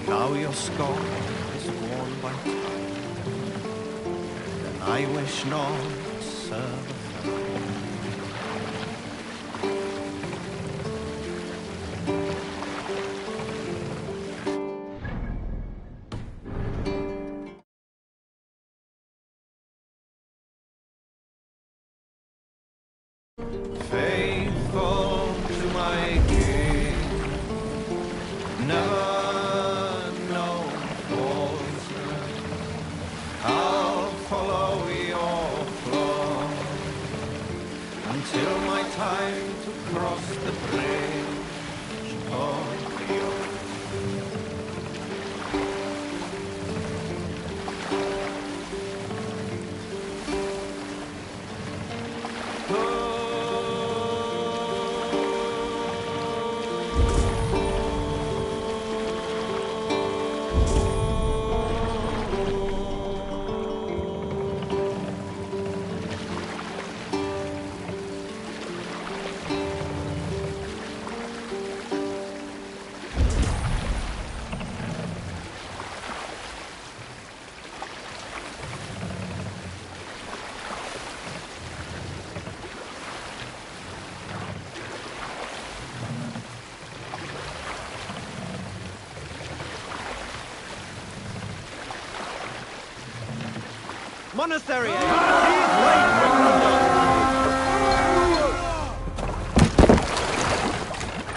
Now your scorn is worn by time, then I wish not serve a friend. Faithful to my king, never know falseness. I'll follow your flaw until my time to cross the bridge of the oath. Monastery!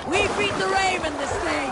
We beat the Raven this day!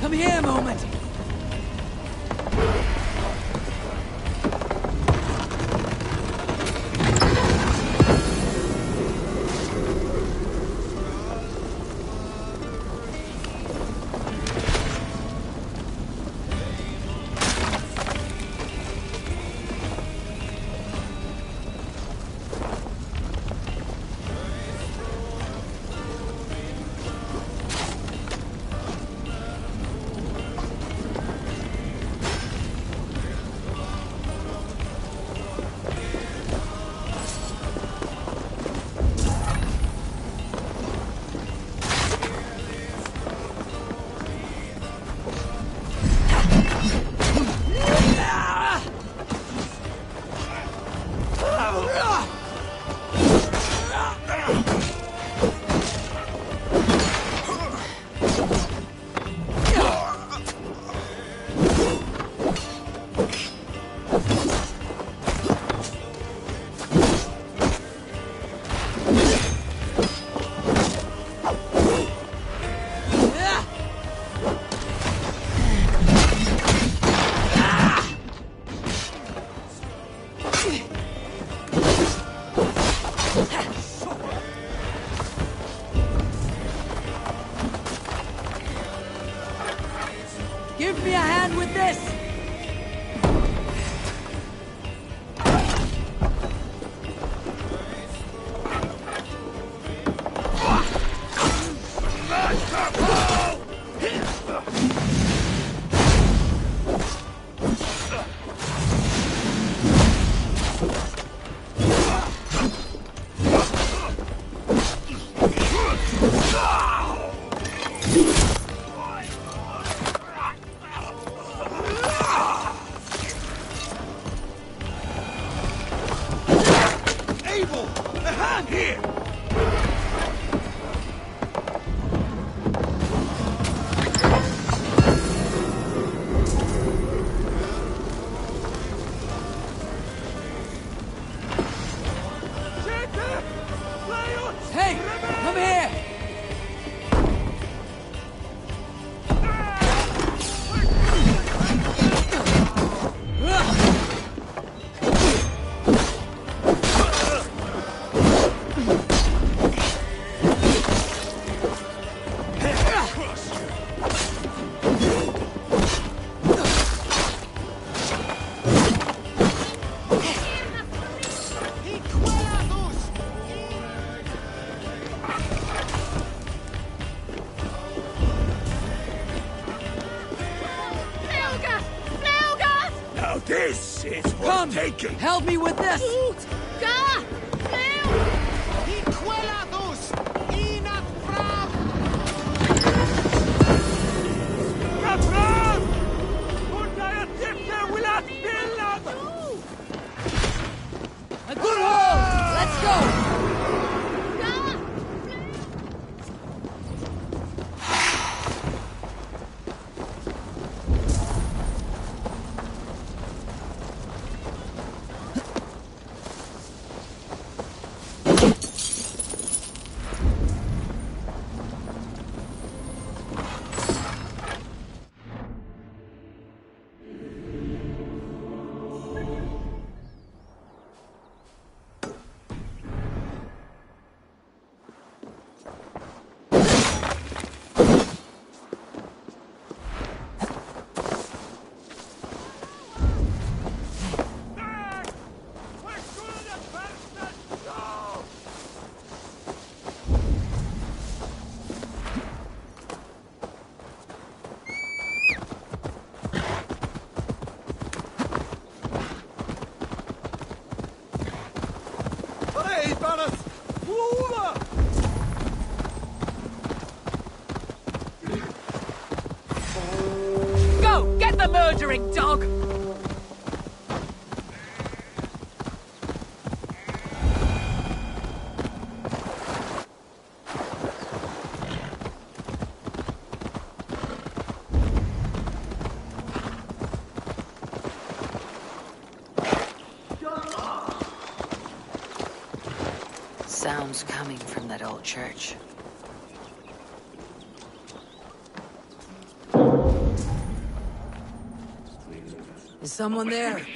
Come here a moment! Give me a hand with this! Hey, come here! This is worth Come! taking! Help me with this! A good hold! Let's go! Go! Get the murdering dog! Sounds coming from that old church. Is someone there?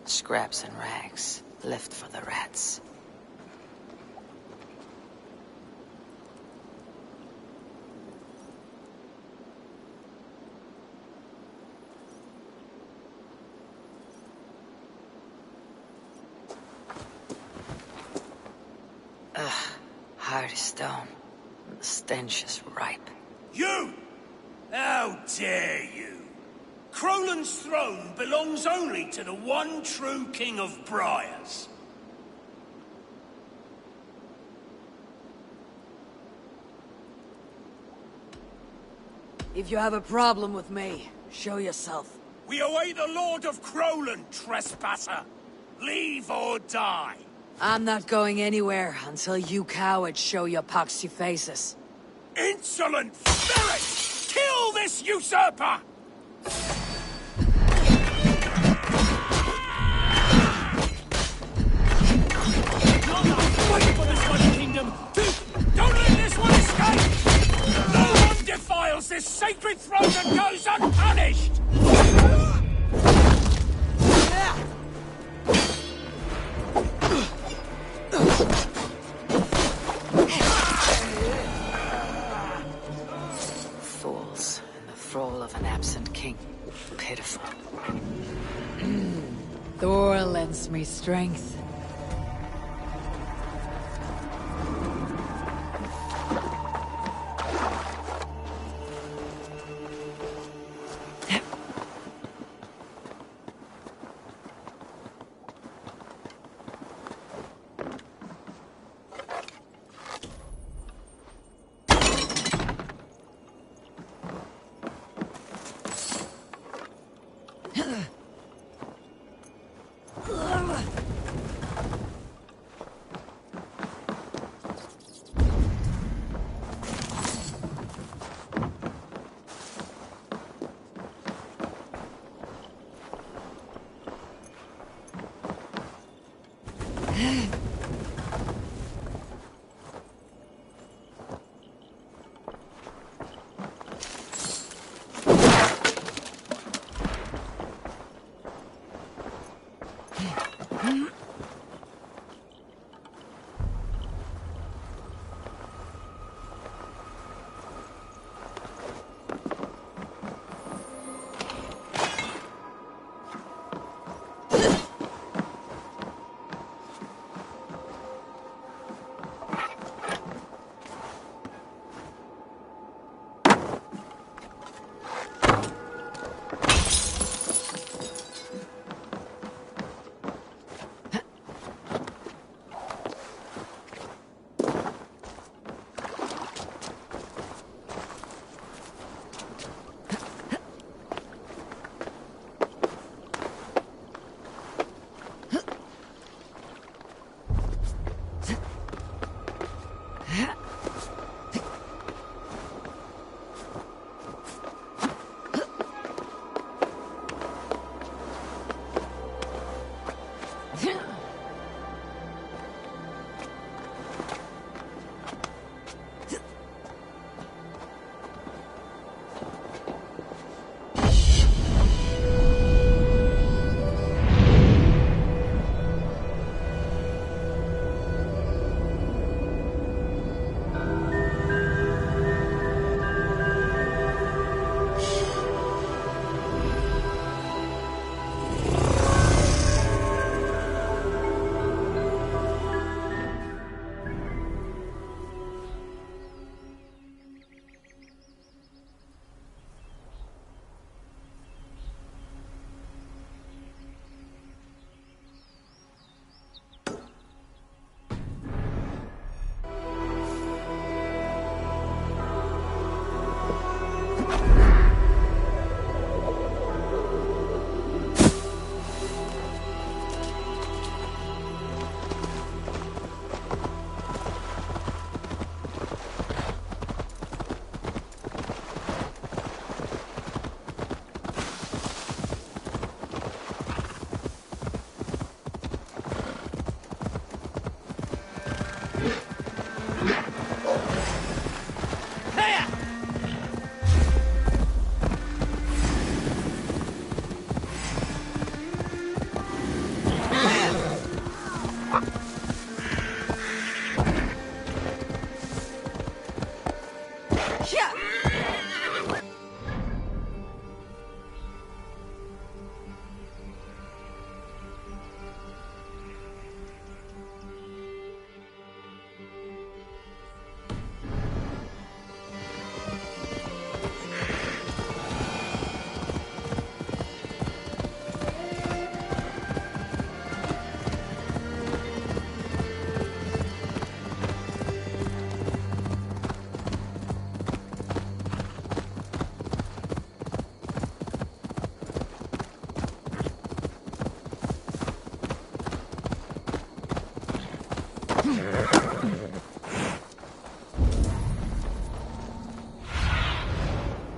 Scraps and rags, left for the rats. Hard as stone. The stench is ripe. You! How dare you! Crolan's throne belongs only to the one true King of Briars. If you have a problem with me, show yourself. We await the Lord of Crolan, trespasser! Leave or die! I'm not going anywhere until you cowards show your poxy faces. Insolent spirit! Kill this usurper! Fight for this one, kingdom! Don't let this one escape! No one defiles this sacred throne and goes unpunished! Thor lends me strength.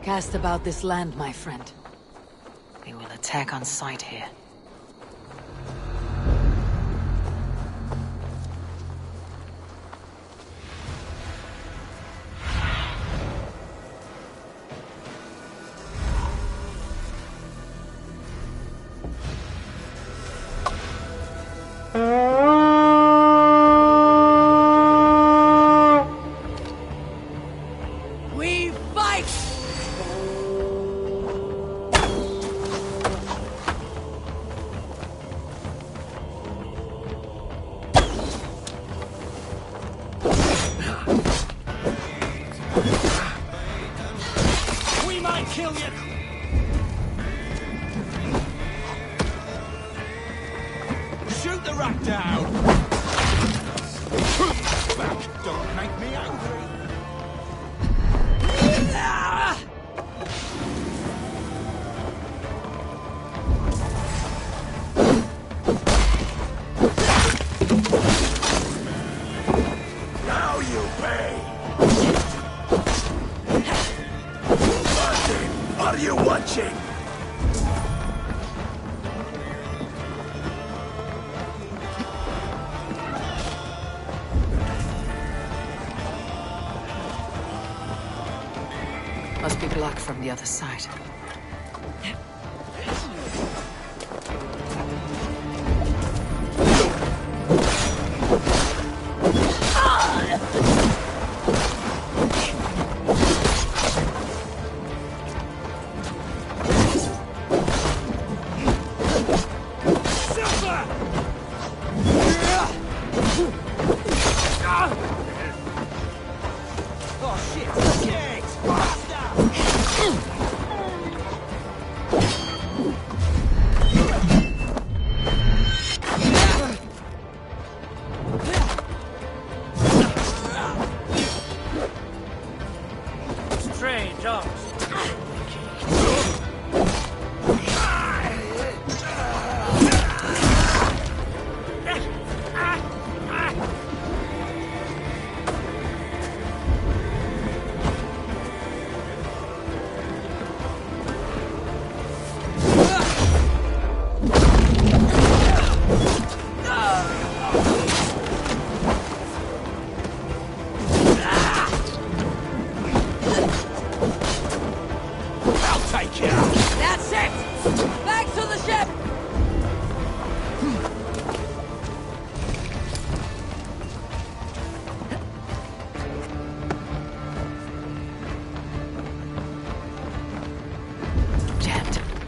Cast about this land, my friend. We will attack on sight here. Shoot the rat down! Don't make me angry! Now you pay! Martin, are you watching? Must be blocked from the other side.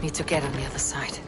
Need to get on the other side.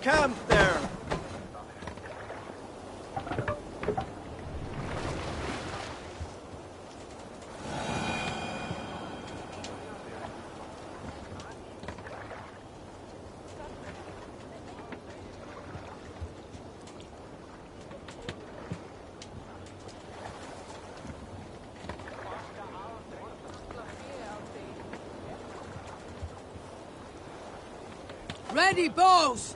camp there! Ready, bows!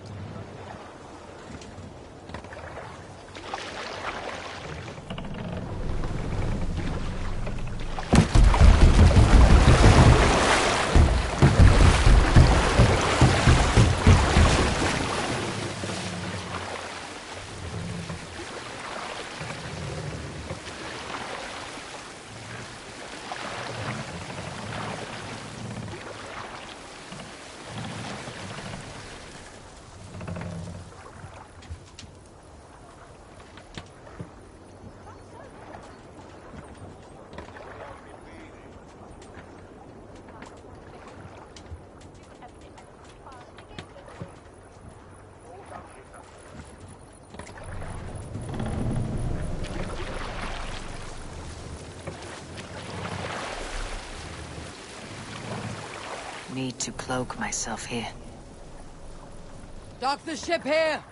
Need to cloak myself here. Dock the ship here!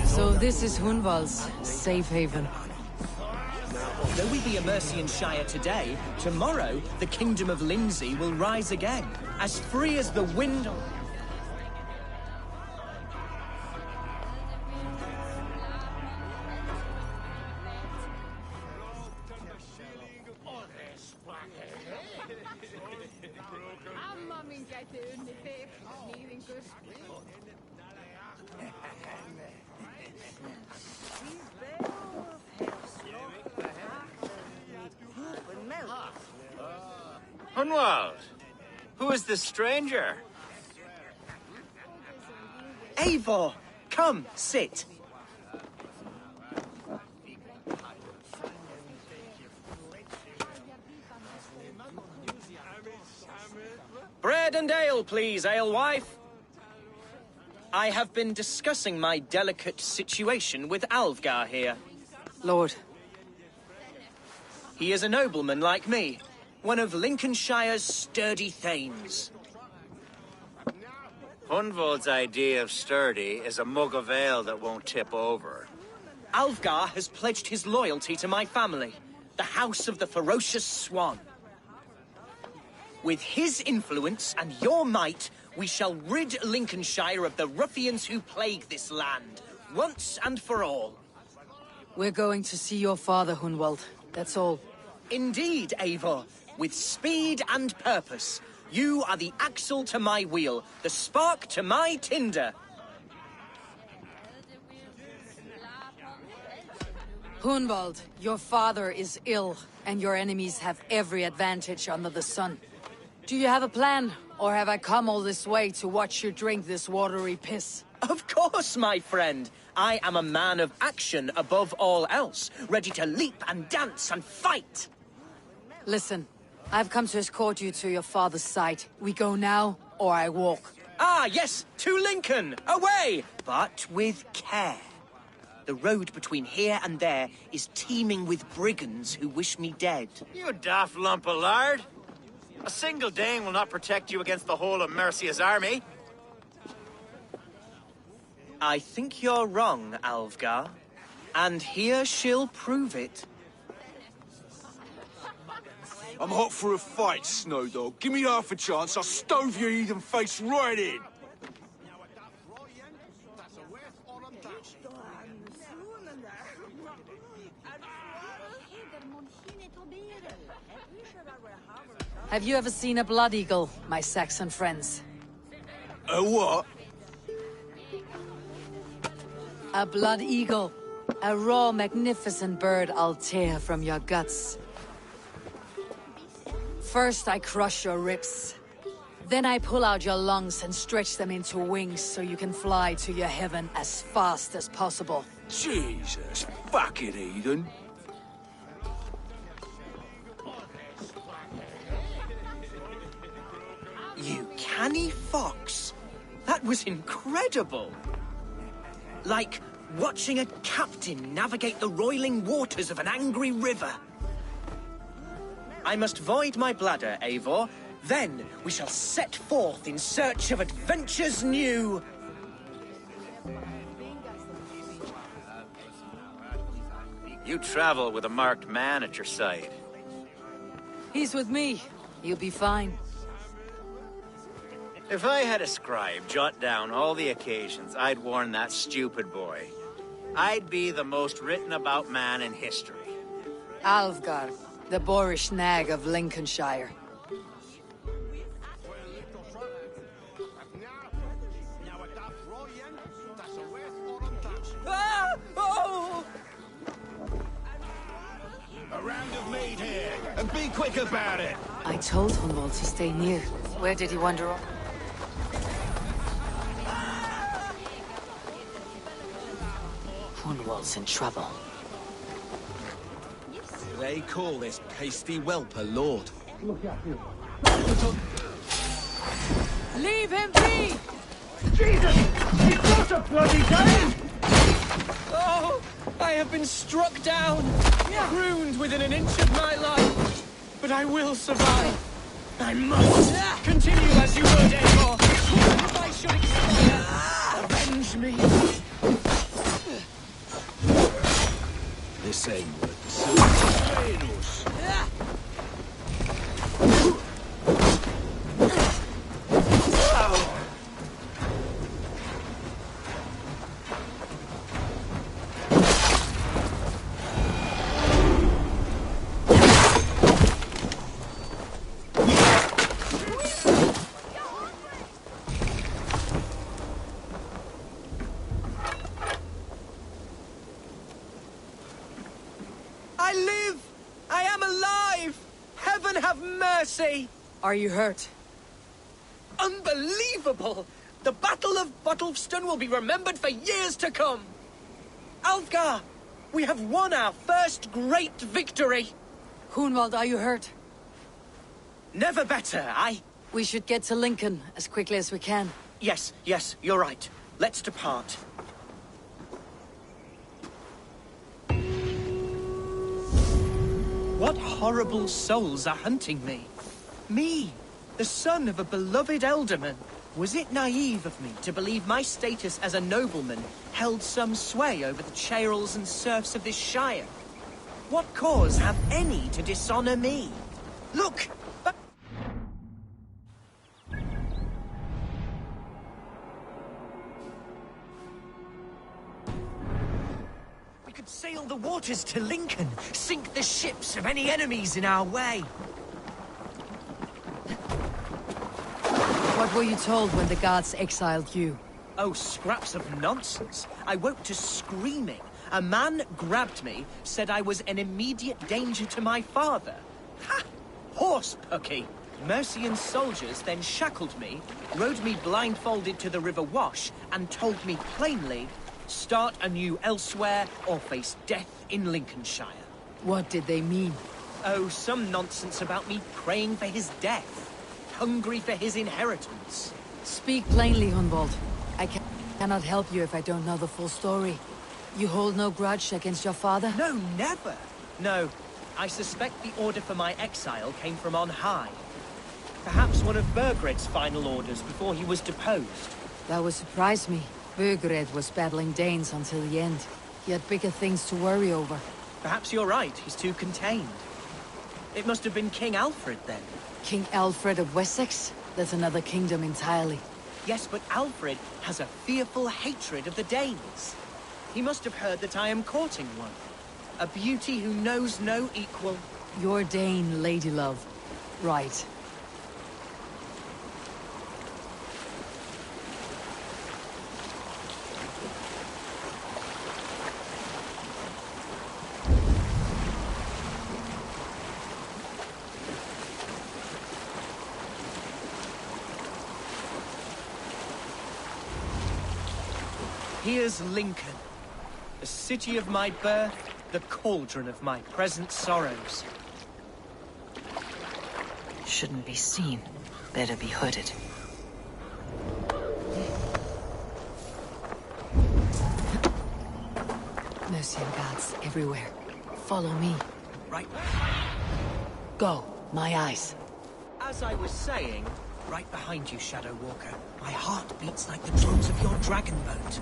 So this is Hunwald's safe haven. Though we be a Mercian Shire today, tomorrow the Kingdom of Lindsey will rise again, as free as the wind. Hunwald, who is this stranger? Eivor, come, sit. Bread and ale, please, alewife. I have been discussing my delicate situation with Alfgar here. Lord. He is a nobleman like me, one of Lincolnshire's sturdy thanes. Hunwald's idea of sturdy is a mug of ale that won't tip over. Alfgar has pledged his loyalty to my family, the House of the Ferocious Swan. With his influence and your might, we shall rid Lincolnshire of the ruffians who plague this land, once and for all. We're going to see your father, Hunwald. That's all. Indeed, Eivor. With speed and purpose. You are the axle to my wheel, the spark to my tinder. Hunwald, your father is ill, and your enemies have every advantage under the sun. Do you have a plan, or have I come all this way to watch you drink this watery piss? Of course, my friend. I am a man of action above all else, ready to leap and dance and fight. Listen, I've come to escort you to your father's side. We go now, or I walk. Ah, yes, to Lincoln! Away! But with care. The road between here and there is teeming with brigands who wish me dead. You daft lump of lard! A single Dane will not protect you against the whole of Mercia's army. I think you're wrong, Alfgar. And here she'll prove it. I'm hot for a fight, Snowdog. Give me half a chance, I'll stove your heathen face right in. Have you ever seen a blood eagle, my Saxon friends? A what? A blood eagle. A raw, magnificent bird I'll tear from your guts. First I crush your ribs. Then I pull out your lungs and stretch them into wings so you can fly to your heaven as fast as possible. Jesus, fuck it, heathen. You canny fox. That was incredible. Like watching a captain navigate the roiling waters of an angry river. I must void my bladder, Eivor. Then we shall set forth in search of adventures new. You travel with a marked man at your side. He's with me. You'll be fine. If I had a scribe jot down all the occasions I'd warn that stupid boy, I'd be the most written about man in history. Alfgar, the boorish nag of Lincolnshire. Ah! Oh! A round of mead here, and be quick about it. I told Hunwald to stay near. Where did he wander off? Hunwald's in trouble. They call this pasty whelp a lord. Leave him be! Jesus! He's not a bloody game! Oh! I have been struck down, ruined within an inch of my life. But I will survive. I must continue as you would, Eivor. If I should expire, avenge me. This ain't worth I live! I am alive! Heaven have mercy! Are you hurt? Unbelievable! The Battle of Bottlefston will be remembered for years to come! Alfgar! We have won our first great victory! Hunwald, are you hurt? Never better, We should get to Lincoln as quickly as we can. Yes, you're right. Let's depart. What horrible souls are hunting me? Me, the son of a beloved elderman. Was it naive of me to believe my status as a nobleman held some sway over the churls and serfs of this shire? What cause have any to dishonor me? Look! We could sail the waters to Lincoln, sink the ships of any enemies in our way. What were you told when the gods exiled you? Oh, scraps of nonsense. I woke to screaming. A man grabbed me, said I was an immediate danger to my father. Ha! Horse pucky. Mercian soldiers then shackled me, rode me blindfolded to the River Wash, and told me plainly, start anew elsewhere or face death in Lincolnshire. What did they mean? Oh, some nonsense about me praying for his death. Hungry for his inheritance. Speak plainly, Hunwald. I cannot help you if I don't know the full story. You hold no grudge against your father? No, never. No, I suspect the order for my exile came from on high. Perhaps one of Burgred's final orders before he was deposed. That would surprise me. Burgred was battling Danes until the end. He had bigger things to worry over. Perhaps you're right, he's too contained. It must have been King Alfred then. King Alfred of Wessex? That's another kingdom entirely. Yes, but Alfred has a fearful hatred of the Danes. He must have heard that I am courting one. A beauty who knows no equal. Your Dane, ladylove. Right. Here's Lincoln, the city of my birth, the cauldron of my present sorrows. Shouldn't be seen. Better be hooded. Mercian guards everywhere. Follow me. Right. Go, my eyes. As I was saying, right behind you, Shadow Walker, my heart beats like the drums of your dragon boat.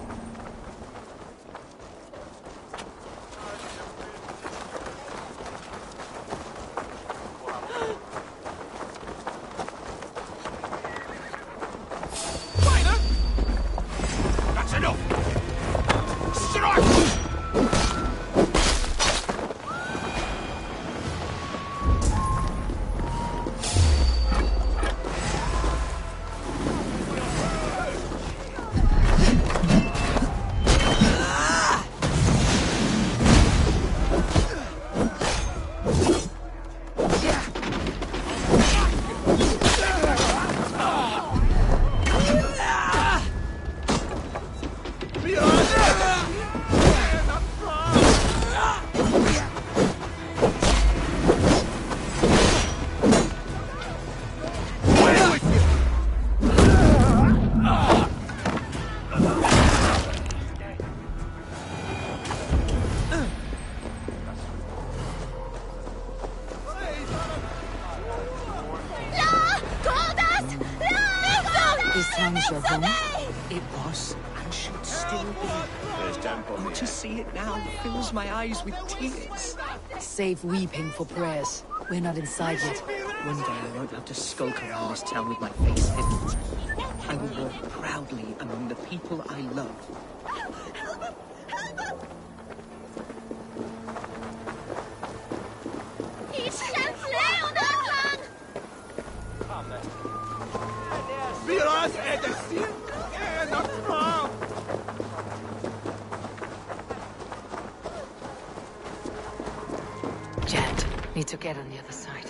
It was, and should still be. But to see it now fills my eyes with tears. Save weeping for prayers. We're not inside yet. One day I won't have to skulk around this town with my face hidden. I will walk proudly among the people I love. Jet, need to get on the other side.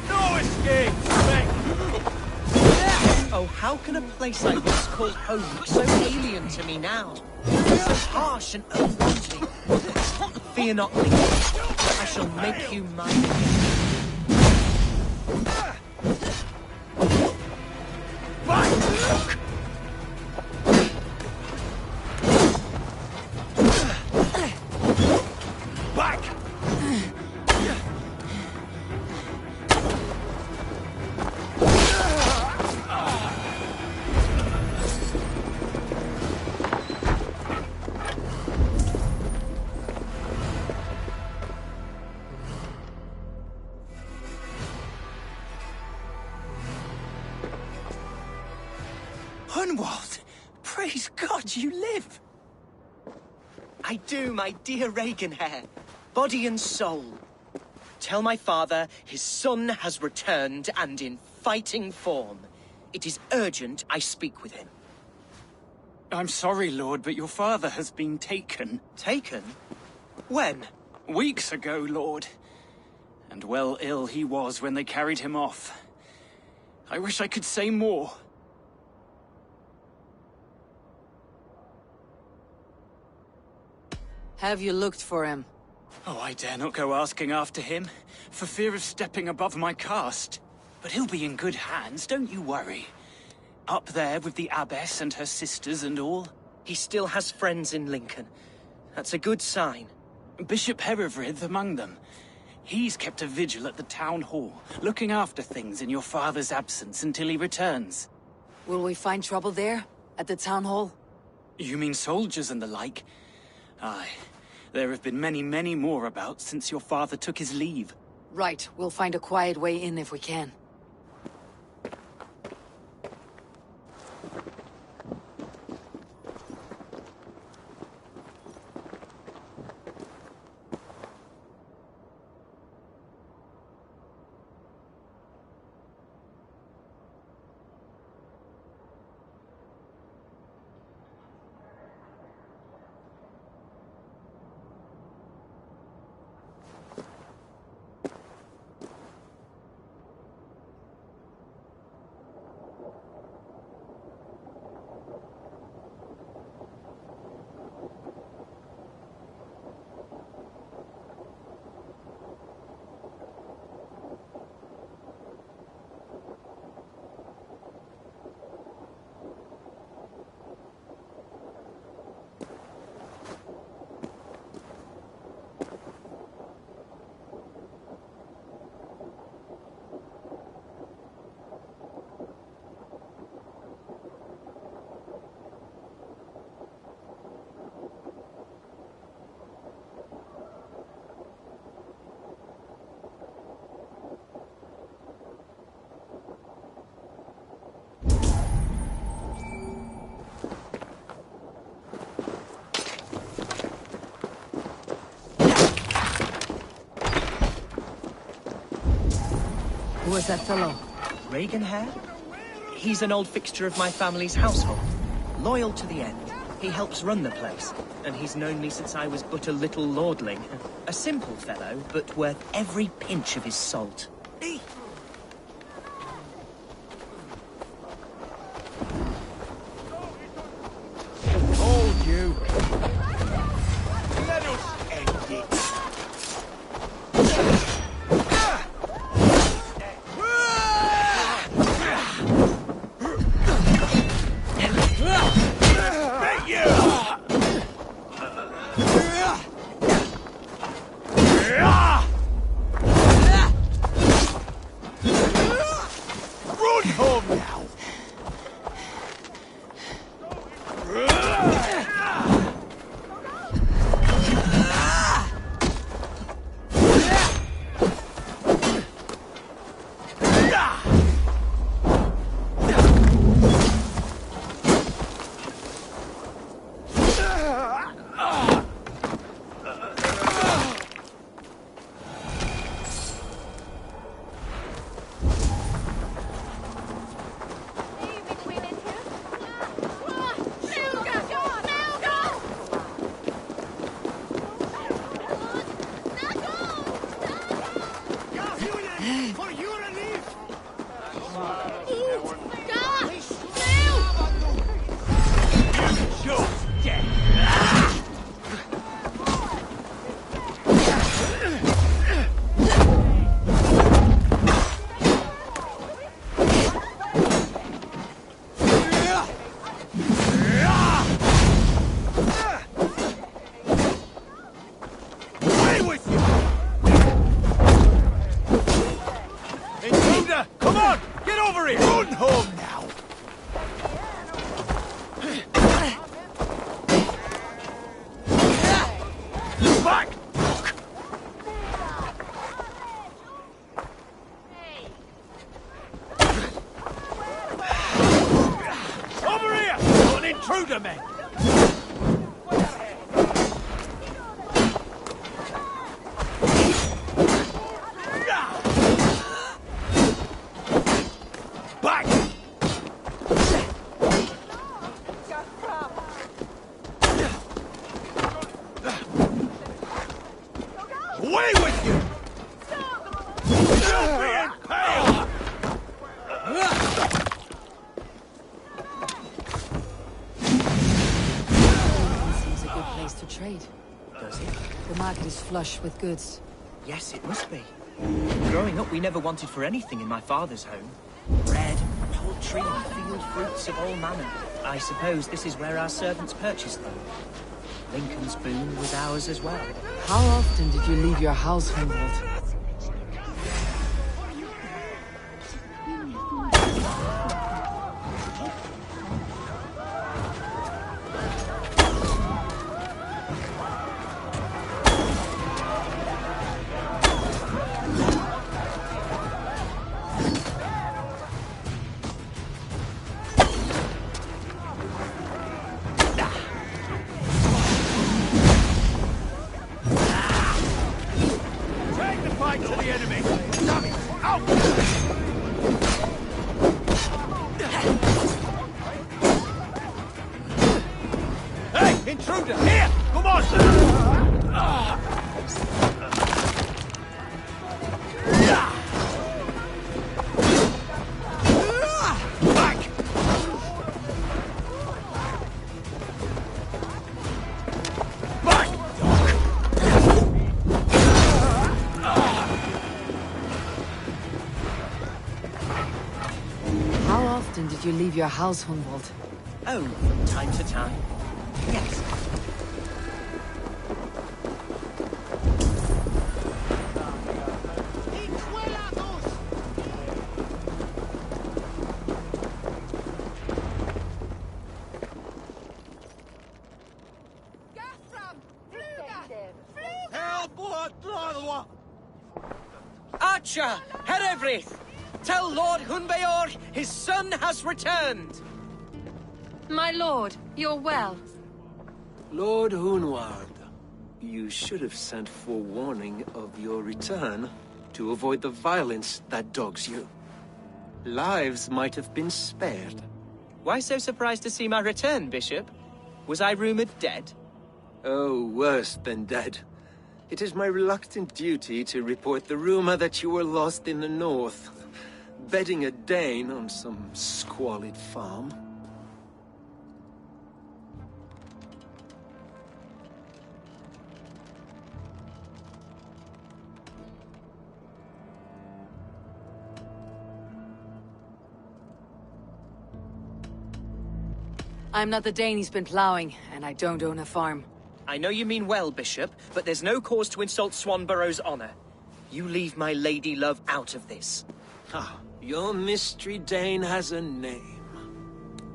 No escape! Oh, how can a place I once called home look so alien to me now? So harsh and unwanted. Fear not, Lincoln. I shall make you mine again. Hunwald! Praise God you live! I do, my dear Reaganhair. Body and soul. Tell my father his son has returned and in fighting form. It is urgent I speak with him. I'm sorry, Lord, but your father has been taken. Taken? When? Weeks ago, Lord. And well ill he was when they carried him off. I wish I could say more. Have you looked for him? Oh, I dare not go asking after him, for fear of stepping above my caste. But he'll be in good hands, don't you worry. Up there with the abbess and her sisters and all. He still has friends in Lincoln. That's a good sign. Bishop Herefrith among them. He's kept a vigil at the town hall, looking after things in your father's absence until he returns. Will we find trouble there? At the town hall? You mean soldiers and the like? Aye. There have been many, many more about since your father took his leave. Right, we'll find a quiet way in if we can. Who was that fellow? Reaganhair? He's an old fixture of my family's household. Loyal to the end. He helps run the place, and he's known me since I was but a little lordling. A simple fellow, but worth every pinch of his salt. Hold you! Let us end it! Flush with goods. Yes, it must be. Growing up, we never wanted for anything in my father's home. Bread, poultry, and field fruits of all manner. I suppose this is where our servants purchased them. Lincoln's boon was ours as well. How often did you leave your house, Humboldt? often did you leave your house, Hunwald? Oh, from time to time. Yes. Archer, Herevryth! Tell Lord Hunbeor his son has returned! My lord, you're well. Lord Hunward, you should have sent forewarning of your return to avoid the violence that dogs you. Lives might have been spared. Why so surprised to see my return, Bishop? Was I rumored dead? Oh, worse than dead. It is my reluctant duty to report the rumor that you were lost in the north, bedding a Dane on some squalid farm. I'm not the Dane he's been plowing, and I don't own a farm. I know you mean well, Bishop, but there's no cause to insult Swanborough's honor. You leave my lady love out of this. Ah, your mystery Dane has a name.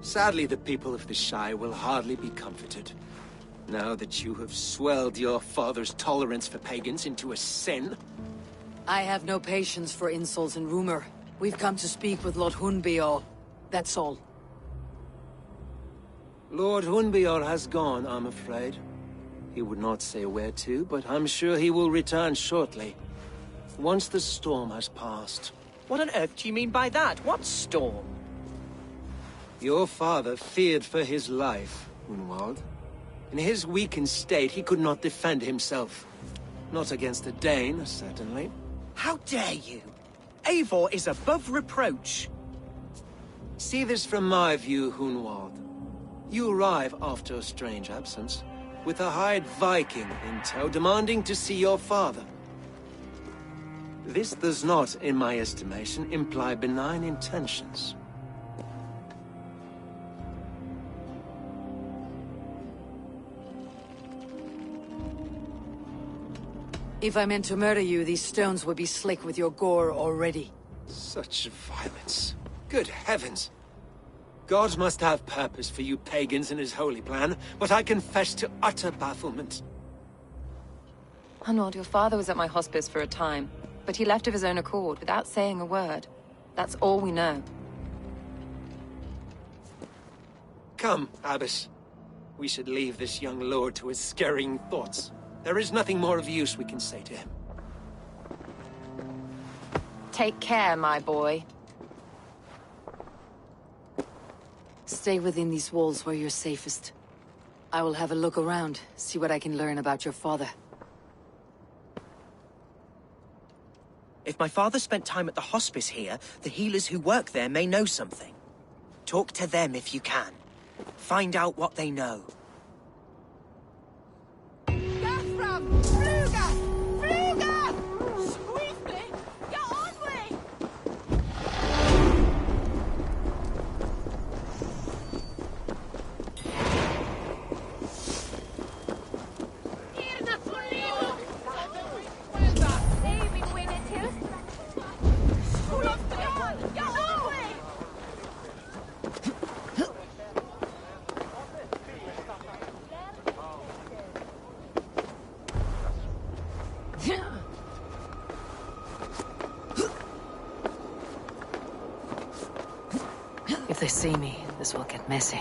Sadly, the people of the Shire will hardly be comforted. Now that you have swelled your father's tolerance for pagans into a sin. I have no patience for insults and rumor. We've come to speak with Lord Hunbeor. That's all. Lord Hunbeor has gone, I'm afraid. He would not say where to, but I'm sure he will return shortly. Once the storm has passed. What on earth do you mean by that? What storm? Your father feared for his life, Hunwald. In his weakened state, he could not defend himself. Not against a Dane, certainly. How dare you? Eivor is above reproach. See this from my view, Hunwald. You arrive after a strange absence, with a hired Viking in tow demanding to see your father. This does not, in my estimation, imply benign intentions. If I meant to murder you, these stones would be slick with your gore already. Such violence. Good heavens! God must have purpose for you pagans in his holy plan, but I confess to utter bafflement. Hunwald, your father was at my hospice for a time, but he left of his own accord without saying a word. That's all we know. Come, Abbess. We should leave this young lord to his scurrying thoughts. There is nothing more of use we can say to him. Take care, my boy. Stay within these walls where you're safest. I will have a look around, see what I can learn about your father. If my father spent time at the hospice here, the healers who work there may know something. Talk to them if you can. Find out what they know. If they see me, this will get messy.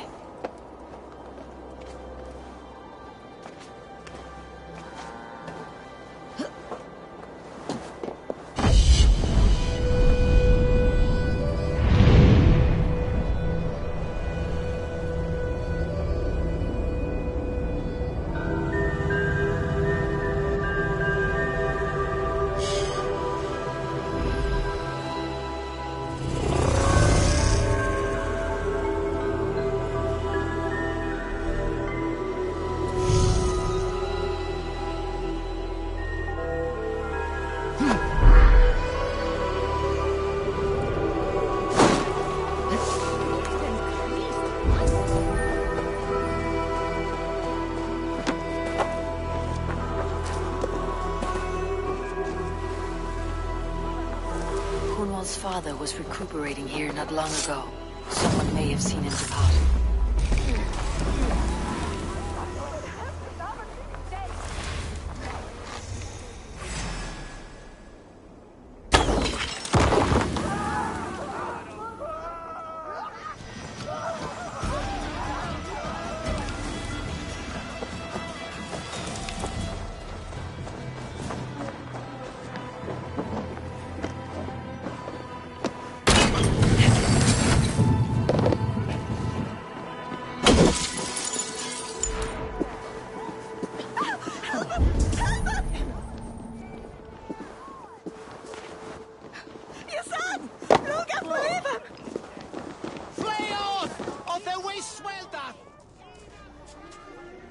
Ill's father was recuperating here not long ago. Someone may have seen him depart.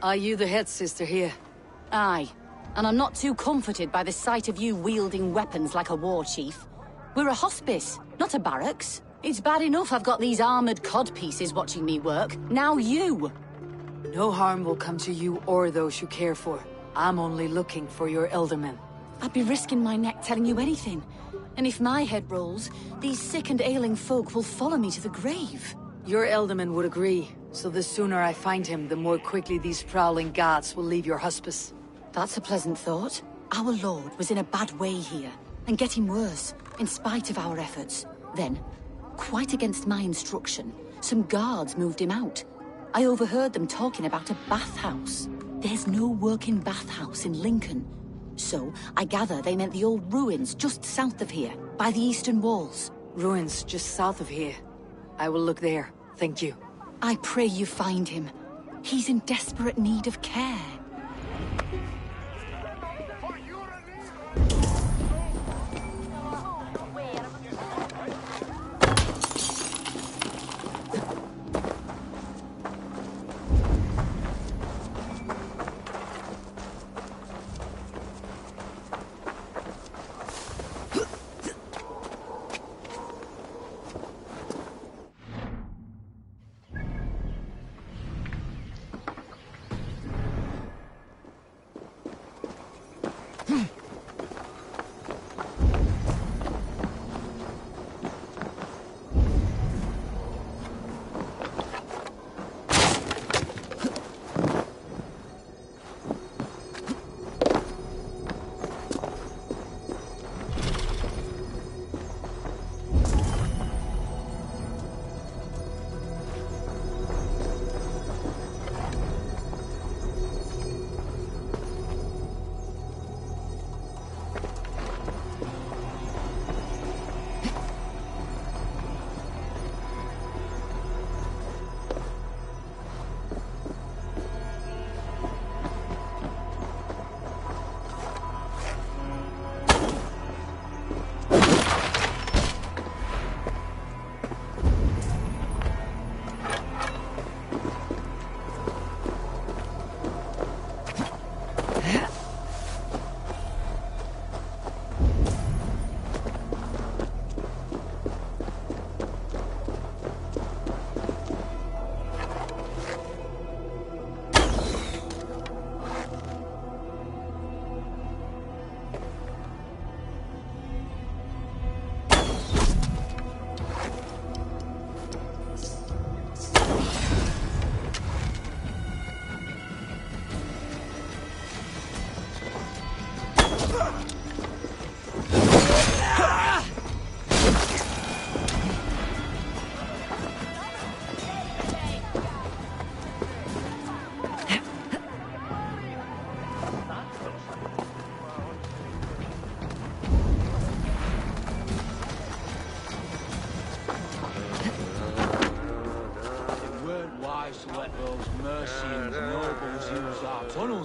Are you the head sister here? Aye. And I'm not too comforted by the sight of you wielding weapons like a war chief. We're a hospice, not a barracks. It's bad enough I've got these armored codpieces watching me work. Now you! No harm will come to you or those you care for. I'm only looking for your eldermen. I'd be risking my neck telling you anything. And if my head rolls, these sick and ailing folk will follow me to the grave. Your elderman would agree, so the sooner I find him, the more quickly these prowling guards will leave your hospice. That's a pleasant thought. Our lord was in a bad way here, and getting worse, in spite of our efforts. Then, quite against my instruction, some guards moved him out. I overheard them talking about a bathhouse. There's no working bathhouse in Lincoln. So, I gather they meant the old ruins just south of here, by the eastern walls. Ruins just south of here. I will look there. Thank you. I pray you find him. He's in desperate need of care.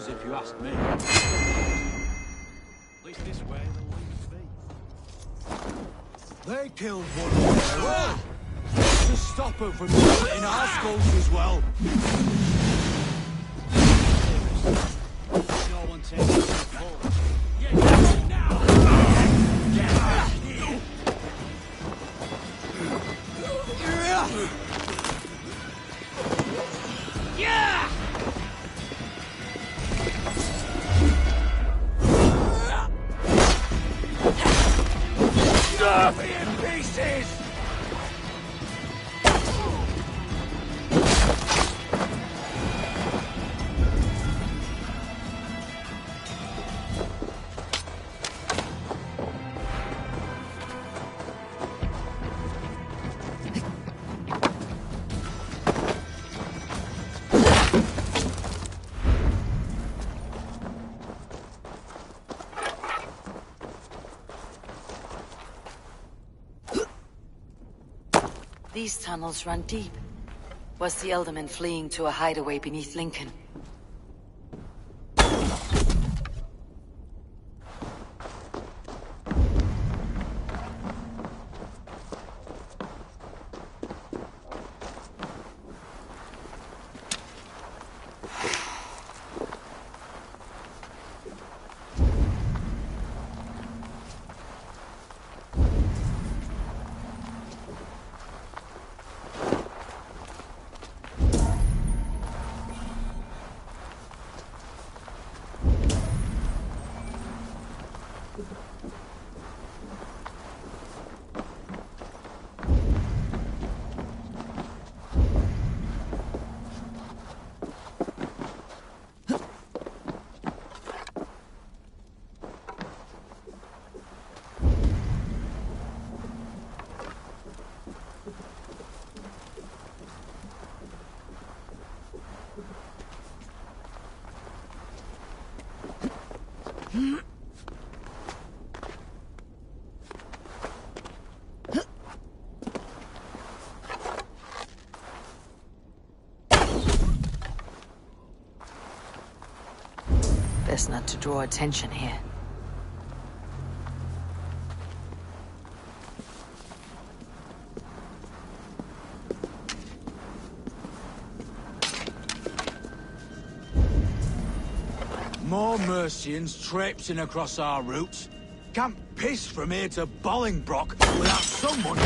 If you ask me. At least this way the leaves be. They killed one of them. To stop her from splitting our skulls as well. No one takes it to the full. Yeah, now! Yeah! Be in peace! These tunnels run deep. Was the Elderman fleeing to a hideaway beneath Lincoln? Best not to draw attention here. More Mercians traipsing across our routes. Can't piss from here to Bolingbroke without someone...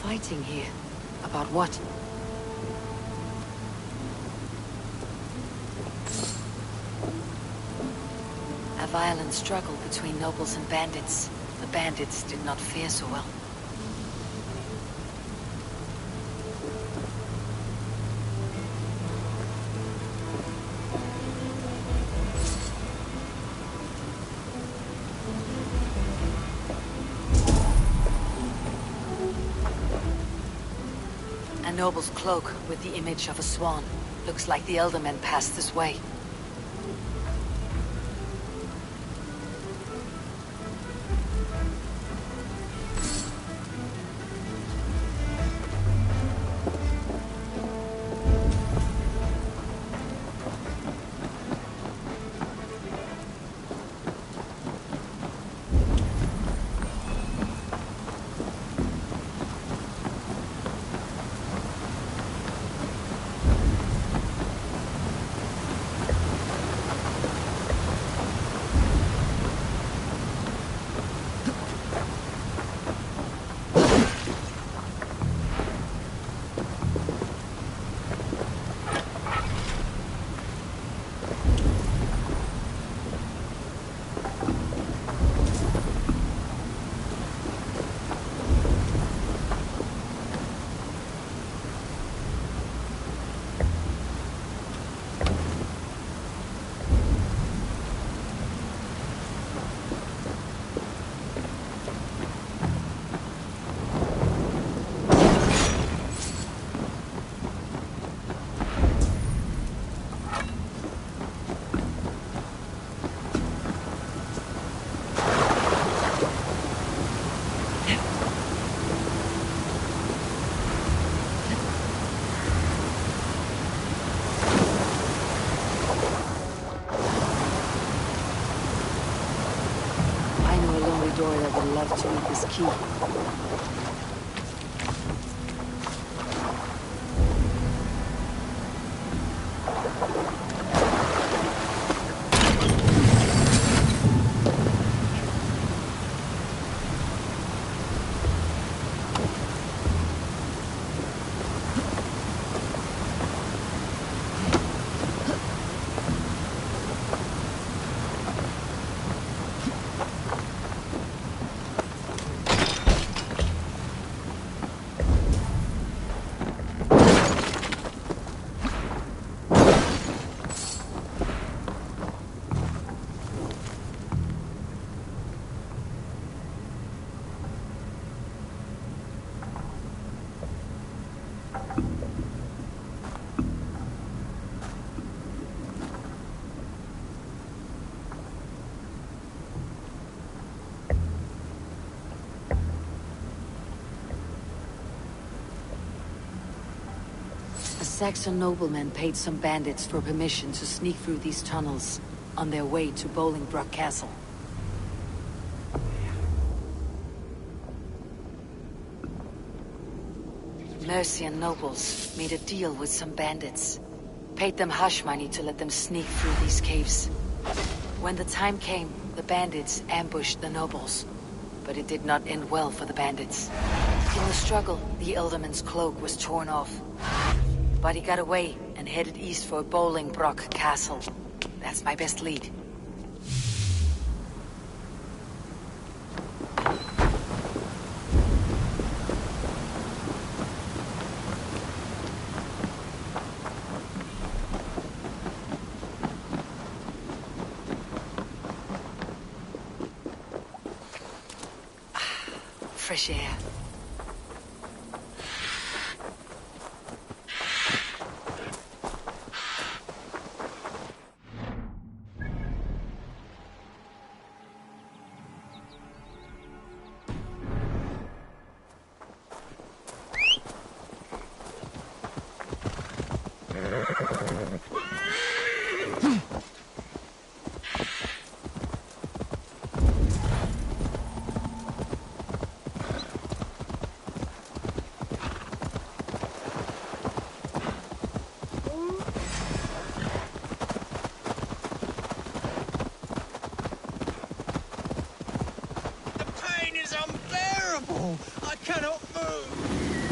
fighting here. About what? A violent struggle between nobles and bandits. The bandits did not fare so well. A noble's cloak with the image of a swan. Looks like the elder men passed this way. Love to read this key. Saxon noblemen paid some bandits for permission to sneak through these tunnels on their way to Bolingbroke Castle. Mercian nobles made a deal with some bandits. Paid them hush money to let them sneak through these caves. When the time came, the bandits ambushed the nobles. But it did not end well for the bandits. In the struggle, the Elderman's cloak was torn off. But he got away and headed east for Bolingbroke Castle. That's my best lead. Fresh air. I cannot move!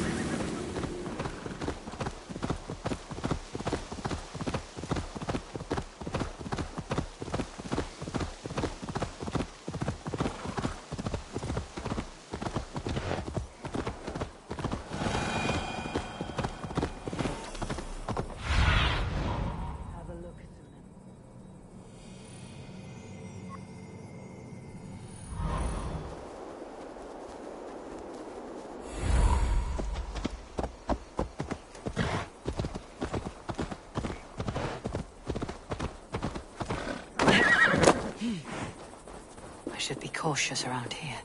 should be cautious around here.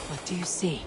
What do you see?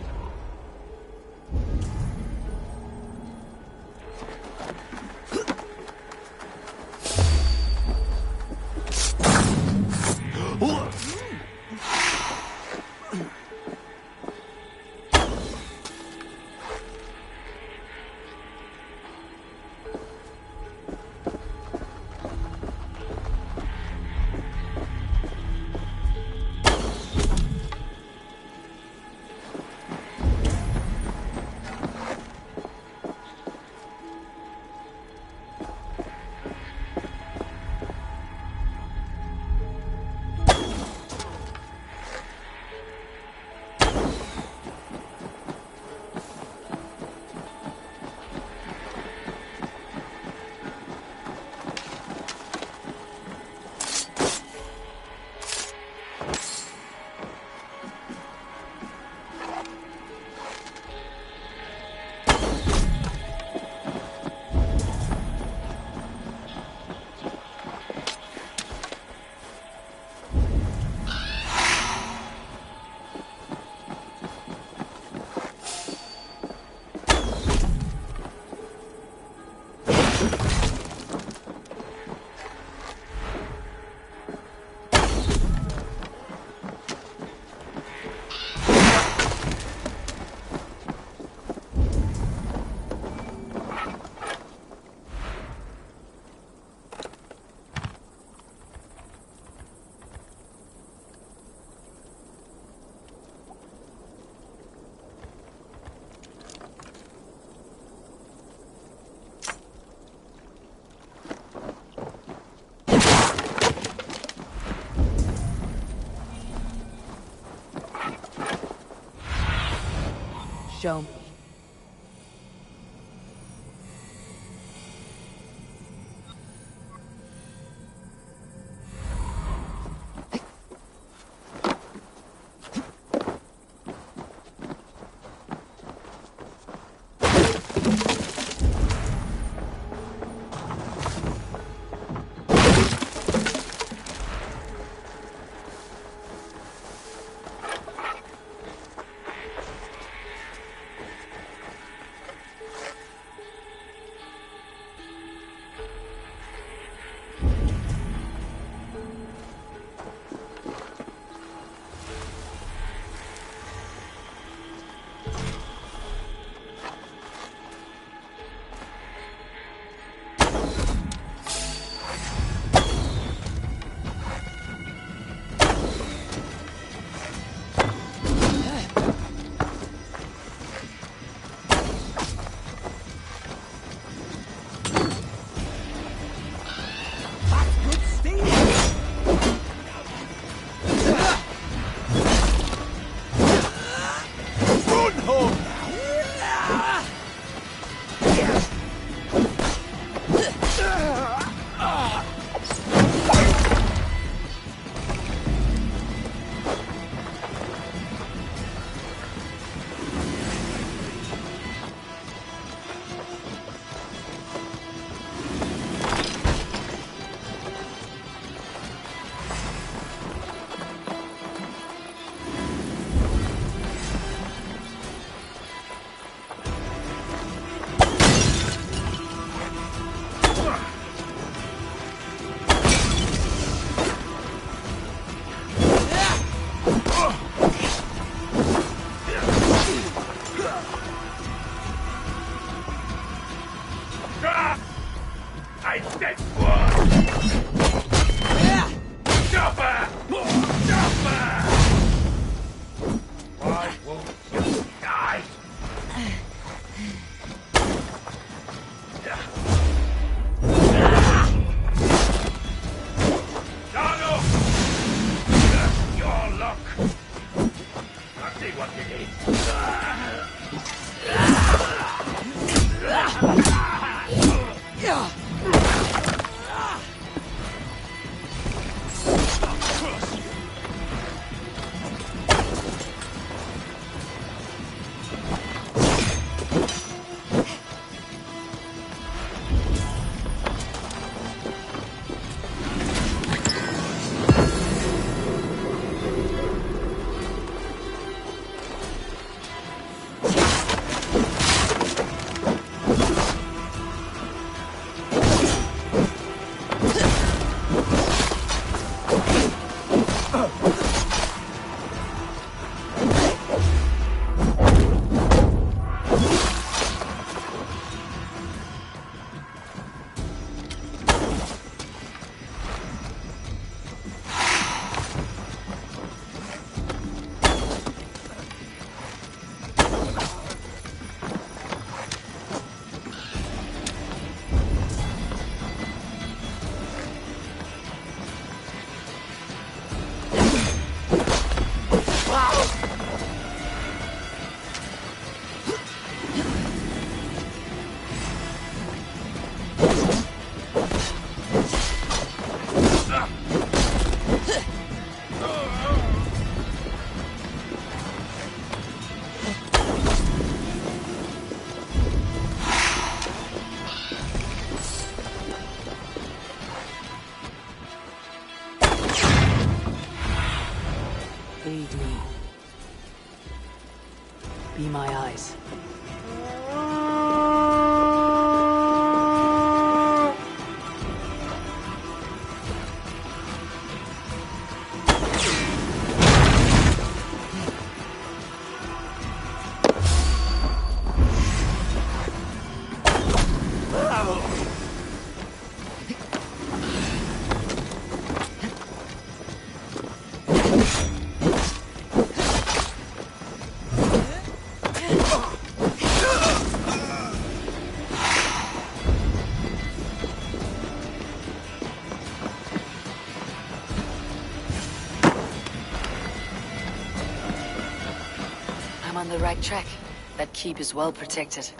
Show me. Be my eyes. I'm on the right track. That keep is well protected.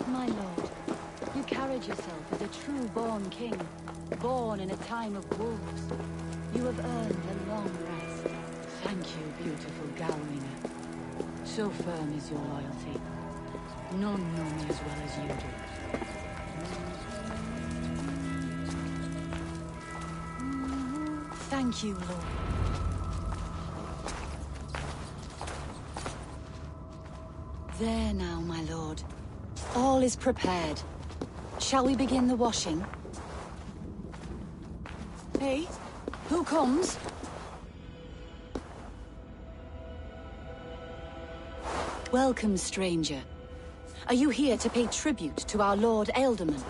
My lord, you carried yourself as a true-born king, born in a time of wolves. You have earned a long rest. Thank you, beautiful Galwina. So firm is your loyalty. None know me as well as you do. Thank you, Lord. There now, my lord. All is prepared. Shall we begin the washing? Hey, who comes? Welcome, stranger. Are you here to pay tribute to our Lord Ealdorman?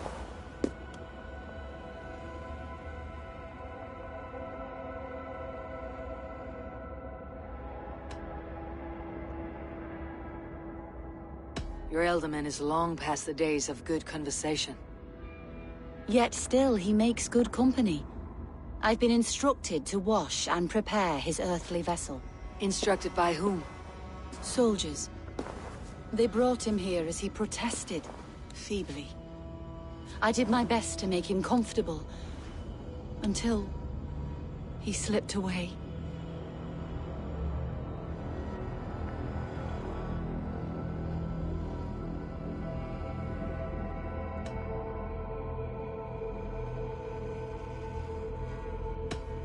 Your Ealdorman is long past the days of good conversation. Yet still he makes good company. I've been instructed to wash and prepare his earthly vessel. Instructed by whom? Soldiers. They brought him here as he protested, feebly. I did my best to make him comfortable, until he slipped away.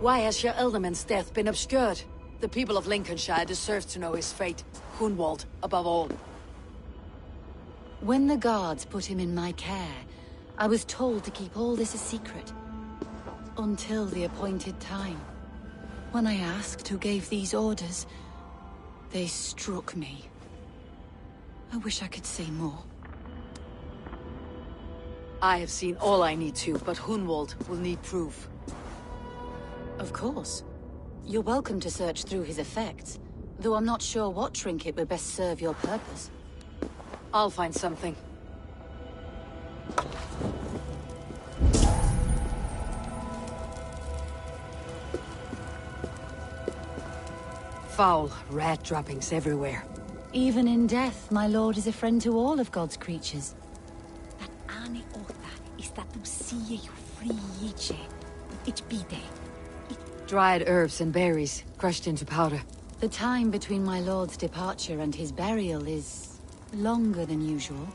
Why has your Ealdorman's death been obscured? The people of Lincolnshire deserve to know his fate. Hunwald, above all. When the guards put him in my care, I was told to keep all this a secret. Until the appointed time. When I asked who gave these orders, they struck me. I wish I could say more. I have seen all I need to, but Hunwald will need proof. Of course. You're welcome to search through his effects, though I'm not sure what trinket would best serve your purpose. I'll find something. Foul rat droppings everywhere. Even in death, my lord is a friend to all of God's creatures. Dried herbs and berries, crushed into powder. The time between my lord's departure and his burial is longer than usual.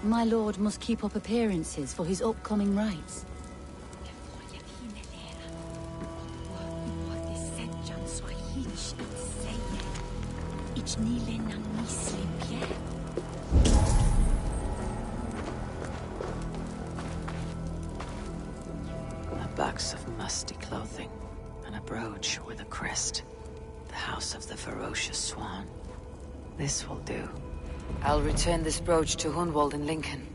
My lord must keep up appearances for his upcoming rites. A box of musty clothing, and a brooch with a crest. The house of the Ferocious Swan. This will do. I'll return this brooch to Hunwald in Lincoln.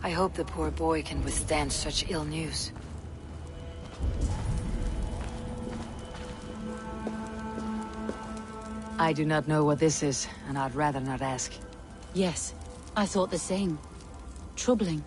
I hope the poor boy can withstand such ill news. I do not know what this is, and I'd rather not ask. Yes, I thought the same. Troubling.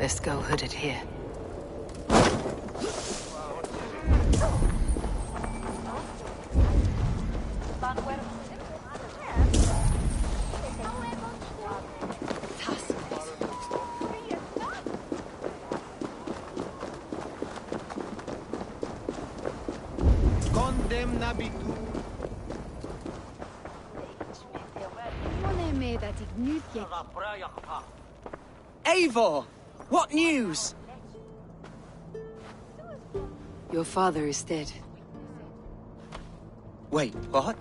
Let's go hooded here. Eivor! What news? Your father is dead. Wait, what?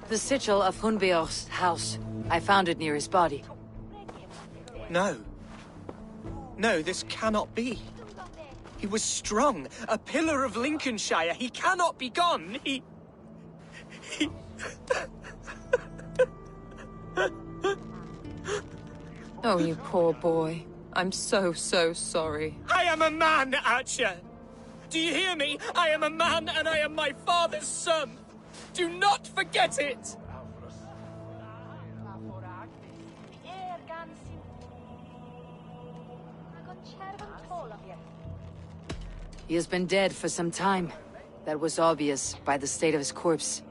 The sigil of Hunbeor's house. I found it near his body. No. No, this cannot be. He was strong, a pillar of Lincolnshire. He cannot be gone. He... Oh, you poor boy. I'm so sorry. I am a man, Archer! Do you hear me? I am a man and I am my father's son! Do not forget it! He has been dead for some time. That was obvious by the state of his corpse.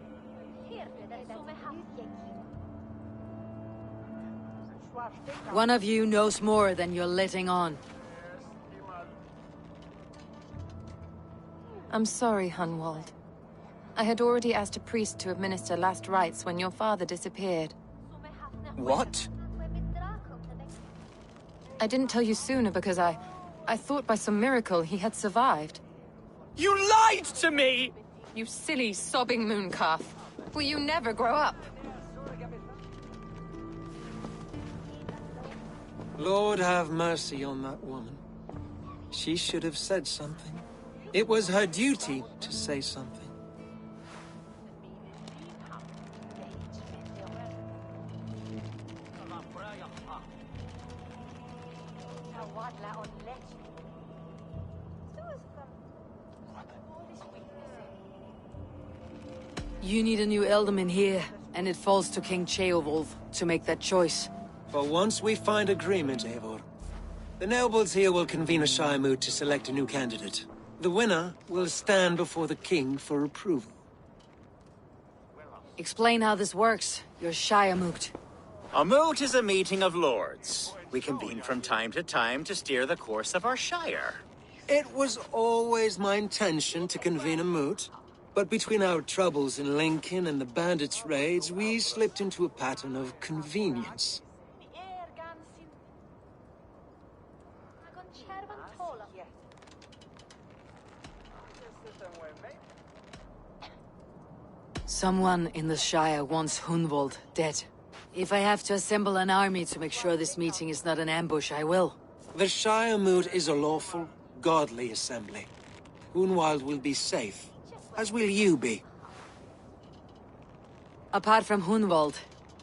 One of you knows more than you're letting on. I'm sorry, Hunwald. I had already asked a priest to administer last rites when your father disappeared. What? I didn't tell you sooner because I thought by some miracle he had survived. You lied to me! You silly, sobbing mooncalf. Will you never grow up? Lord have mercy on that woman. She should have said something. It was her duty to say something. You need a new Elderman here, and it falls to King Ceolwulf to make that choice. But once we find agreement, Eivor, the nobles here will convene a Shire moot to select a new candidate. The winner will stand before the king for approval. Explain how this works, your Shire moot. A moot is a meeting of lords. We convene from time to steer the course of our shire. It was always my intention to convene a moot, but between our troubles in Lincoln and the bandits' raids, we slipped into a pattern of convenience. Someone in the Shire wants Hunwald dead. If I have to assemble an army to make sure this meeting is not an ambush, I will. The Shire moot is a lawful, godly assembly. Hunwald will be safe, as will you be. Apart from Hunwald,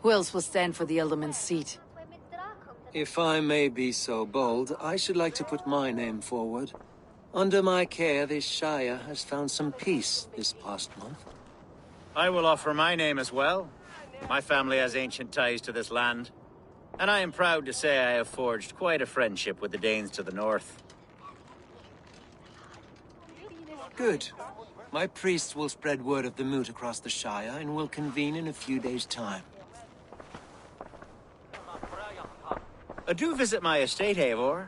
who else will stand for the Elderman's seat? If I may be so bold, I should like to put my name forward. Under my care, this Shire has found some peace this past month. I will offer my name as well. My family has ancient ties to this land, and I am proud to say I have forged quite a friendship with the Danes to the north. Good. My priests will spread word of the moot across the Shire and will convene in a few days' time. Do visit my estate, Eivor.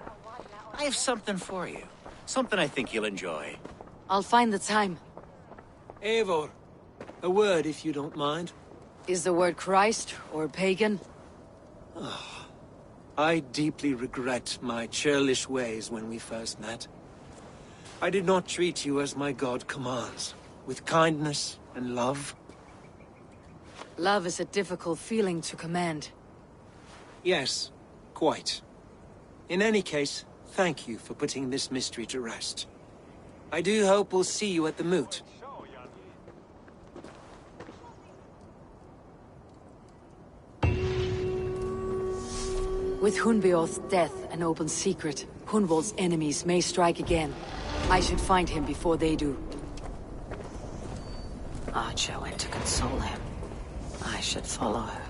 I have something for you. Something I think you'll enjoy. I'll find the time. Eivor, a word if you don't mind. Is the word Christ or pagan? I deeply regret my churlish ways when we first met. I did not treat you as my god commands, with kindness and love. Love is a difficult feeling to command. Yes, quite. In any case, thank you for putting this mystery to rest. I do hope we'll see you at the moot. With Hunbeor's death an open secret, Hunwald's enemies may strike again. I should find him before they do. Archer went to console him. I should follow her.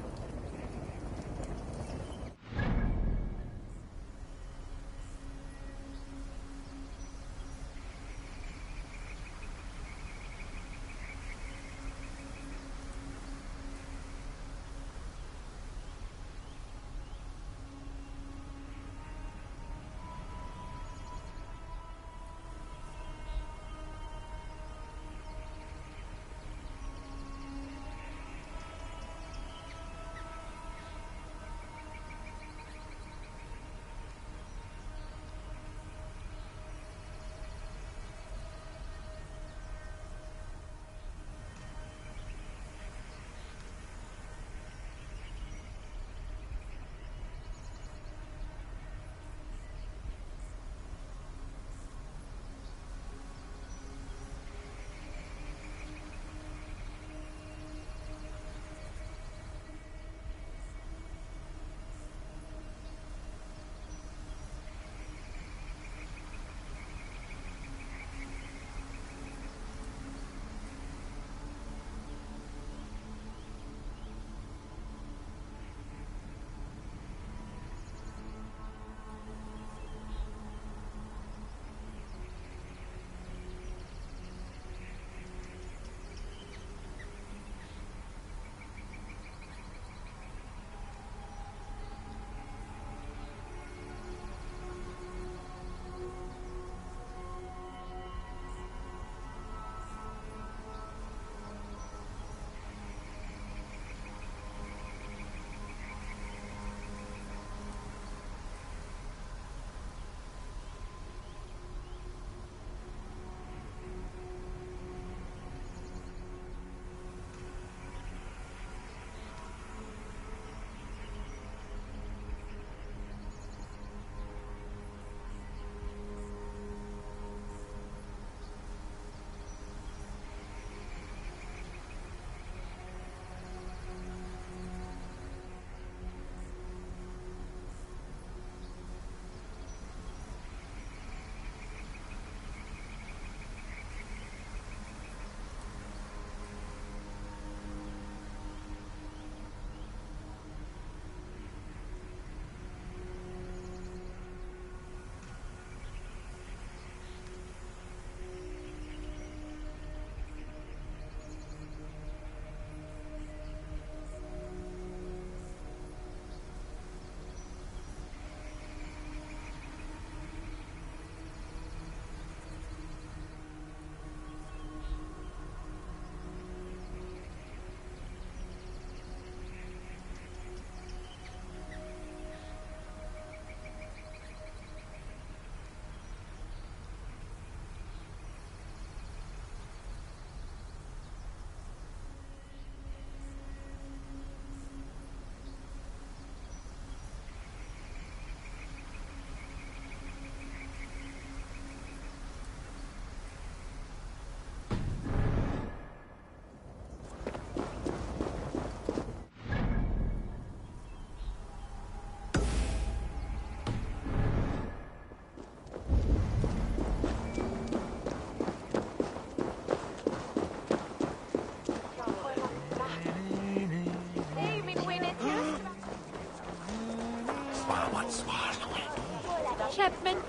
Chapman.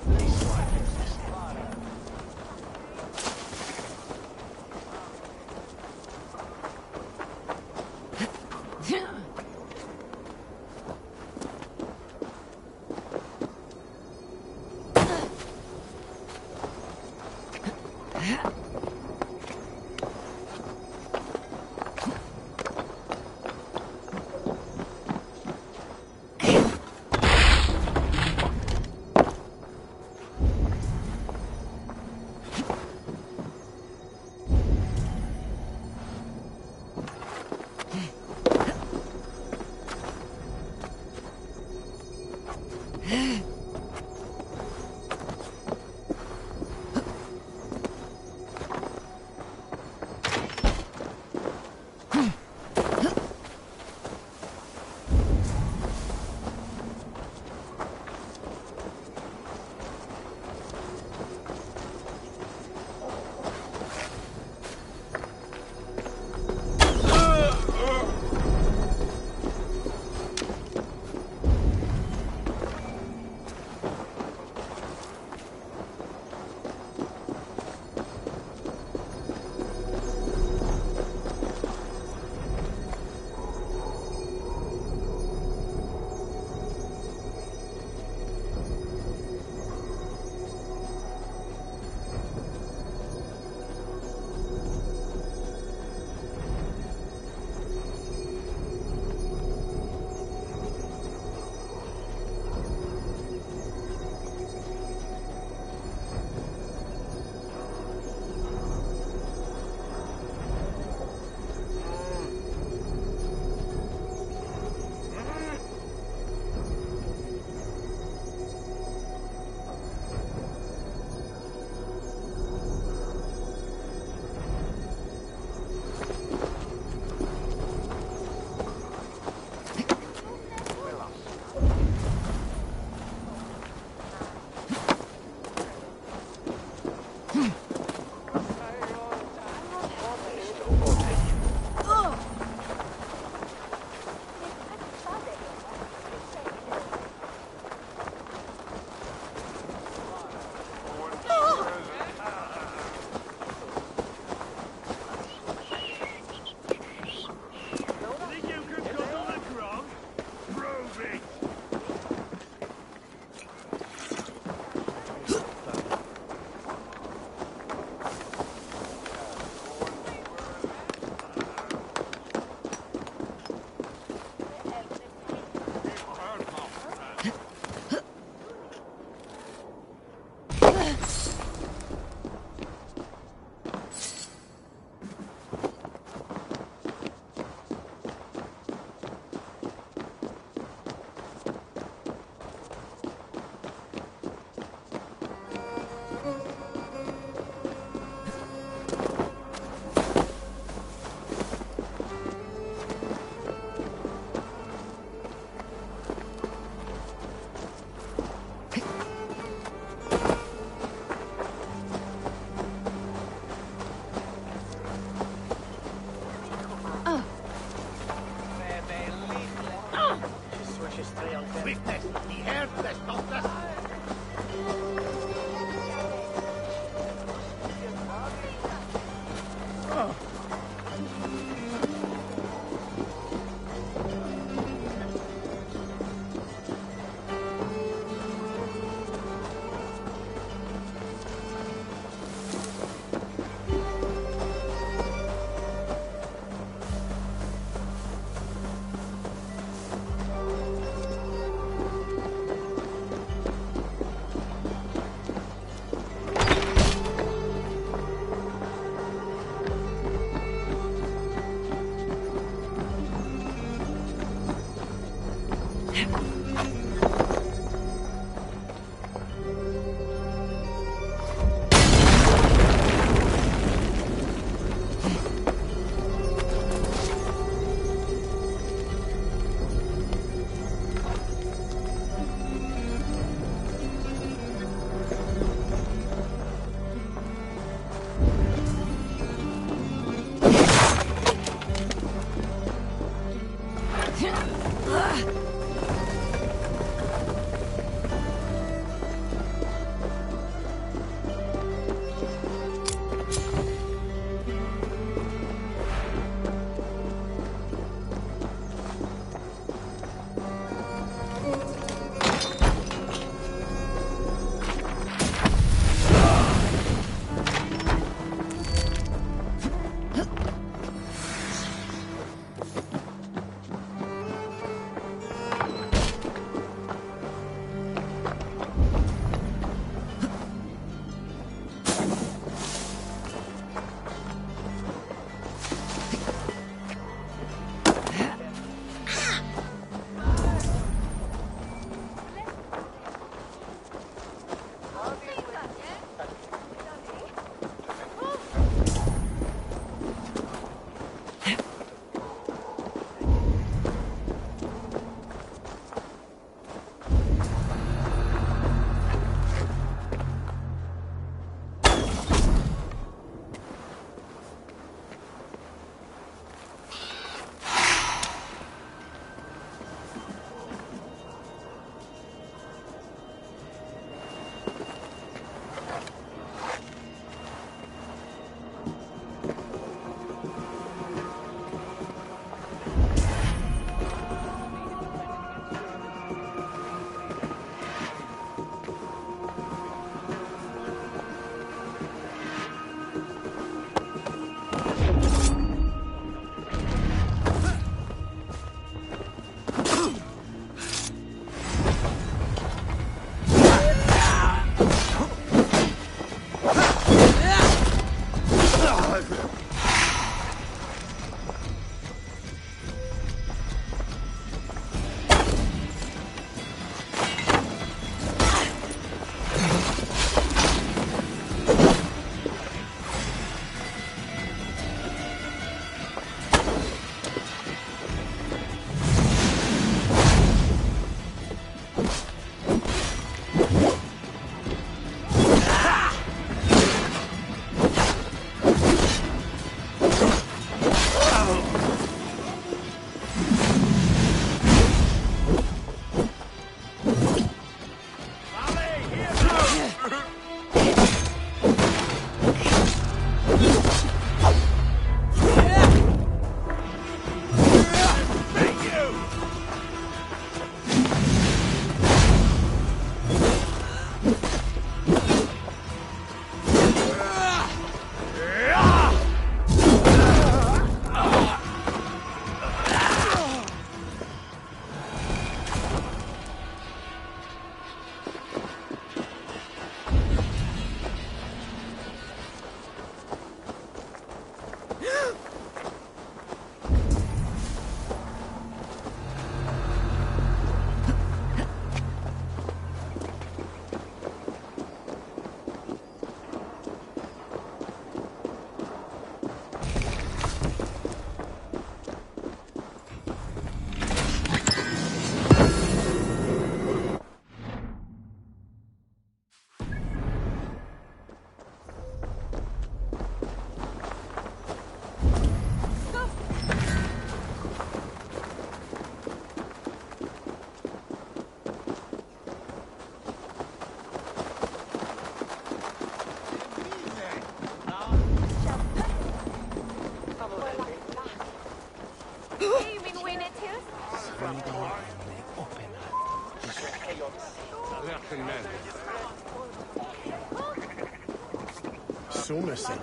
Somerset.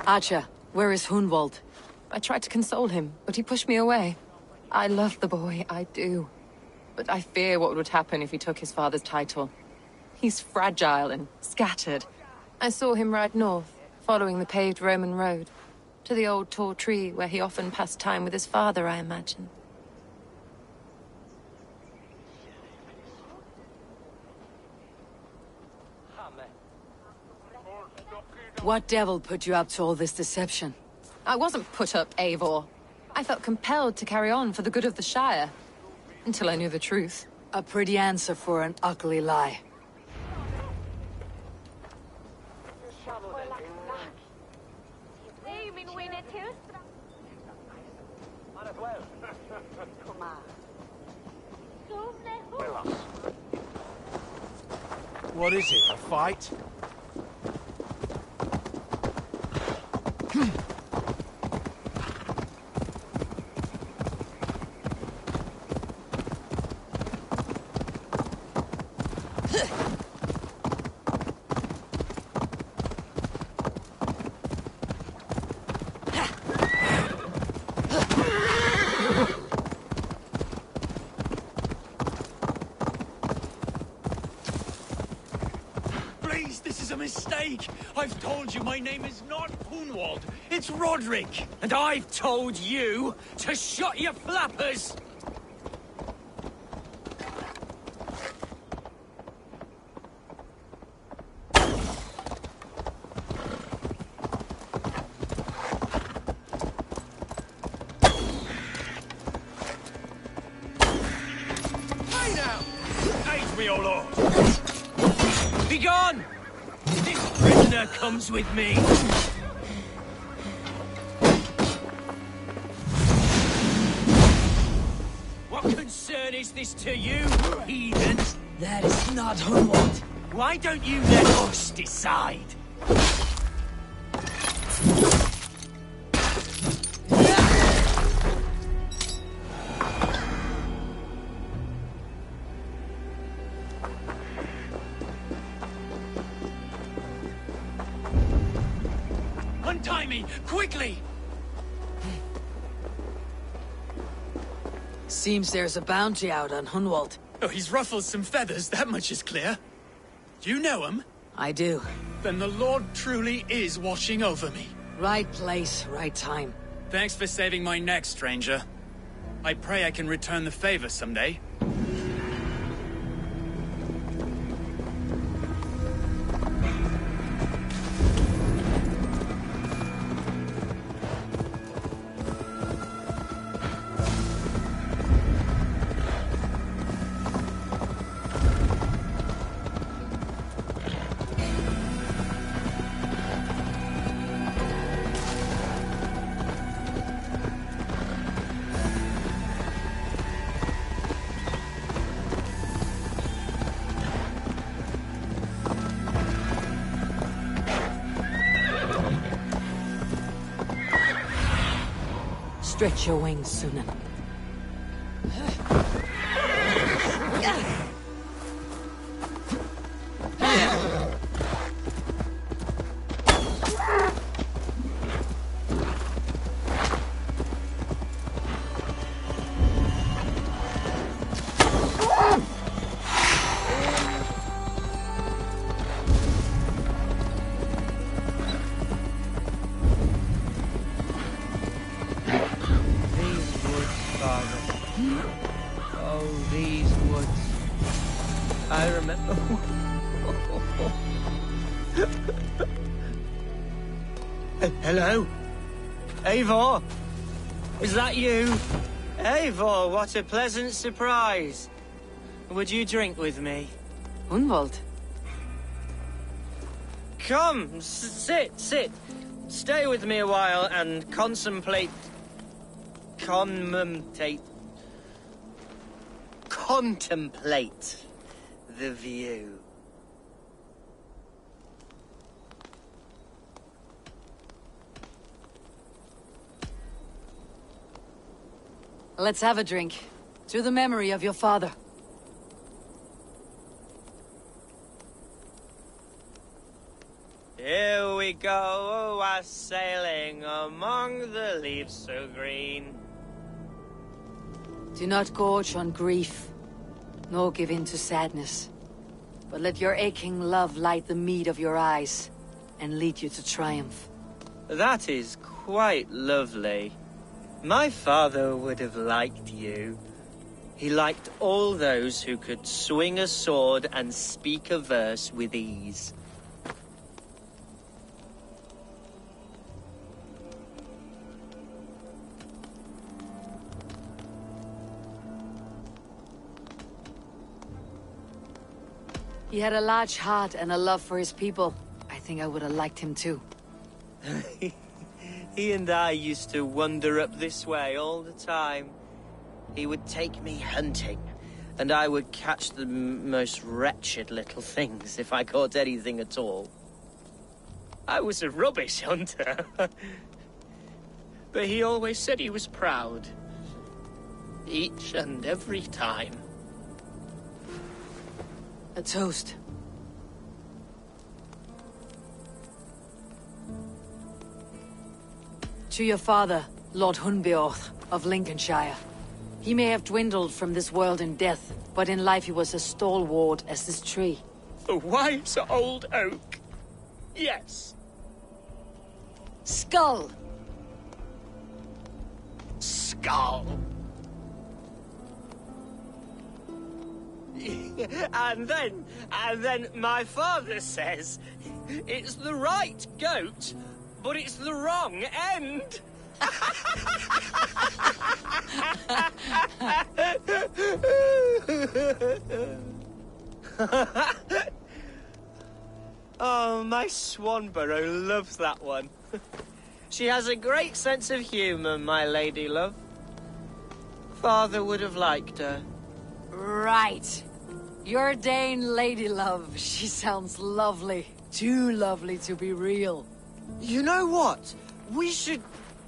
Archer, where is Hunwald? I tried to console him, but he pushed me away. I love the boy, I do. But I fear what would happen if he took his father's title. He's fragile and scattered. I saw him ride north, following the paved Roman road. To the old tall tree where he often passed time with his father, I imagine. What devil put you up to all this deception? I wasn't put up, Eivor. I felt compelled to carry on for the good of the Shire. Until I knew the truth. A pretty answer for an ugly lie. What is it, a fight? Mistake! I've told you my name is not Hunwald, it's Roderick! And I've told you to shut your flappers! Hey now! Aid me, O Lord! Be gone! This prisoner comes with me. What concern is this to you, heathen? That is not Hunwald. Why don't you let us decide? Untie me, quickly! Seems there's a bounty out on Hunwald. Oh, he's ruffled some feathers, that much is clear. Do you know him? I do. Then the Lord truly is watching over me. Right place, right time. Thanks for saving my neck, stranger. I pray I can return the favor someday. Stretch your wings, Sunan. Hello? Eivor? Is that you? Eivor, what a pleasant surprise. Would you drink with me? Hunwald? Come, sit. Stay with me a while and contemplate the view. Let's have a drink. To the memory of your father. Here we go, sailing among the leaves so green. Do not gorge on grief, nor give in to sadness. But let your aching love light the mead of your eyes, and lead you to triumph. That is quite lovely. My father would have liked you. He liked all those who could swing a sword and speak a verse with ease. He had a large heart and a love for his people. I think I would have liked him too. He and I used to wander up this way all the time. He would take me hunting, and I would catch the most wretched little things if I caught anything at all. I was a rubbish hunter. But he always said he was proud. Each and every time. A toast. To your father, Lord Hunbeorth of Lincolnshire. He may have dwindled from this world in death, but in life he was as stalwart as this tree. A wise old oak. Yes. Skull! Skull. And then my father says, it's the right goat, but it's the wrong end. Oh, my Swanborough loves that one. She has a great sense of humour, my lady love. Father would have liked her. Right. Your Dane lady love. She sounds lovely. Too lovely to be real. You know what? We should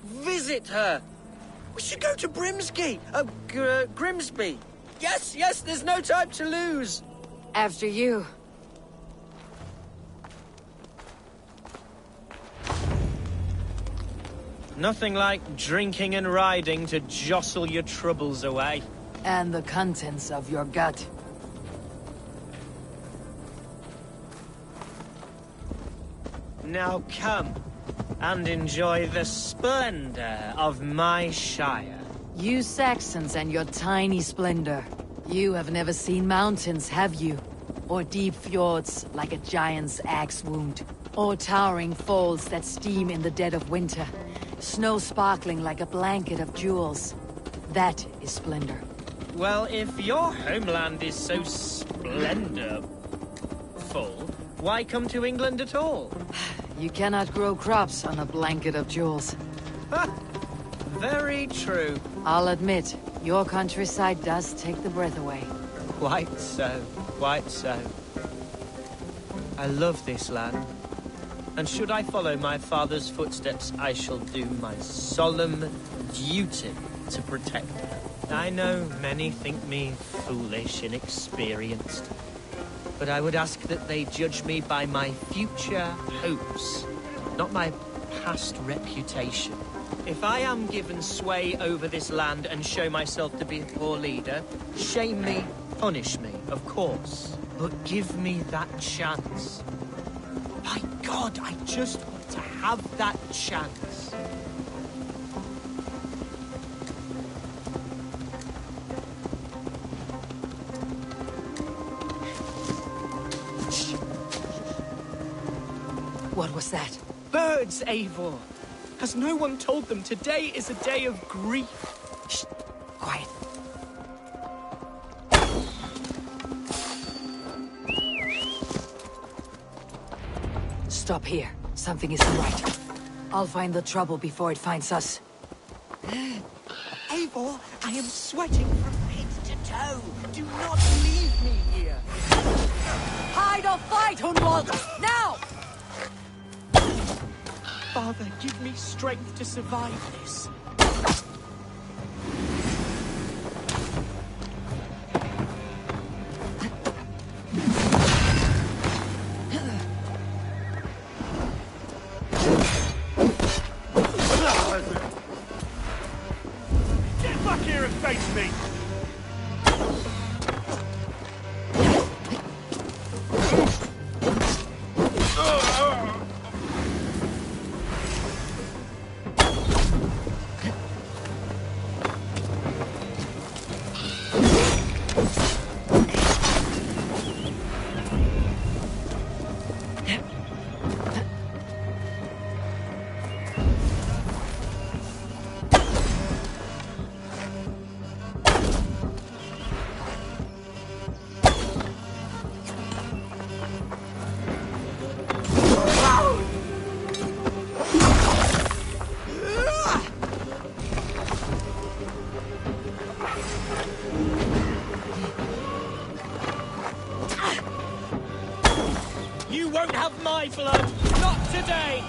visit her. We should go to Grimsby. Grimsby. Yes, there's no time to lose. After you. Nothing like drinking and riding to jostle your troubles away. And the contents of your gut. Now come and enjoy the splendor of my shire. You Saxons and your tiny splendor. You have never seen mountains, have you? Or deep fjords like a giant's axe wound. Or towering falls that steam in the dead of winter. Snow sparkling like a blanket of jewels. That is splendor. Well, if your homeland is so splendorful, why come to England at all? You cannot grow crops on a blanket of jewels. Very true. I'll admit, your countryside does take the breath away. Quite so, quite so. I love this land. And should I follow my father's footsteps, I shall do my solemn duty to protect her. I know many think me foolish, inexperienced, but I would ask that they judge me by my future hopes, not my past reputation. If I am given sway over this land and show myself to be a poor leader, shame me, punish me, of course, but give me that chance. By God, I just want to have that chance. What was that? Birds, Eivor! Has no one told them today is a day of grief? Shh! Quiet. Stop here. Something isn't right. I'll find the trouble before it finds us. Eivor, I am sweating from head to toe. Do not leave me here. Hide or fight, Hunwald! Now! Father, give me strength to survive this. today!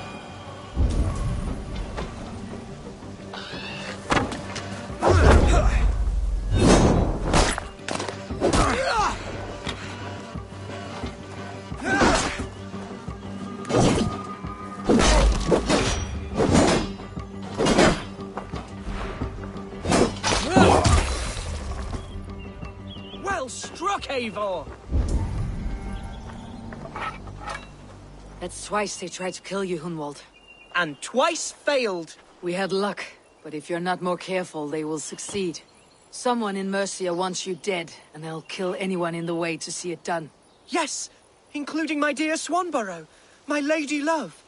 Well struck, Eivor! That's twice they tried to kill you, Hunwald. And twice failed. We had luck, but if you're not more careful, they will succeed. Someone in Mercia wants you dead, and they'll kill anyone in the way to see it done. Yes, including my dear Swanborough, my lady love.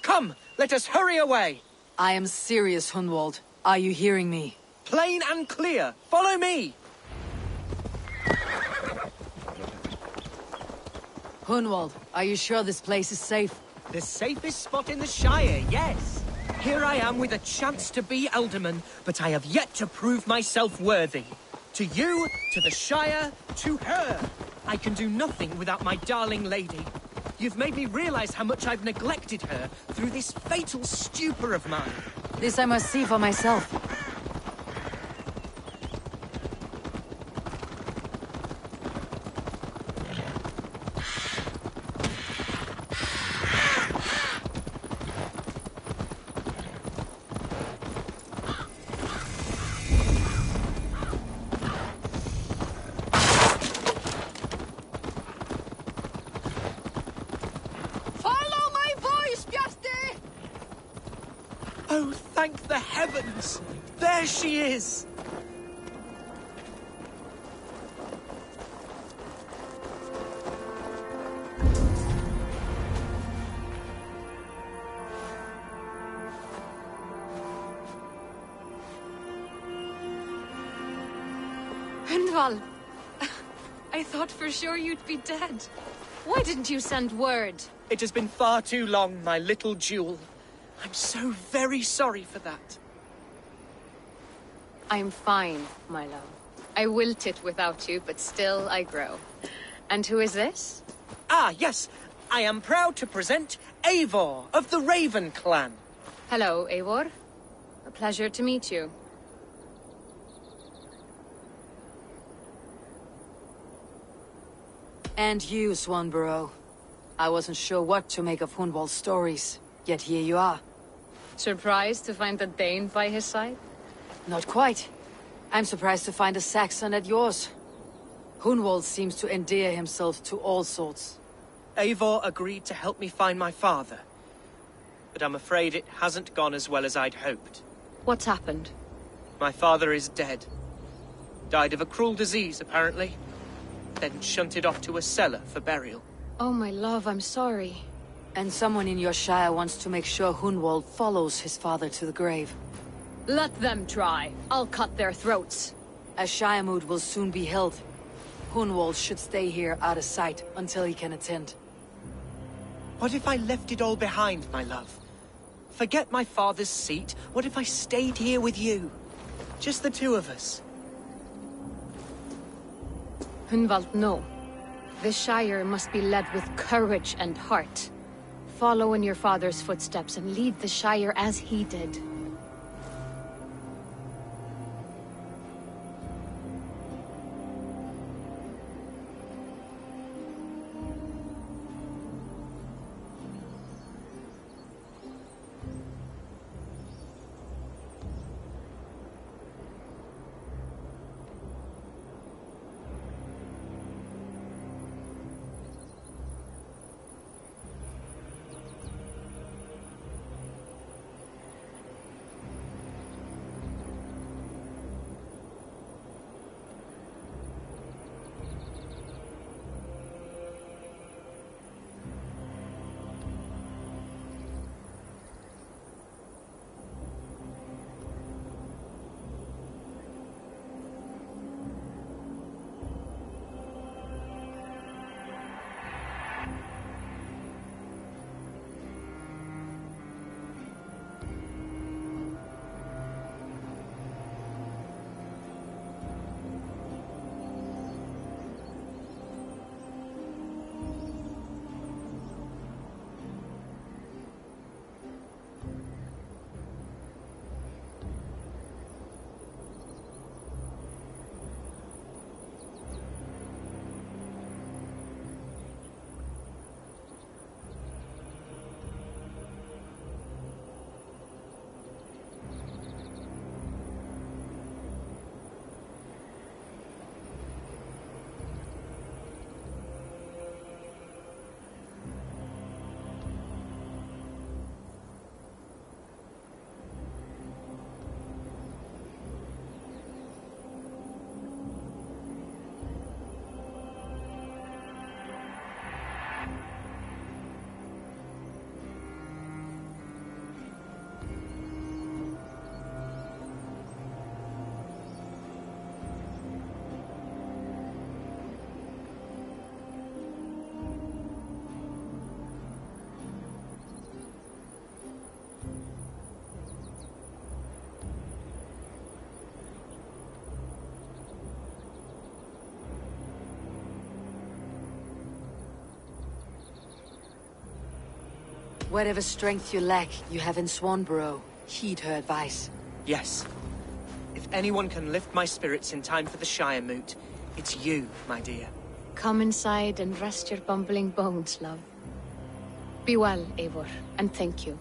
Come, let us hurry away. I am serious, Hunwald. Are you hearing me? Plain and clear. Follow me. Hunwald, are you sure this place is safe? The safest spot in the Shire, yes. Here I am with a chance to be Alderman, but I have yet to prove myself worthy. To you, to the Shire, to her. I can do nothing without my darling lady. You've made me realize how much I've neglected her through this fatal stupor of mine. This I must see for myself. Oh, thank the heavens! There she is! Hunwald, I thought for sure you'd be dead. Why didn't you send word? It has been far too long, my little jewel. I'm so very sorry for that. I'm fine, my love. I wilted without you, but still I grow. And who is this? Ah, yes. I am proud to present Eivor of the Raven clan. Hello, Eivor. A pleasure to meet you. And you, Swanborough. I wasn't sure what to make of Hunwald's stories, yet here you are. Surprised to find a Dane by his side? Not quite. I'm surprised to find a Saxon at yours. Hunwald seems to endear himself to all sorts. Eivor agreed to help me find my father. But I'm afraid it hasn't gone as well as I'd hoped. What's happened? My father is dead. Died of a cruel disease, apparently. Then shunted off to a cellar for burial. Oh, my love, I'm sorry. And someone in your shire wants to make sure Hunwald follows his father to the grave. Let them try. I'll cut their throats. A shire moot will soon be held. Hunwald should stay here out of sight until he can attend. What if I left it all behind, my love? Forget my father's seat. What if I stayed here with you? Just the two of us. Hunwald, no. The Shire must be led with courage and heart. Follow in your father's footsteps and lead the Shire as he did. Whatever strength you lack, you have in Swanborough. Heed her advice. Yes. If anyone can lift my spirits in time for the Shire moot, it's you, my dear. Come inside and rest your bumbling bones, love. Be well, Eivor, and thank you.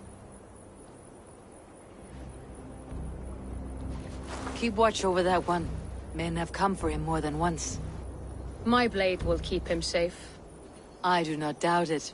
Keep watch over that one. Men have come for him more than once. My blade will keep him safe. I do not doubt it.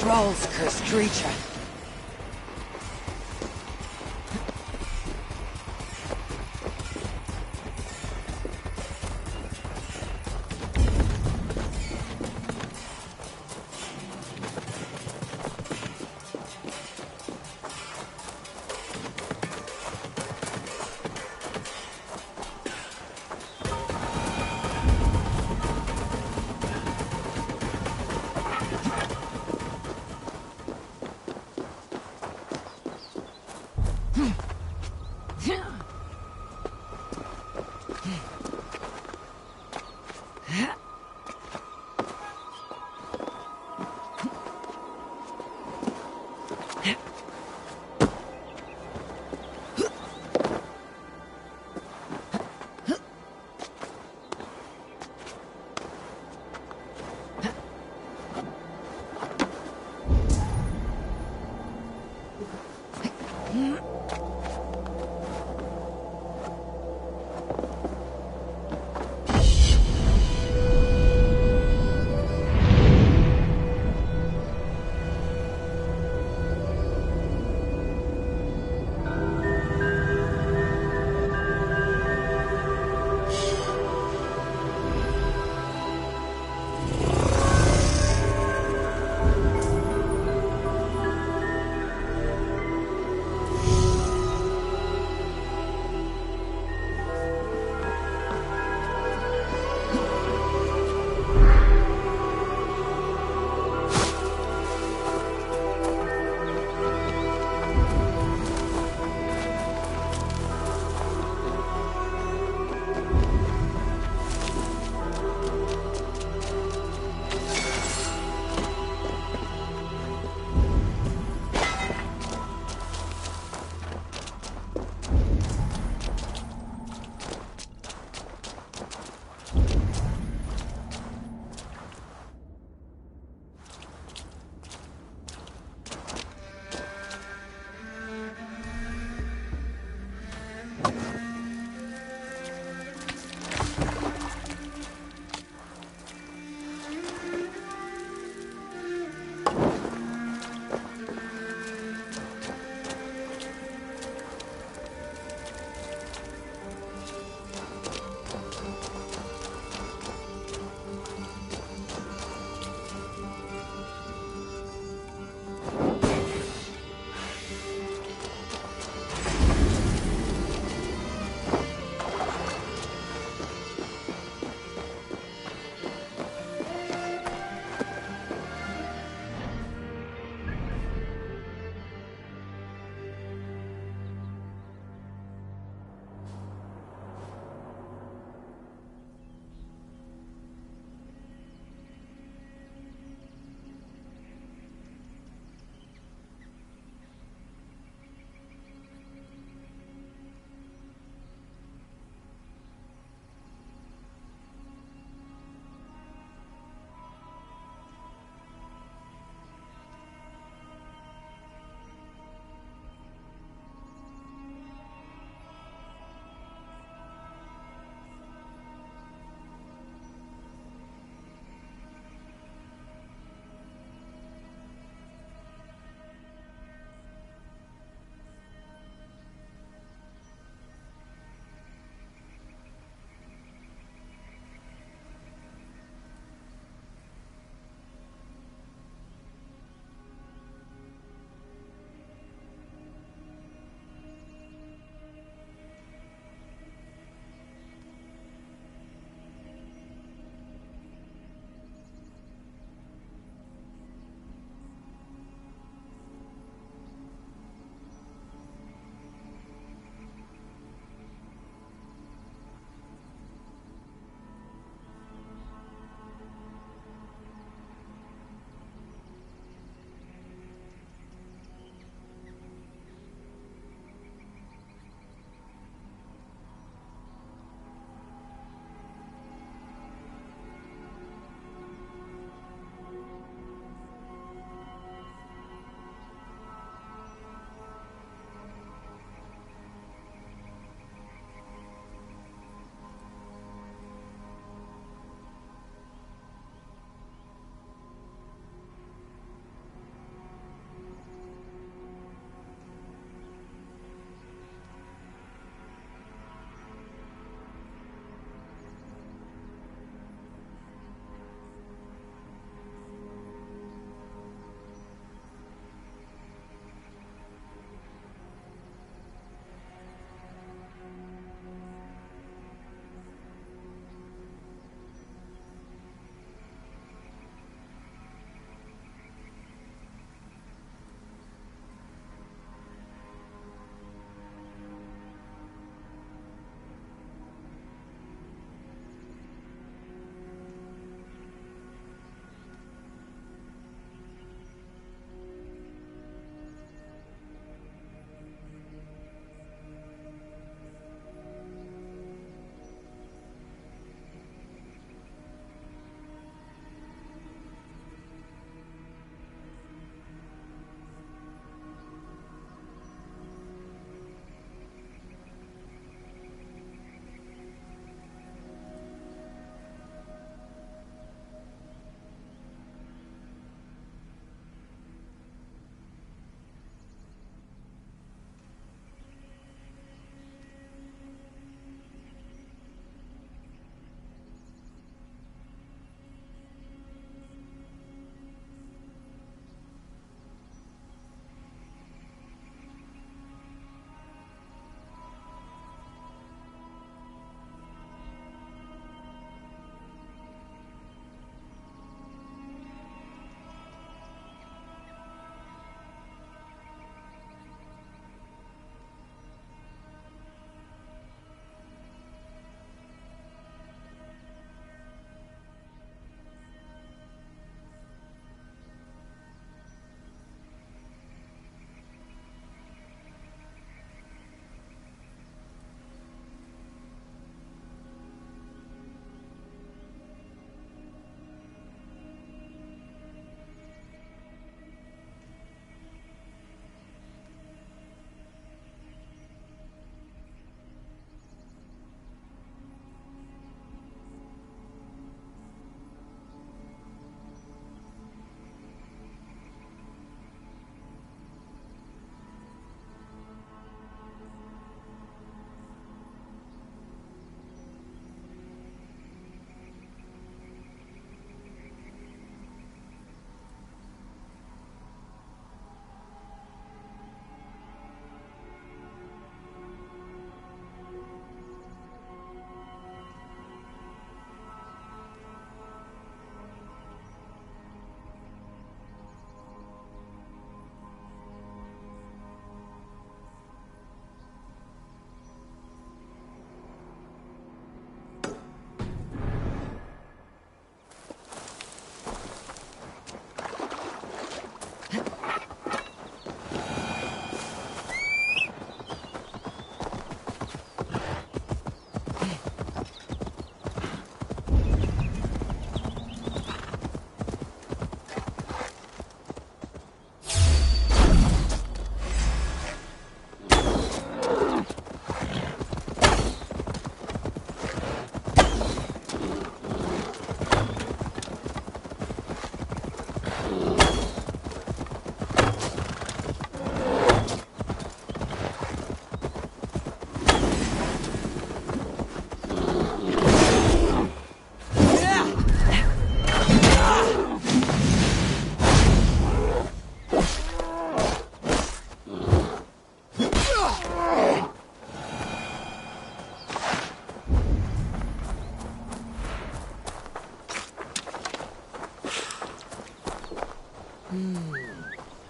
Trolls, cursed creature.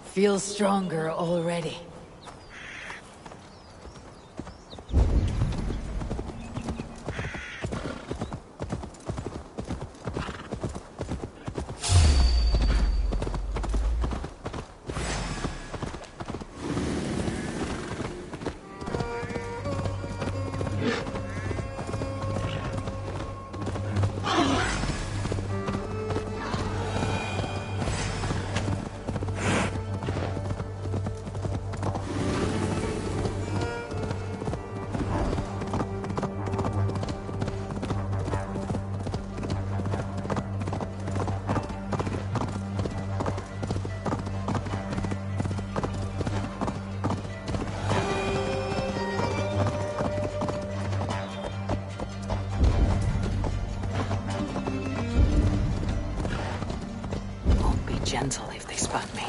Feel stronger already. Gentle if they spot me.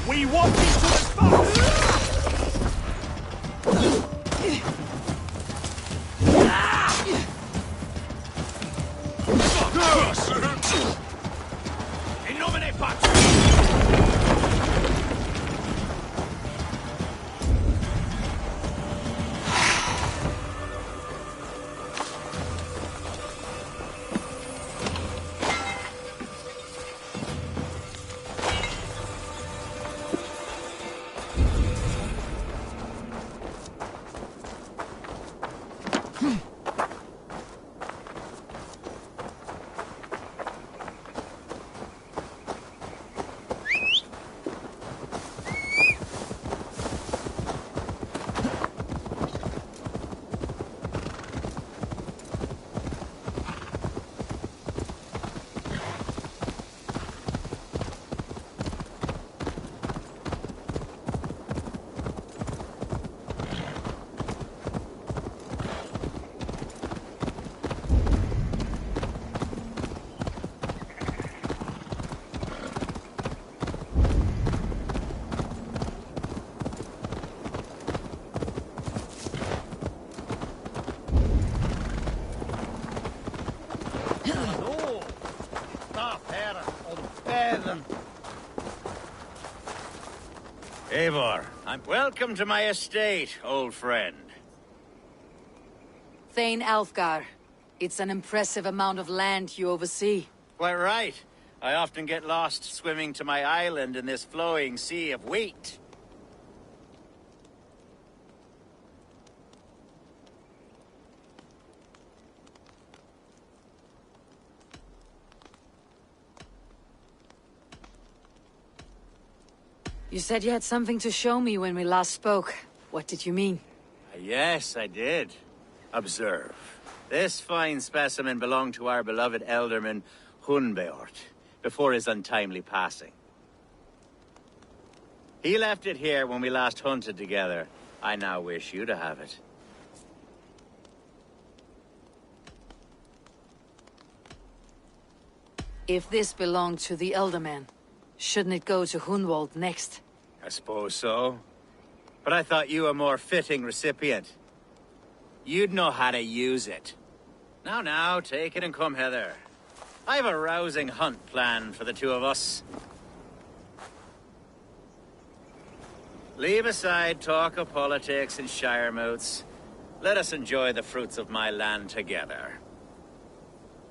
We walk into the spot! In nomine Patris! Eivor, welcome to my estate, old friend. Thane Alfgar. It's an impressive amount of land you oversee. Quite right. I often get lost swimming to my island in this flowing sea of wheat. You said you had something to show me when we last spoke. What did you mean? Yes, I did. Observe. This fine specimen belonged to our beloved elderman, Hunbeort, before his untimely passing. He left it here when we last hunted together. I now wish you to have it. If this belonged to the Elderman, shouldn't it go to Hunwald next? I suppose so. But I thought you a more fitting recipient. You'd know how to use it. Now, take it and come hither. I've a rousing hunt planned for the two of us. Leave aside talk of politics and shire moots. Let us enjoy the fruits of my land together.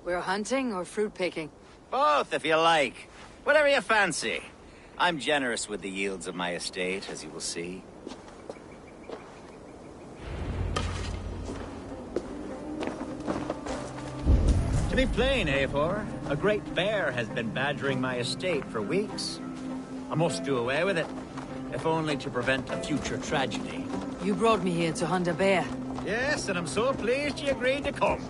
We're hunting or fruit picking? Both, if you like. Whatever you fancy. I'm generous with the yields of my estate, as you will see. To be plain, Eivor, a great bear has been badgering my estate for weeks. I must do away with it, if only to prevent a future tragedy. You brought me here to hunt a bear. Yes, and I'm so pleased you agreed to come.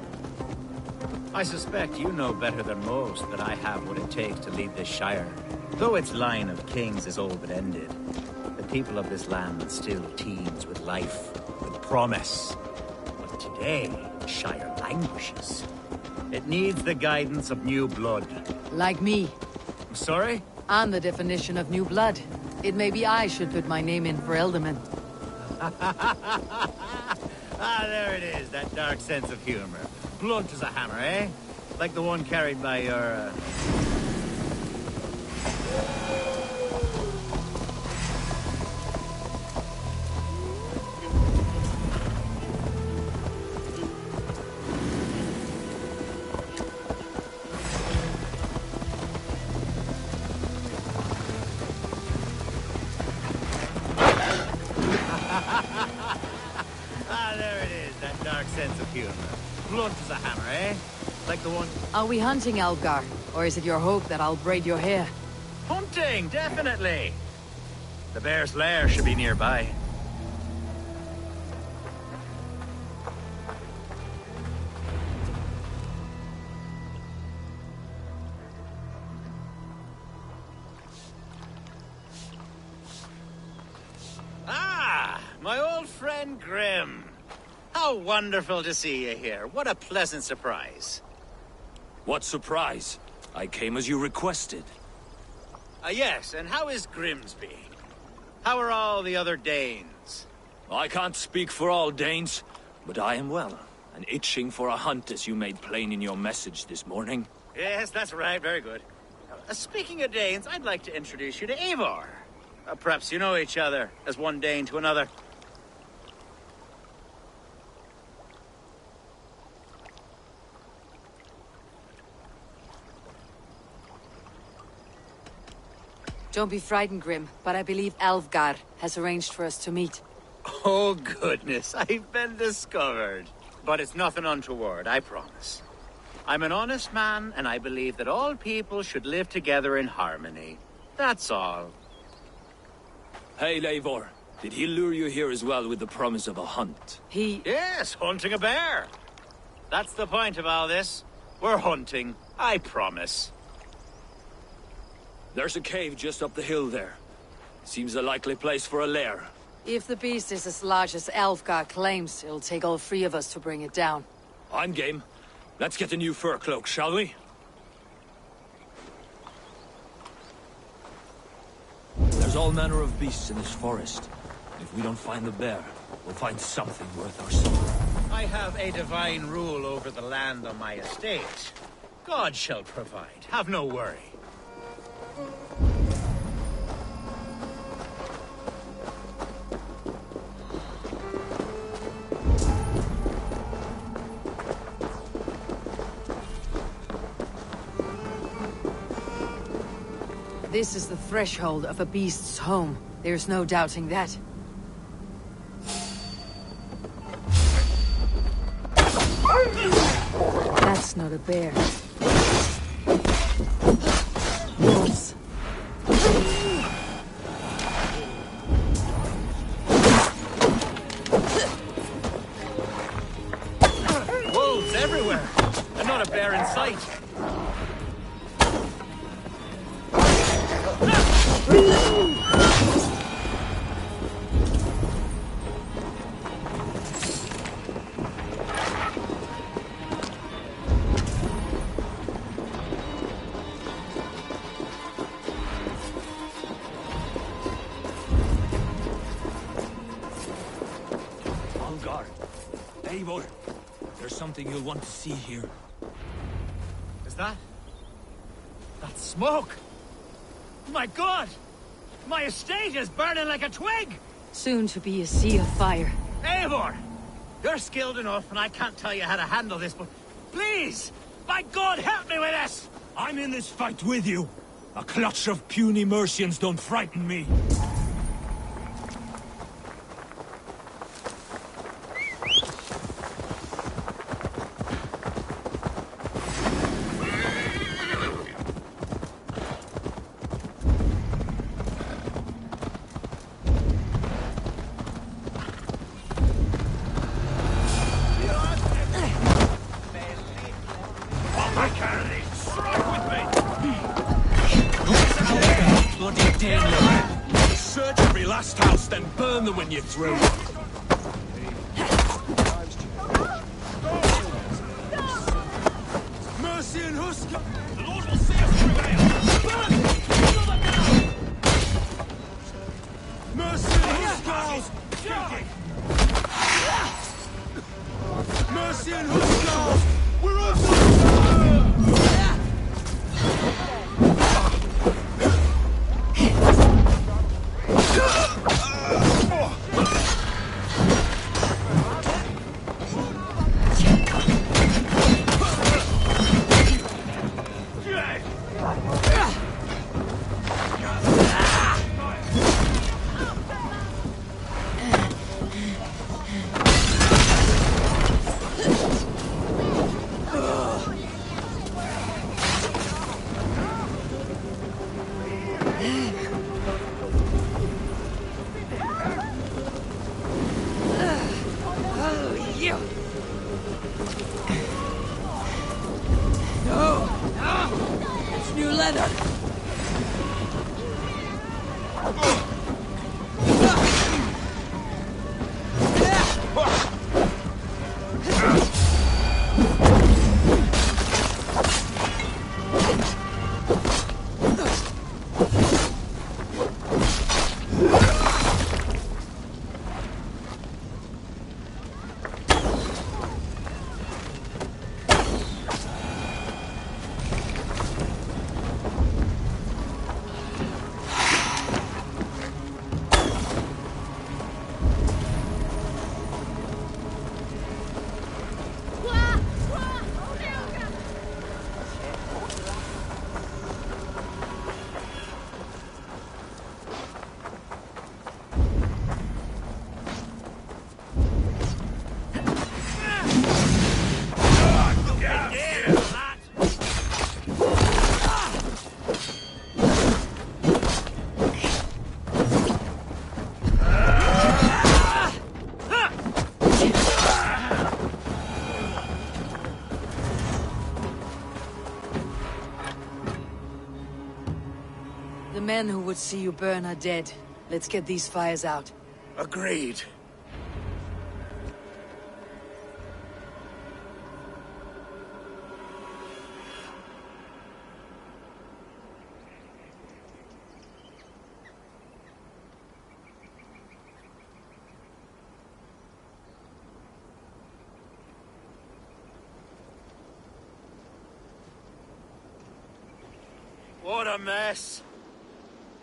I suspect you know better than most that I have what it takes to lead this shire. Though its line of kings is all but ended, the people of this land still teems with life, with promise. But today, the shire languishes. It needs the guidance of new blood. Like me. I'm sorry? I'm the definition of new blood. It may be I should put my name in for Elderman. Ah, there it is, that dark sense of humor. Blunt as a hammer, eh? Like the one carried by your, Ah, there it is, that dark sense of humor. Blunt as a hammer, eh? Like the one... Are we hunting, Alfgar? Or is it your hope that I'll braid your hair? Hunting, definitely! The bear's lair should be nearby. Ah! My old friend Grim. How wonderful to see you here. What a pleasant surprise. What surprise? I came as you requested. Yes, and how is Grimsby? How are all the other Danes? I can't speak for all Danes, but I am well, and itching for a hunt as you made plain in your message this morning. Yes, that's right. Very good. Speaking of Danes, I'd like to introduce you to Eivor. Perhaps you know each other, as one Dane to another. Don't be frightened, Grim, but I believe Alfgar has arranged for us to meet. Oh, goodness, I've been discovered. But it's nothing untoward, I promise. I'm an honest man, and I believe that all people should live together in harmony. That's all. Hey, Eivor. Did he lure you here as well with the promise of a hunt? Yes, hunting a bear. That's the point of all this. We're hunting, I promise. There's a cave just up the hill there. Seems a likely place for a lair. If the beast is as large as Alfgar claims, it'll take all three of us to bring it down. I'm game. Let's get a new fur cloak, shall we? There's all manner of beasts in this forest. If we don't find the bear, we'll find something worth our salt. I have a divine rule over the land on my estate. God shall provide. Have no worry. This is the threshold of a beast's home. There's no doubting that. That's not a bear. Wolves. Wolves everywhere, and not a bear in sight. Eivor, there's something you'll want to see here. Is that? That's smoke! My God! My estate is burning like a twig! Soon to be a sea of fire. Eivor! You're skilled enough, and I can't tell you how to handle this, but please! By God, help me with this! I'm in this fight with you. A clutch of puny Mercians don't frighten me. Search every last house, then burn them when you're through. Mercy and Husker! The Lord will see us prevail. Mercy and Huskars! Mercy and Huskars! We're on The men who would see you burn are dead. Let's get these fires out. Agreed. What a mess.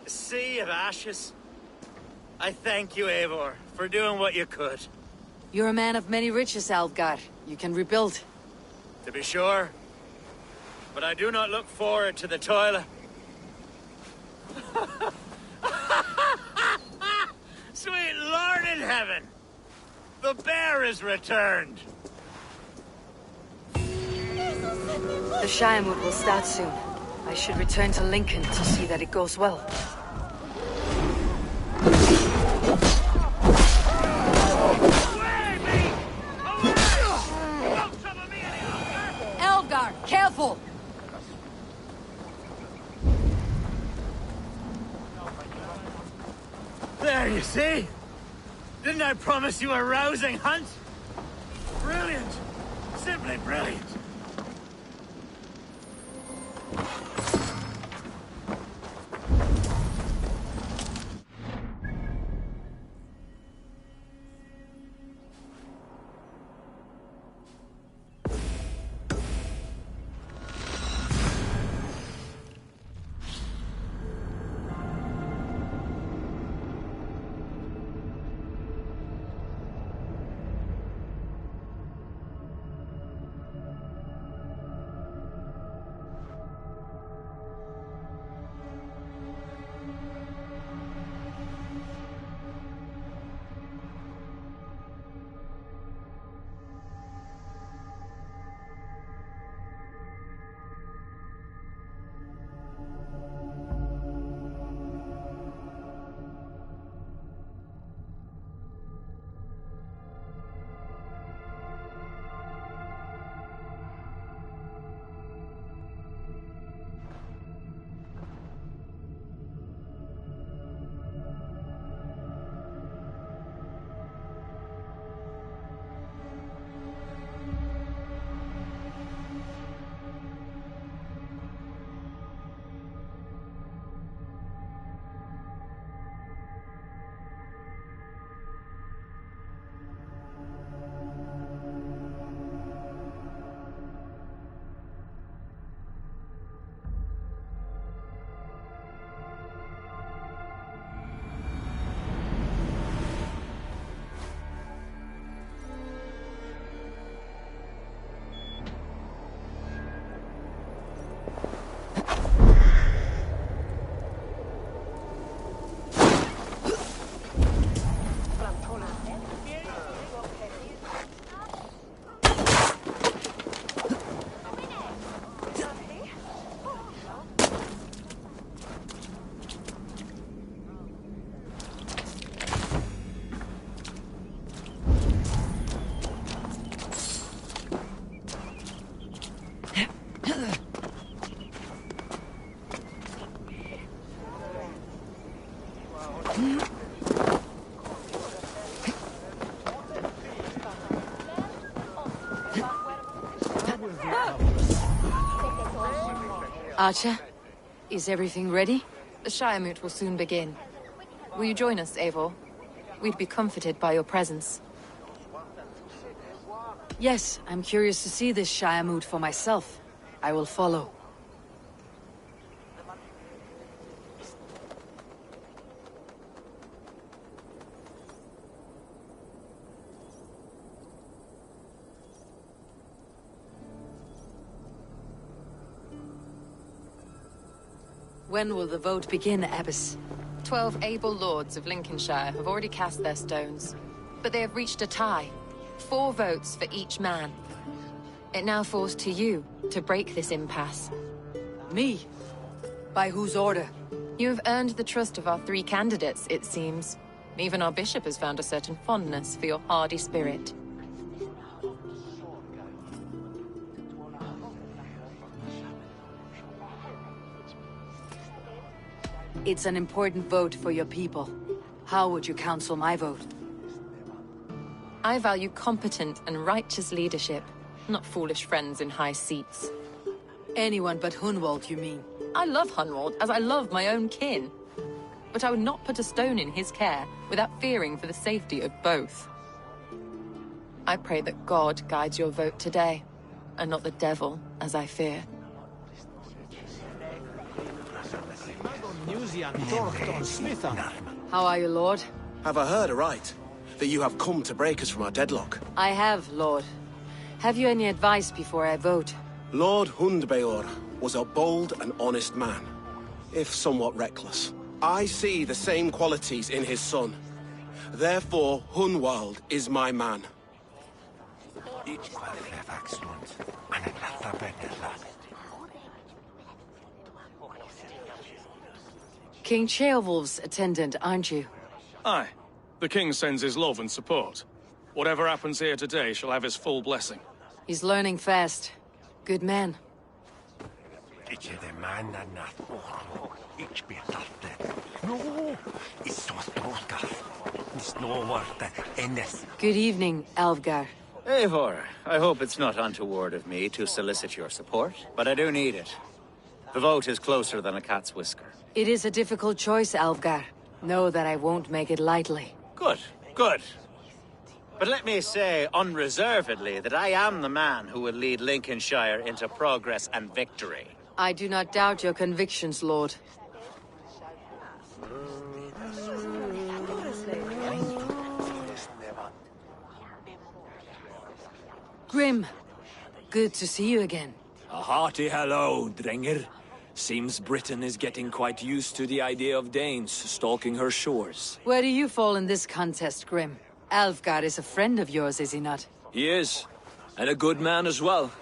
A sea of ashes. I thank you, Eivor, for doing what you could. You're a man of many riches, Alfred. You can rebuild. To be sure. But I do not look forward to the toil. Sweet Lord in heaven! The bear is returned! The Shiremood will start soon. I should return to Lincoln to see that it goes well. Elgar, careful! There, you see? Didn't I promise you a rousing hunt? Brilliant! Simply brilliant! Archer, is everything ready? The Shire Moot will soon begin. Will you join us, Eivor? We'd be comforted by your presence. Yes, I'm curious to see this Shire Moot for myself. I will follow. When will the vote begin, Abbess? 12 able lords of Lincolnshire have already cast their stones, but they have reached a tie. 4 votes for each man. It now falls to you to break this impasse. Me? By whose order? You have earned the trust of our 3 candidates, it seems. Even our bishop has found a certain fondness for your hardy spirit. It's an important vote for your people. How would you counsel my vote? I value competent and righteous leadership, not foolish friends in high seats. Anyone but Hunwald, you mean? I love Hunwald as I love my own kin. But I would not put a stone in his care without fearing for the safety of both. I pray that God guides your vote today, and not the devil, as I fear. How are you, Lord? Have I heard aright? That you have come to break us from our deadlock? I have, Lord. Have you any advice before I vote? Lord Hundbeor was a bold and honest man, if somewhat reckless. I see the same qualities in his son. Therefore, Hunwald is my man. King Ceolwulf's attendant, aren't you? Aye. The king sends his love and support. Whatever happens here today shall have his full blessing. He's learning fast. Good man. Good evening, Alfgar. Eivor, I hope it's not untoward of me to solicit your support, but I do need it. The vote is closer than a cat's whisker. It is a difficult choice, Alfgar. Know that I won't make it lightly. Good, good. But let me say unreservedly that I am the man who will lead Lincolnshire into progress and victory. I do not doubt your convictions, Lord. Grim, good to see you again. A hearty hello, Drenger. Seems Britain is getting quite used to the idea of Danes stalking her shores. Where do you fall in this contest, Grim? Alfgar is a friend of yours, is he not? He is, and a good man as well.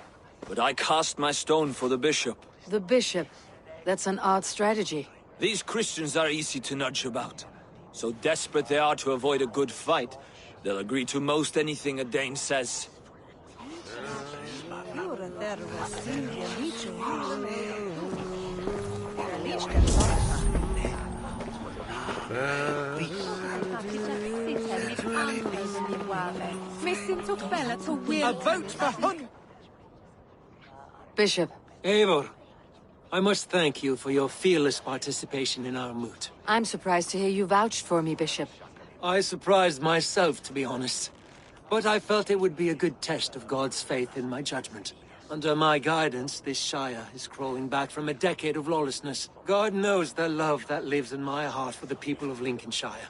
But I cast my stone for the bishop. The bishop? That's an odd strategy. These Christians are easy to nudge about. So desperate they are to avoid a good fight, they'll agree to most anything a Dane says. A vote for Hun! Bishop. Eivor, I must thank you for your fearless participation in our moot. I'm surprised to hear you vouched for me, Bishop. I surprised myself, to be honest. But I felt it would be a good test of God's faith in my judgment. Under my guidance, this Shire is crawling back from a decade of lawlessness. God knows the love that lives in my heart for the people of Lincolnshire.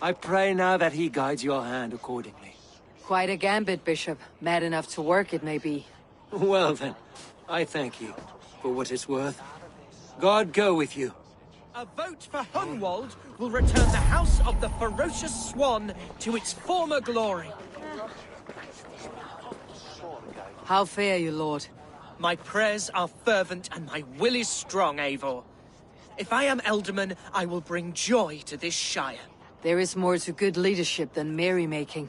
I pray now that he guides your hand accordingly. Quite a gambit, Bishop. Mad enough to work, it may be. Well then, I thank you for what it's worth. God go with you. A vote for Hunwald will return the House of the Ferocious Swan to its former glory. How fare you, Lord? My prayers are fervent and my will is strong, Eivor. If I am Elderman, I will bring joy to this Shire. There is more to good leadership than merrymaking.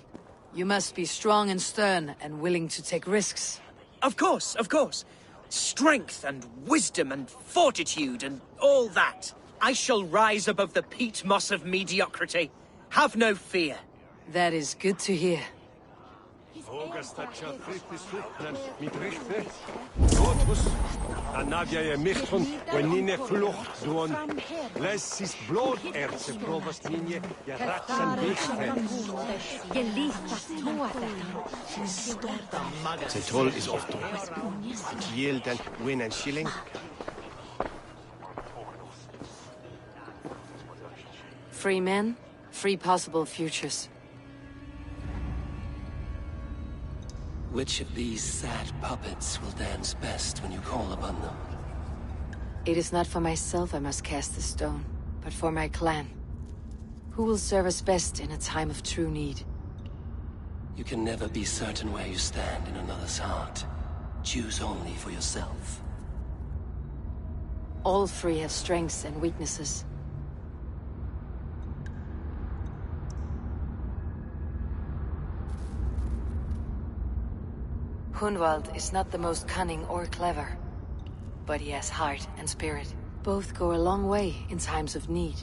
You must be strong and stern and willing to take risks. Of course, of course. Strength and wisdom and fortitude and all that. I shall rise above the peat moss of mediocrity. Have no fear. That is good to hear. The toll is often. Yield and win and shilling. Free men, free possible futures. Which of these sad puppets will dance best when you call upon them? It is not for myself I must cast the stone, but for my clan. Who will serve us best in a time of true need? You can never be certain where you stand in another's heart. Choose only for yourself. All three have strengths and weaknesses. Hunwald is not the most cunning or clever, but he has heart and spirit. Both go a long way in times of need.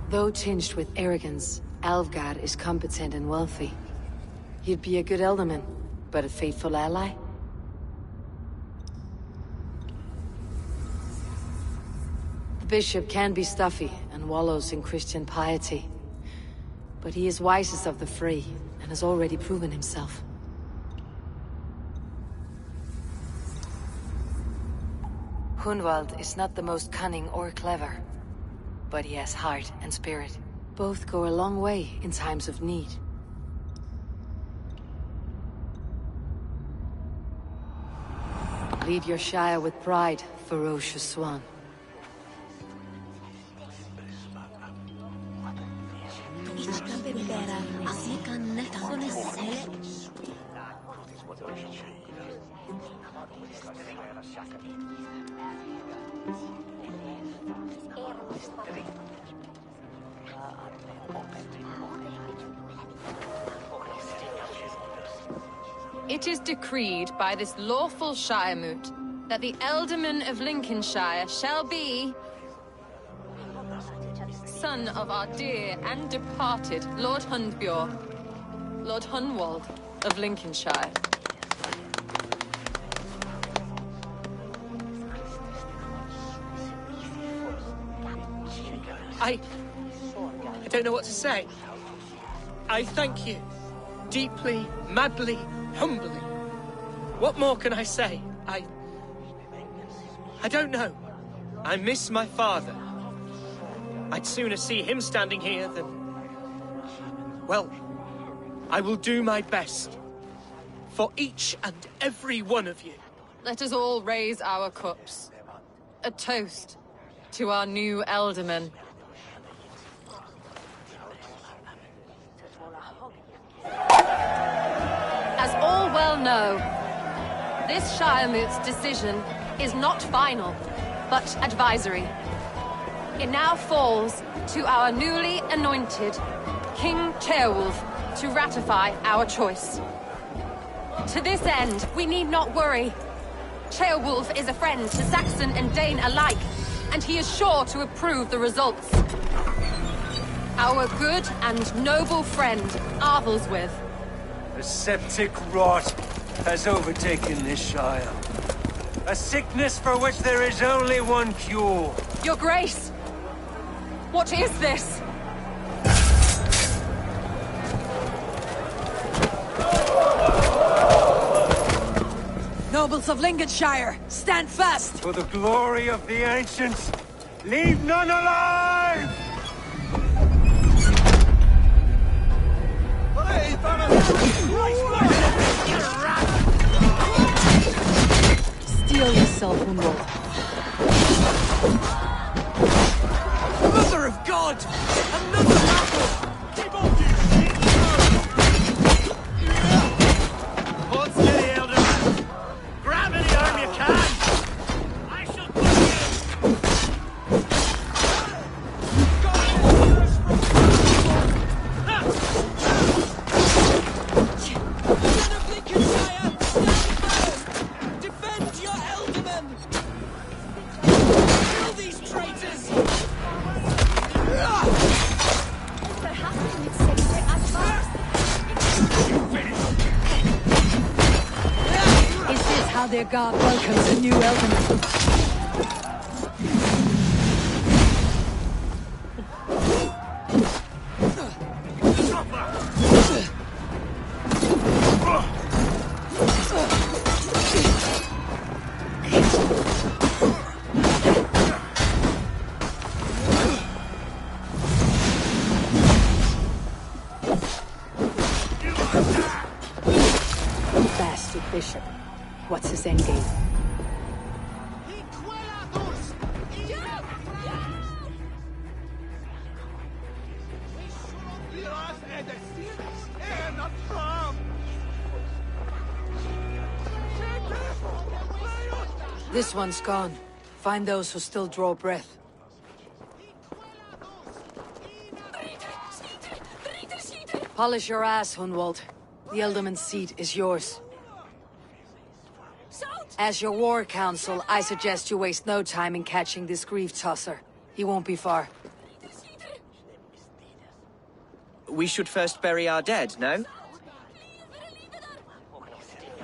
Though tinged with arrogance, Alfred is competent and wealthy. He'd be a good alderman, but a faithful ally? The bishop can be stuffy and wallows in Christian piety. But he is wisest of the three, and has already proven himself. Hunwald is not the most cunning or clever, but he has heart and spirit. Both go a long way in times of need. Lead your Shire with pride, Ferocious Swan. It is decreed by this lawful Shire moot that the Alderman of Lincolnshire shall be son of our dear and departed Lord Hundbjorn, Lord Hunwald of Lincolnshire. I don't know what to say. I thank you. Deeply, madly, humbly. What more can I say? I don't know. I miss my father. I'd sooner see him standing here than... Well, I will do my best. For each and every one of you. Let us all raise our cups. A toast to our new alderman. As all well know, this Shire moot's decision is not final, but advisory. It now falls to our newly anointed King Ceolwulf to ratify our choice. To this end, we need not worry. Ceolwulf is a friend to Saxon and Dane alike, and he is sure to approve the results. Our good and noble friend, Arthelswith. A septic rot has overtaken this Shire. A sickness for which there is only one cure. Your Grace! What is this? Nobles of Lincolnshire, stand fast! For the glory of the ancients, leave none alive! Steel yourself, Hunwald. Mother of God! Another battle! Keep on, you Hold steady, Elder. Grab any arm you can! I shall put you! their god welcomes a new element. Bastard bishop. What's his endgame? This one's gone. Find those who still draw breath. Polish your ass, Hunwald. The Ealdorman's seat is yours. As your war council, I suggest you waste no time in catching this grief tosser. He won't be far. We should first bury our dead, no?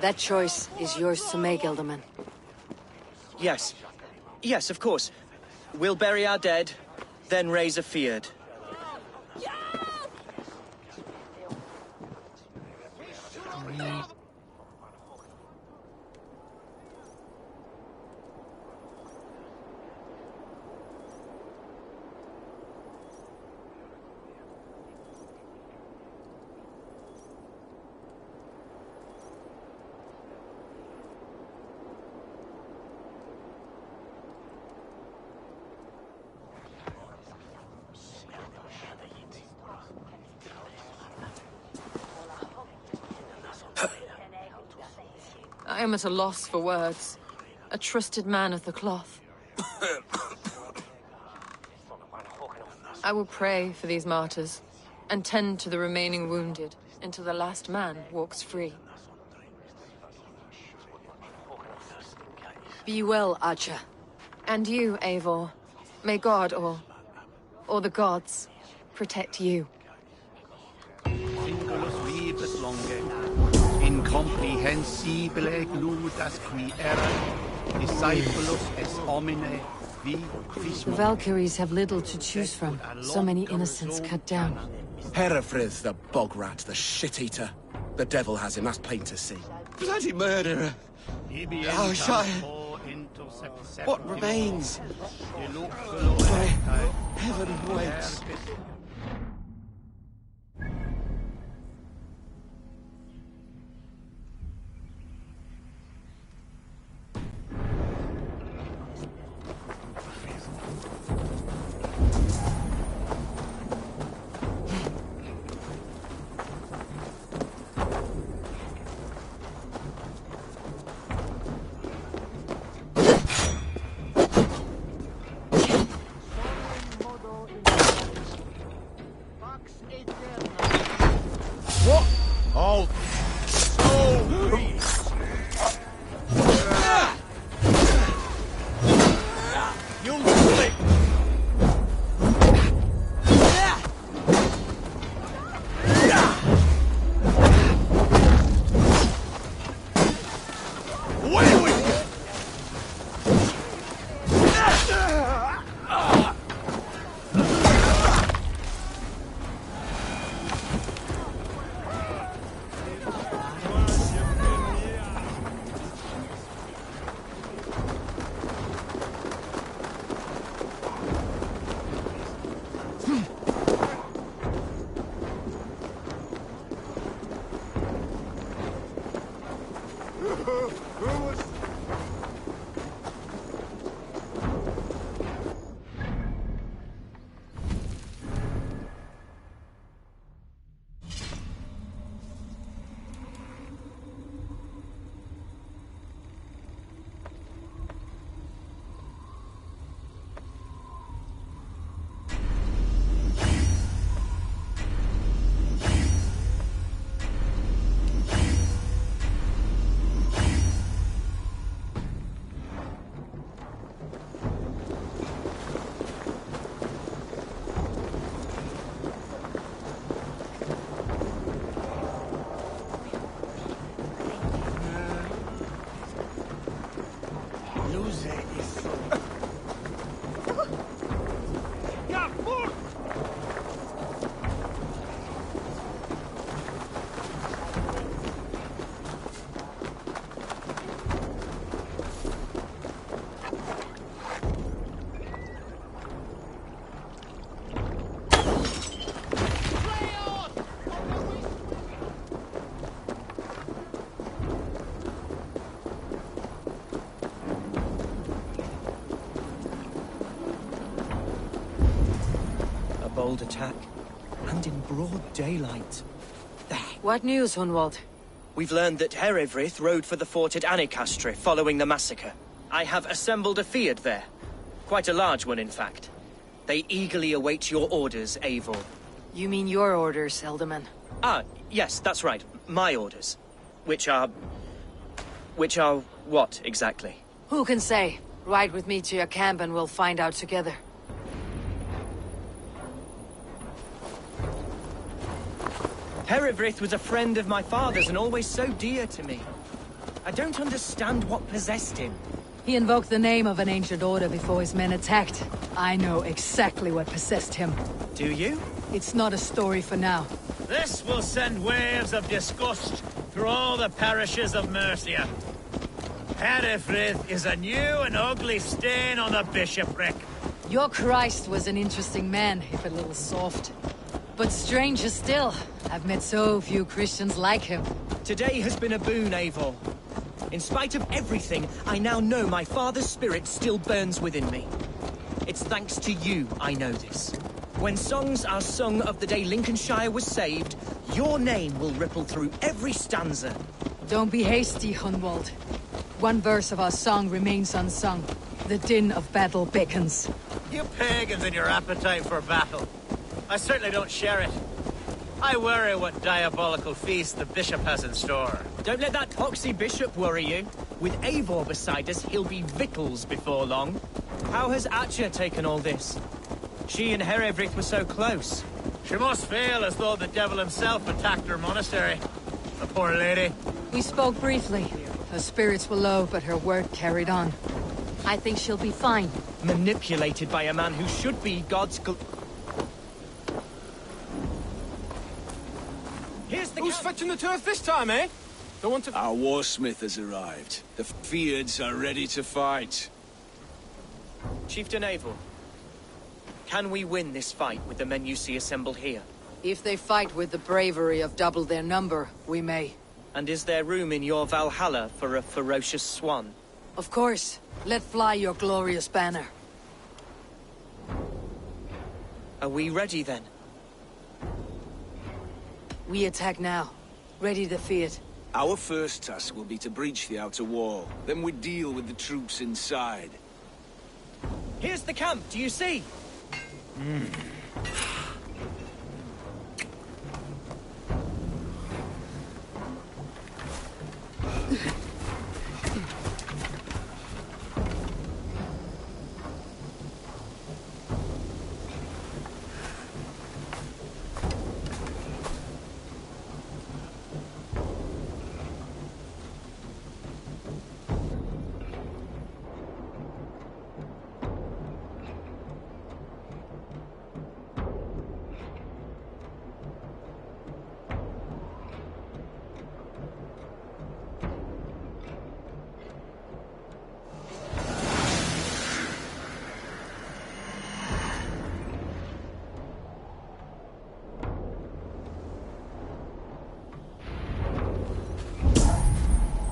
That choice is yours to make, Ealdorman. Yes. Yes, of course. We'll bury our dead, then raise a feard. I am at a loss for words. A trusted man of the cloth. I will pray for these martyrs, and tend to the remaining wounded, until the last man walks free. Be well, Archer. And you, Eivor. May God, or the gods, protect you. Singulus vivus longe, incomprehensibile gludas qui erat, discipulus es homine, vi Christus. The Valkyries have little to choose from. So many innocents cut down. Herefrith, the bog rat, the shit-eater. The devil has him, that's plain to see. Bloody murderer! Our Shire! What remains? Heaven waits. bold attack. And in broad daylight. There. What news, Hunwald? We've learned that Herefrith rode for the fort at Annikastre following the massacre. I have assembled a field there. Quite a large one, in fact. They eagerly await your orders, Eivor. You mean your orders, Elderman? Ah, yes, that's right. My orders. Which are what, exactly? Who can say? Ride with me to your camp and we'll find out together. Herefrith was a friend of my father's and always so dear to me. I don't understand what possessed him. He invoked the name of an ancient order before his men attacked. I know exactly what possessed him. Do you? It's not a story for now. This will send waves of disgust through all the parishes of Mercia. Herefrith is a new and ugly stain on the bishopric. Your Christ was an interesting man, if a little soft. But stranger still, I've met so few Christians like him. Today has been a boon, Eivor. In spite of everything, I now know my father's spirit still burns within me. It's thanks to you I know this. When songs are sung of the day Lincolnshire was saved, your name will ripple through every stanza. Don't be hasty, Hunwald. One verse of our song remains unsung. The din of battle beckons. You pagans and your appetite for battle. I certainly don't share it. I worry what diabolical feast the bishop has in store. Don't let that poxy bishop worry you. With Eivor beside us, he'll be victuals before long. How has Atcha taken all this? She and Herefrith were so close. She must feel as though the devil himself attacked her monastery. The poor lady. We spoke briefly. Her spirits were low, but her word carried on. I think she'll be fine. Manipulated by a man who should be God's... Here's the... Who's fetching the turf this time, eh? Don't want to... Our warsmith has arrived. The Fyrds are ready to fight. Chieftain Eivor, can we win this fight with the men you see assembled here? If they fight with the bravery of double their number, we may. And is there room in your Valhalla for a ferocious swan? Of course. Let fly your glorious banner. Are we ready then? We attack now. Ready to fight. Our first task will be to breach the outer wall. Then we deal with the troops inside. Here's the camp, do you see?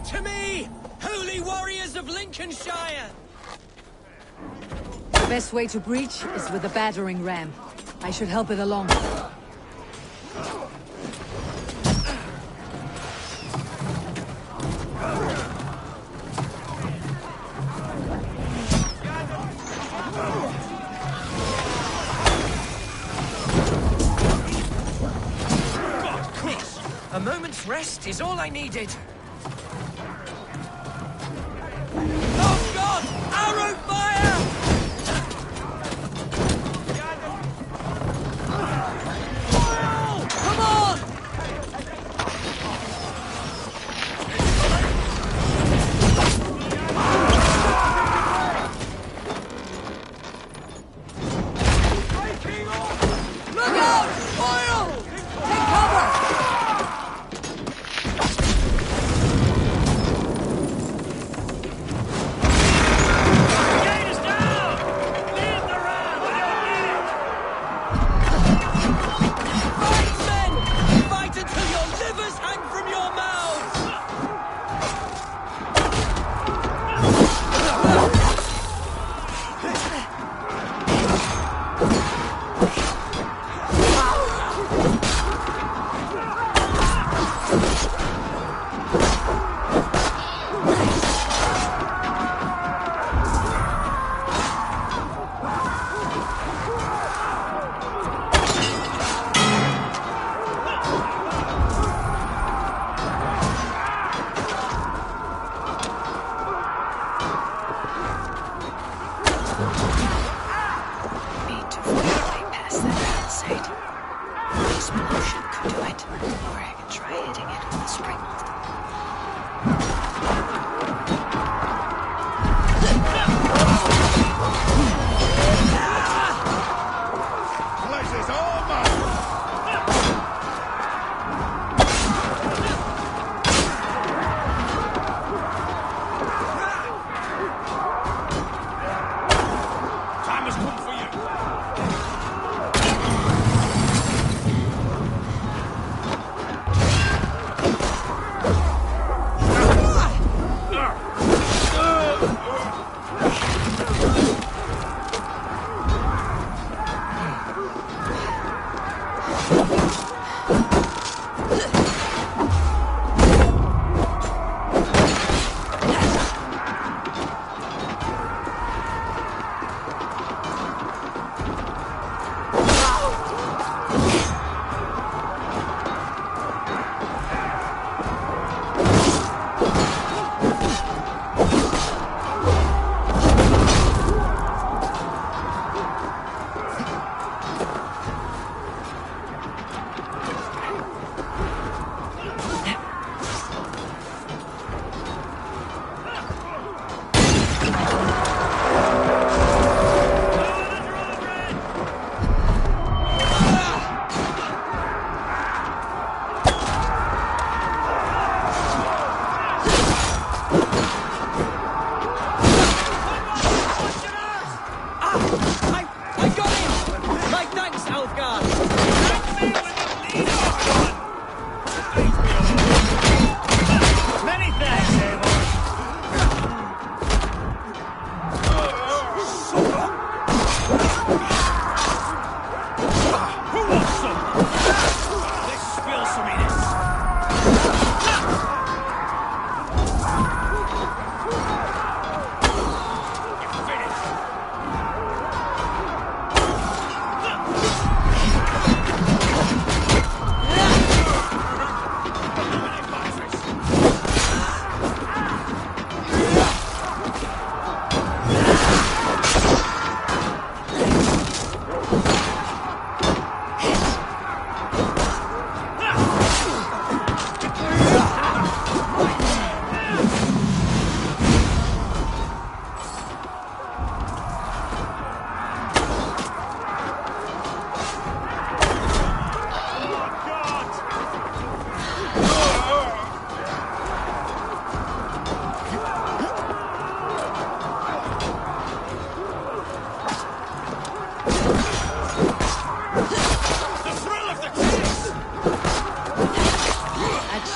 To me, holy warriors of Lincolnshire! The best way to breach is with a battering ram. I should help it along. A moment's rest is all I needed. Oh God! Arrow fire! Come on! Look out! Oil! Take cover! Gain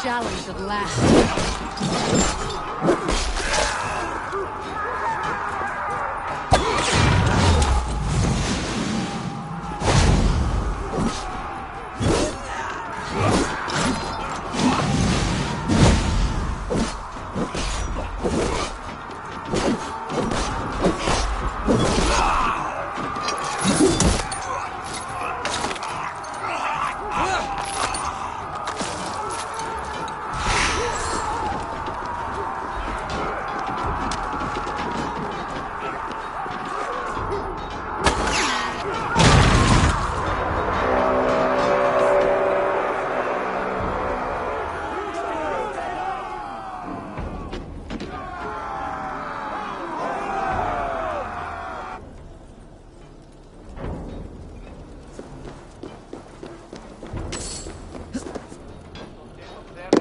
challenge at last.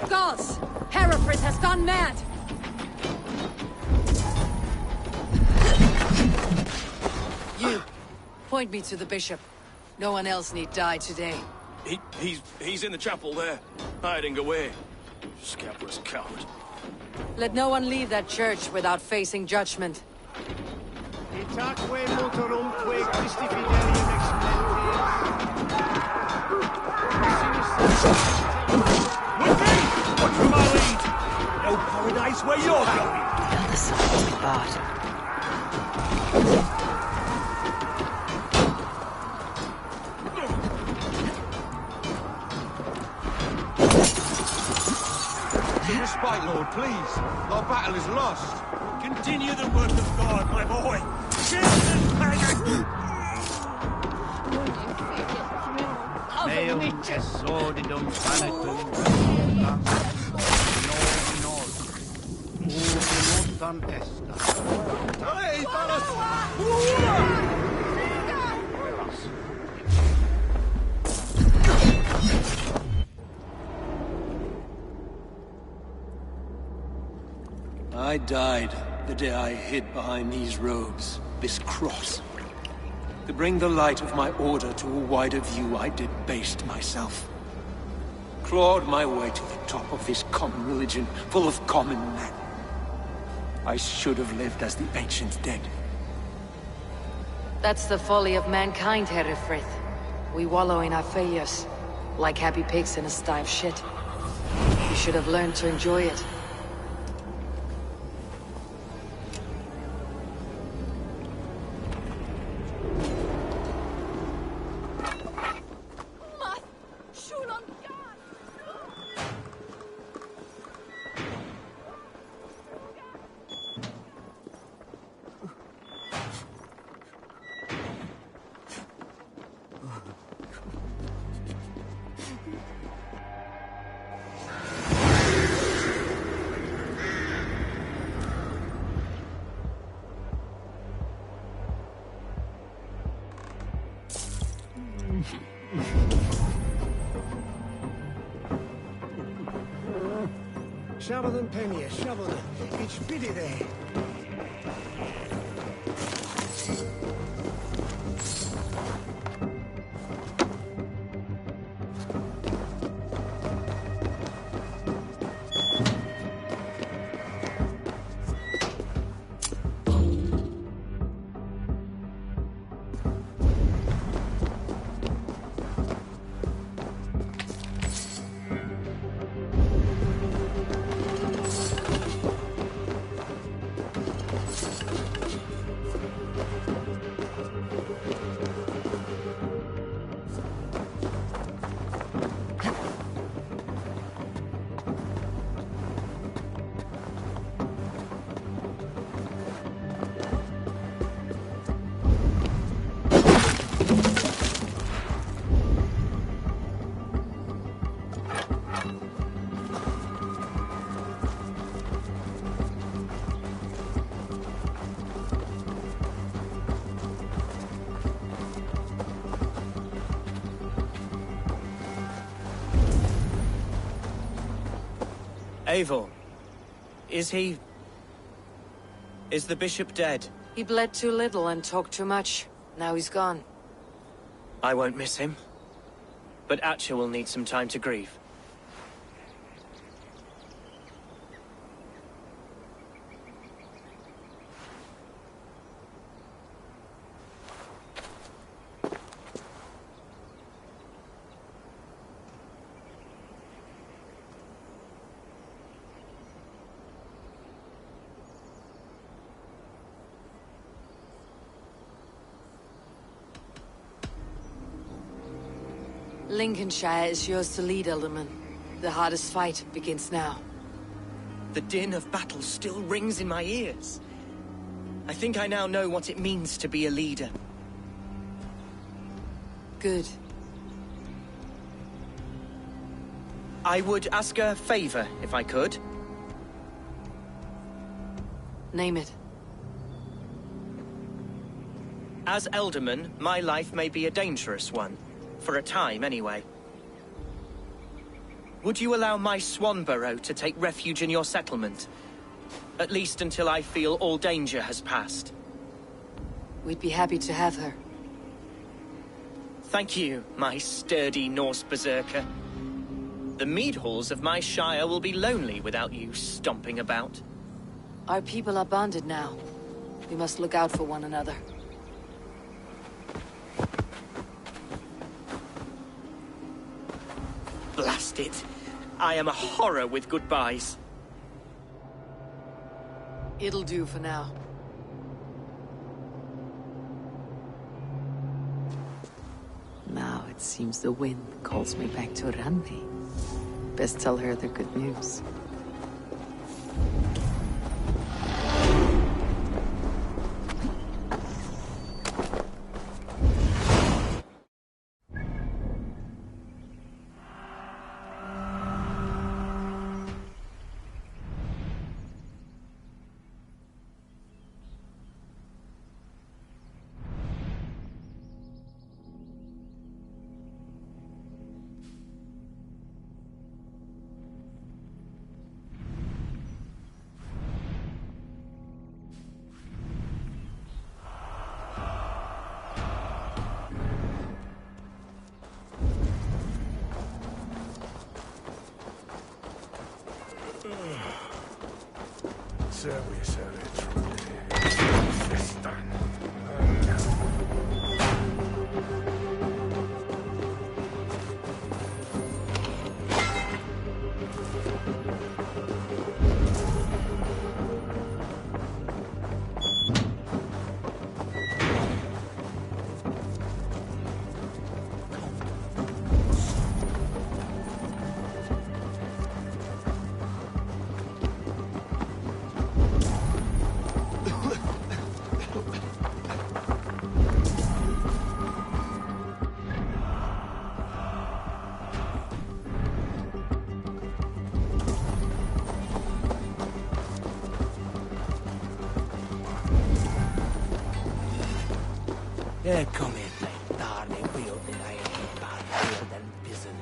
Gods! Hereford has gone mad! You, point me to the bishop. No one else need die today. He's in the chapel there, hiding away. Scabrous coward. Let no one leave that church without facing judgment. Watch for my lead! place where you're going. Now the sun will be barred. Respite, Lord, please. Our battle is lost. Continue the work of God, my boy. Shield and panic. Meum exordidum planetum notam est. Hey, Thanos! I died the day I hid behind these robes, this cross. To bring the light of my order to a wider view, I debased myself. Clawed my way to the top of this common religion, full of common men. I should have lived as the ancient dead. That's the folly of mankind, Herefrith. We wallow in our failures, like happy pigs in a sty of shit. You should have learned to enjoy it. Shovel them, Penny, shovel them. It's biddy there. Eivor, is he... is the bishop dead? He bled too little and talked too much. Now he's gone. I won't miss him. But Atcha will need some time to grieve. Lincolnshire is yours to lead, Elderman. The hardest fight begins now. The din of battle still rings in my ears. I think I now know what it means to be a leader. Good. I would ask a favor, if I could. Name it. As Elderman, my life may be a dangerous one. For a time, anyway. Would you allow my Swan burrow to take refuge in your settlement? At least until I feel all danger has passed. We'd be happy to have her. Thank you, my sturdy Norse berserker. The mead halls of my shire will be lonely without you stomping about. Our people are bonded now. We must look out for one another. Blast it! I am a horror with goodbyes. It'll do for now. Now it seems the wind calls me back to Randi. Best tell her the good news. Kom hit mig, där ni skylden är inte bara den pissen.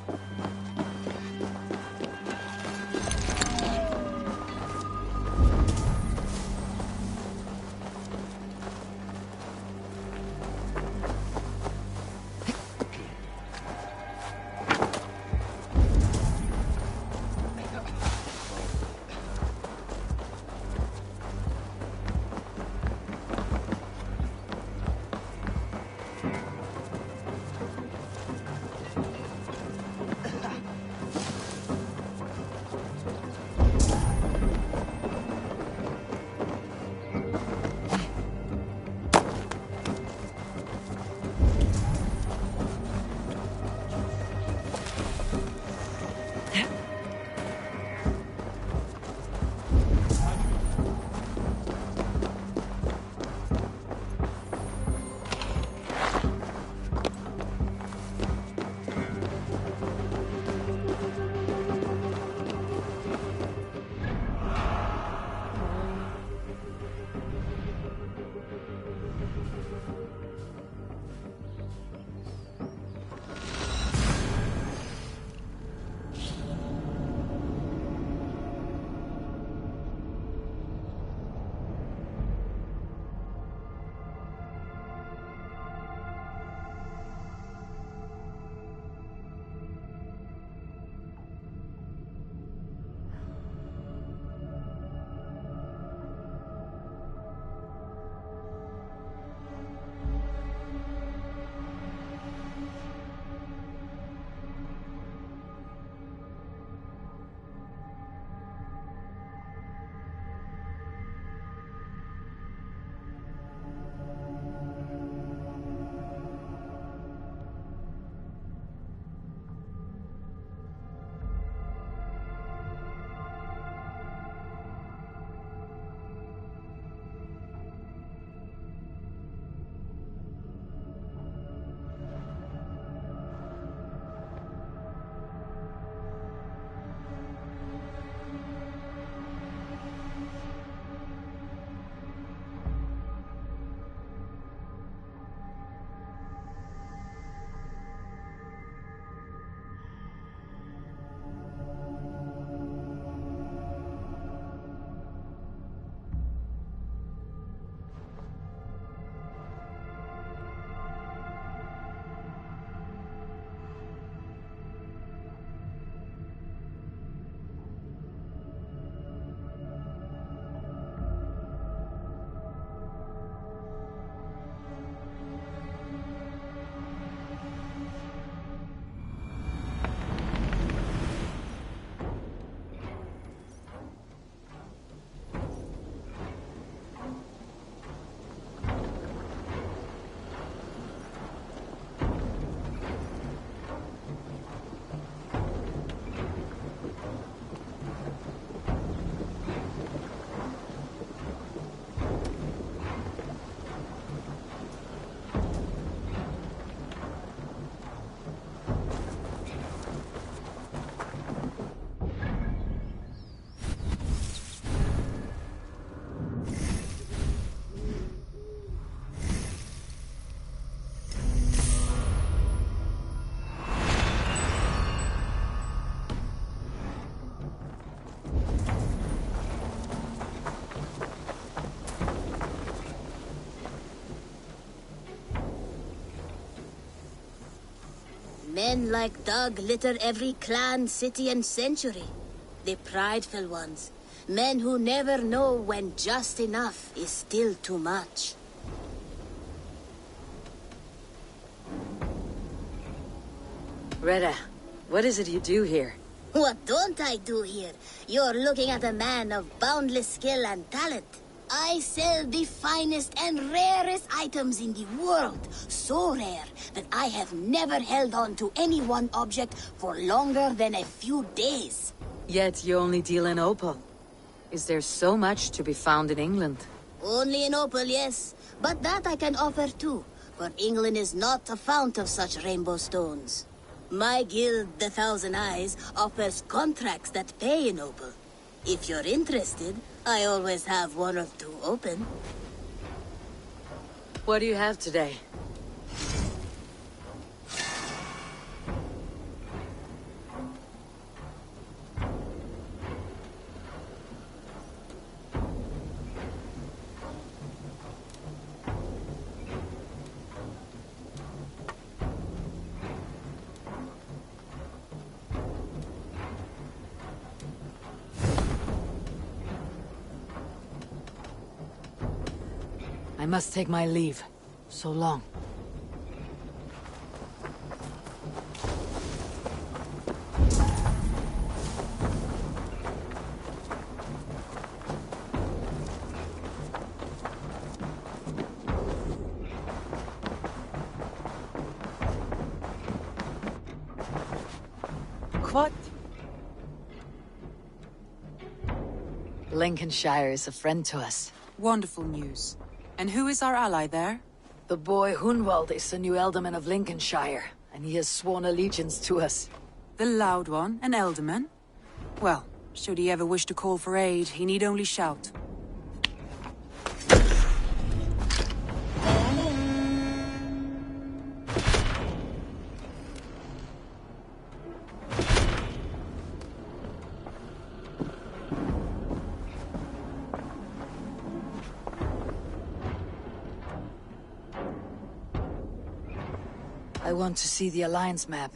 Men like Doug litter every clan, city, and century. The prideful ones. Men who never know when just enough is still too much. Retta, what is it you do here? What don't I do here? You're looking at a man of boundless skill and talent. I sell the finest and rarest items in the world. So rare that I have never held on to any one object for longer than a few days. Yet you only deal in opal. Is there so much to be found in England? Only in opal, yes. But that I can offer too, for England is not a fount of such rainbow stones. My guild, the Thousand Eyes, offers contracts that pay in opal. If you're interested, I always have one or two open. What do you have today? I must take my leave. So long. What? Lincolnshire is a friend to us. Wonderful news. And who is our ally there? The boy Hunwald is the new alderman of Lincolnshire, and he has sworn allegiance to us. The loud one, an alderman? Well, should he ever wish to call for aid, he need only shout. I want to see the Alliance map.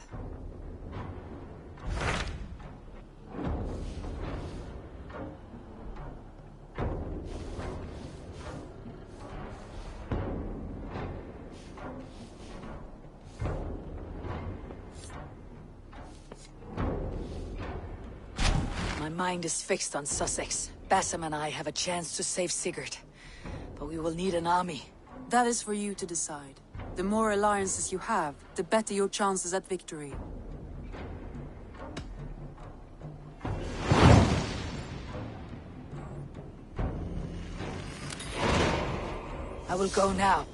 My mind is fixed on Sussex. Bassam and I have a chance to save Sigurd. But we will need an army. That is for you to decide. The more alliances you have, the better your chances at victory. I will go now,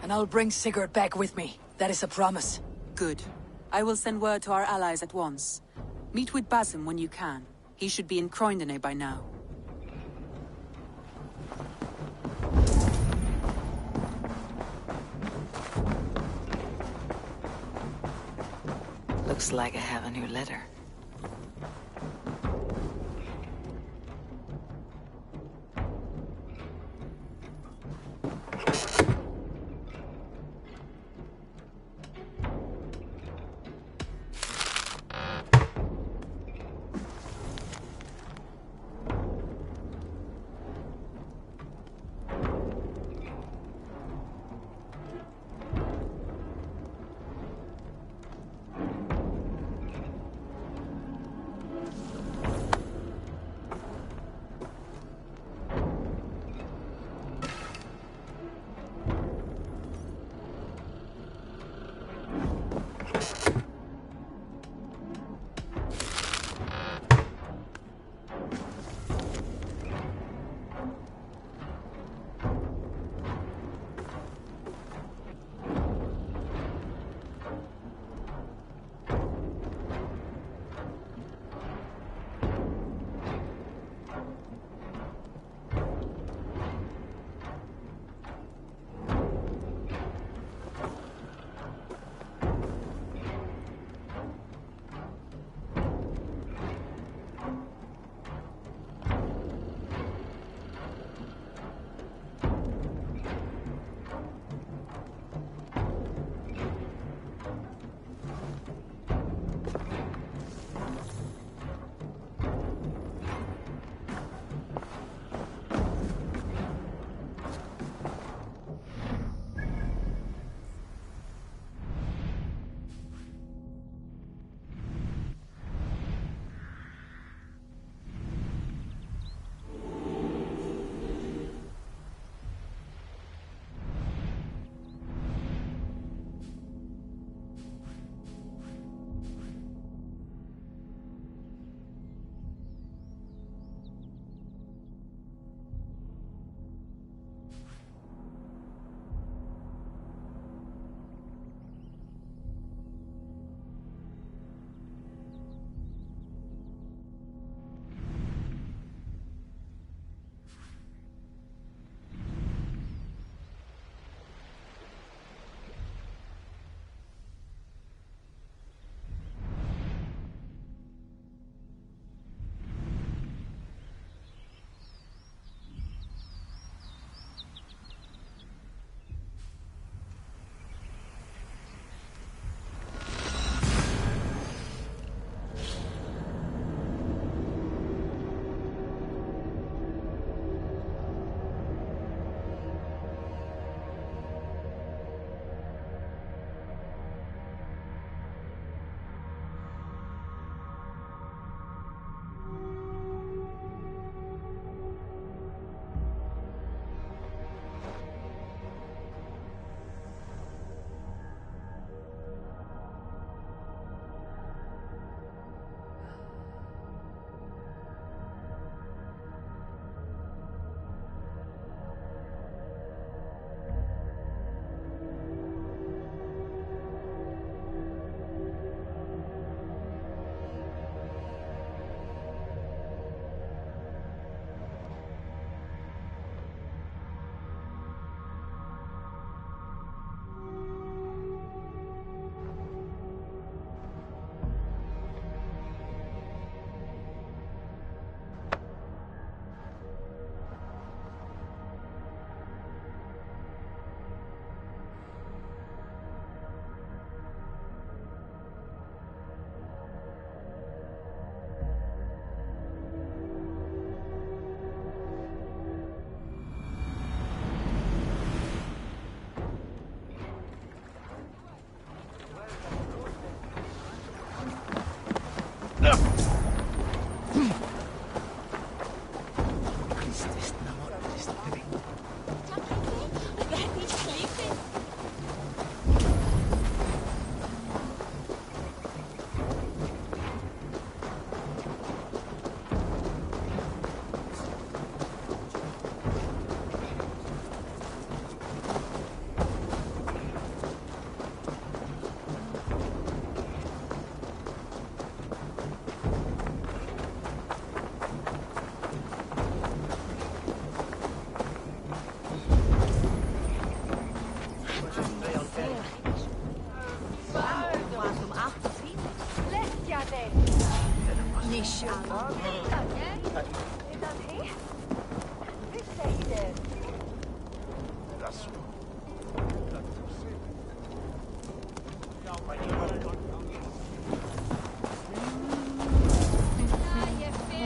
and I'll bring Sigurd back with me. That is a promise. Good. I will send word to our allies at once. Meet with Basim when you can. He should be in Croydon by now. Looks like I have a new letter.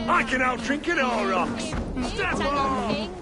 I can out-drink it all, rocks! Step on!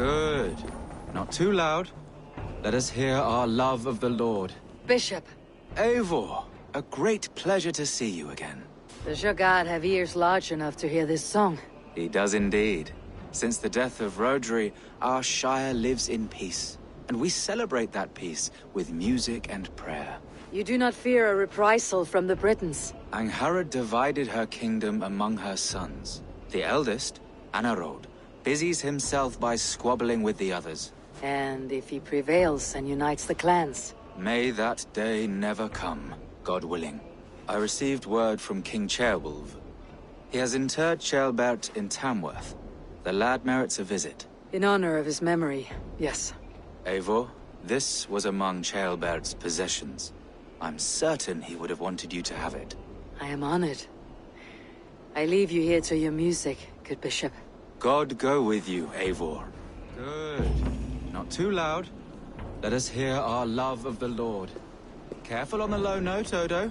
Good. Not too loud. Let us hear our love of the Lord. Bishop. Eivor, a great pleasure to see you again. Does your god have ears large enough to hear this song? He does indeed. Since the death of Rodri, our Shire lives in peace, and we celebrate that peace with music and prayer. You do not fear a reprisal from the Britons? Angharad divided her kingdom among her sons. The eldest, Anarod, busies himself by squabbling with the others. And if he prevails and unites the clans? May that day never come, God willing. I received word from King Ceolwulf. He has interred Ceolbert in Tamworth. The lad merits a visit. In honor of his memory, yes. Eivor, this was among Ceolbert's possessions. I'm certain he would have wanted you to have it. I am honored. I leave you here to your music, good bishop. God go with you, Eivor. Good. Not too loud. Let us hear our love of the Lord. Careful on the low note, Odo.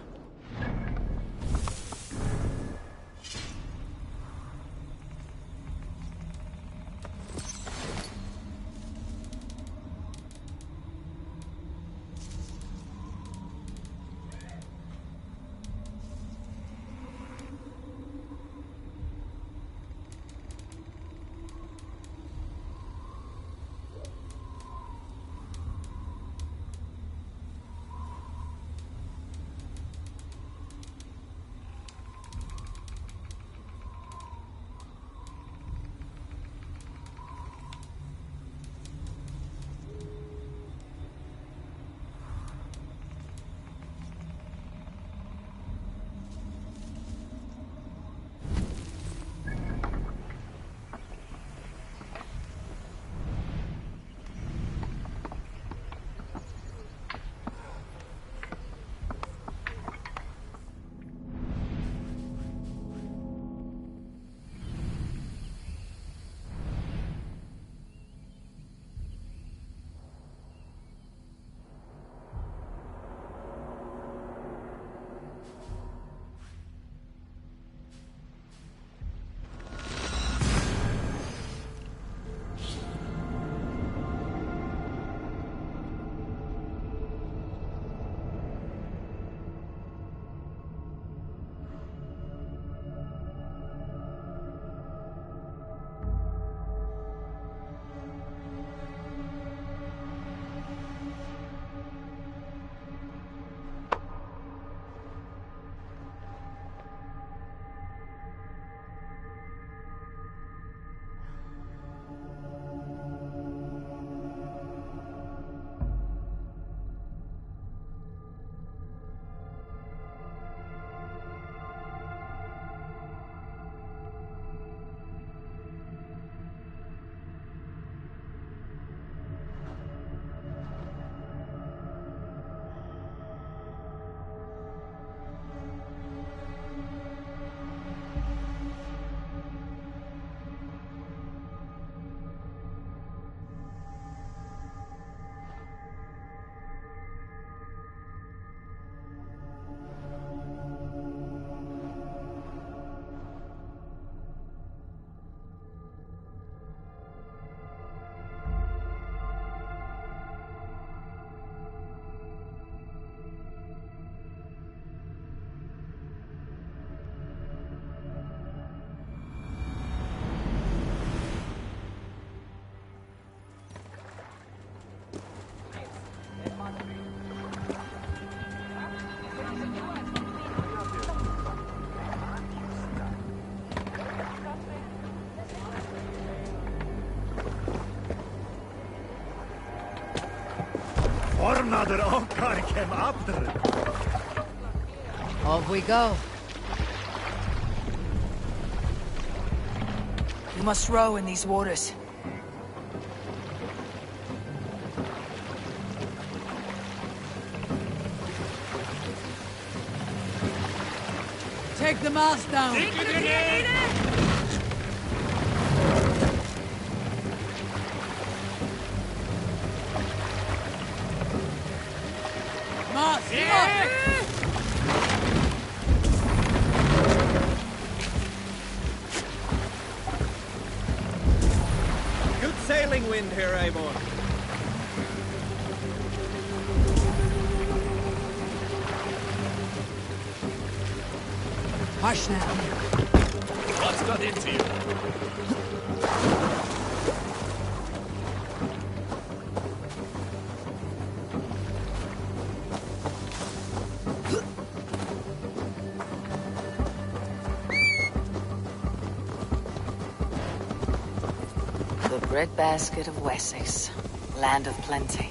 Off we go. You must row in these waters. Take the mast down. Mast! Good sailing wind here, Eivor. Hush now. What's got into you? The breadbasket of Wessex, land of plenty.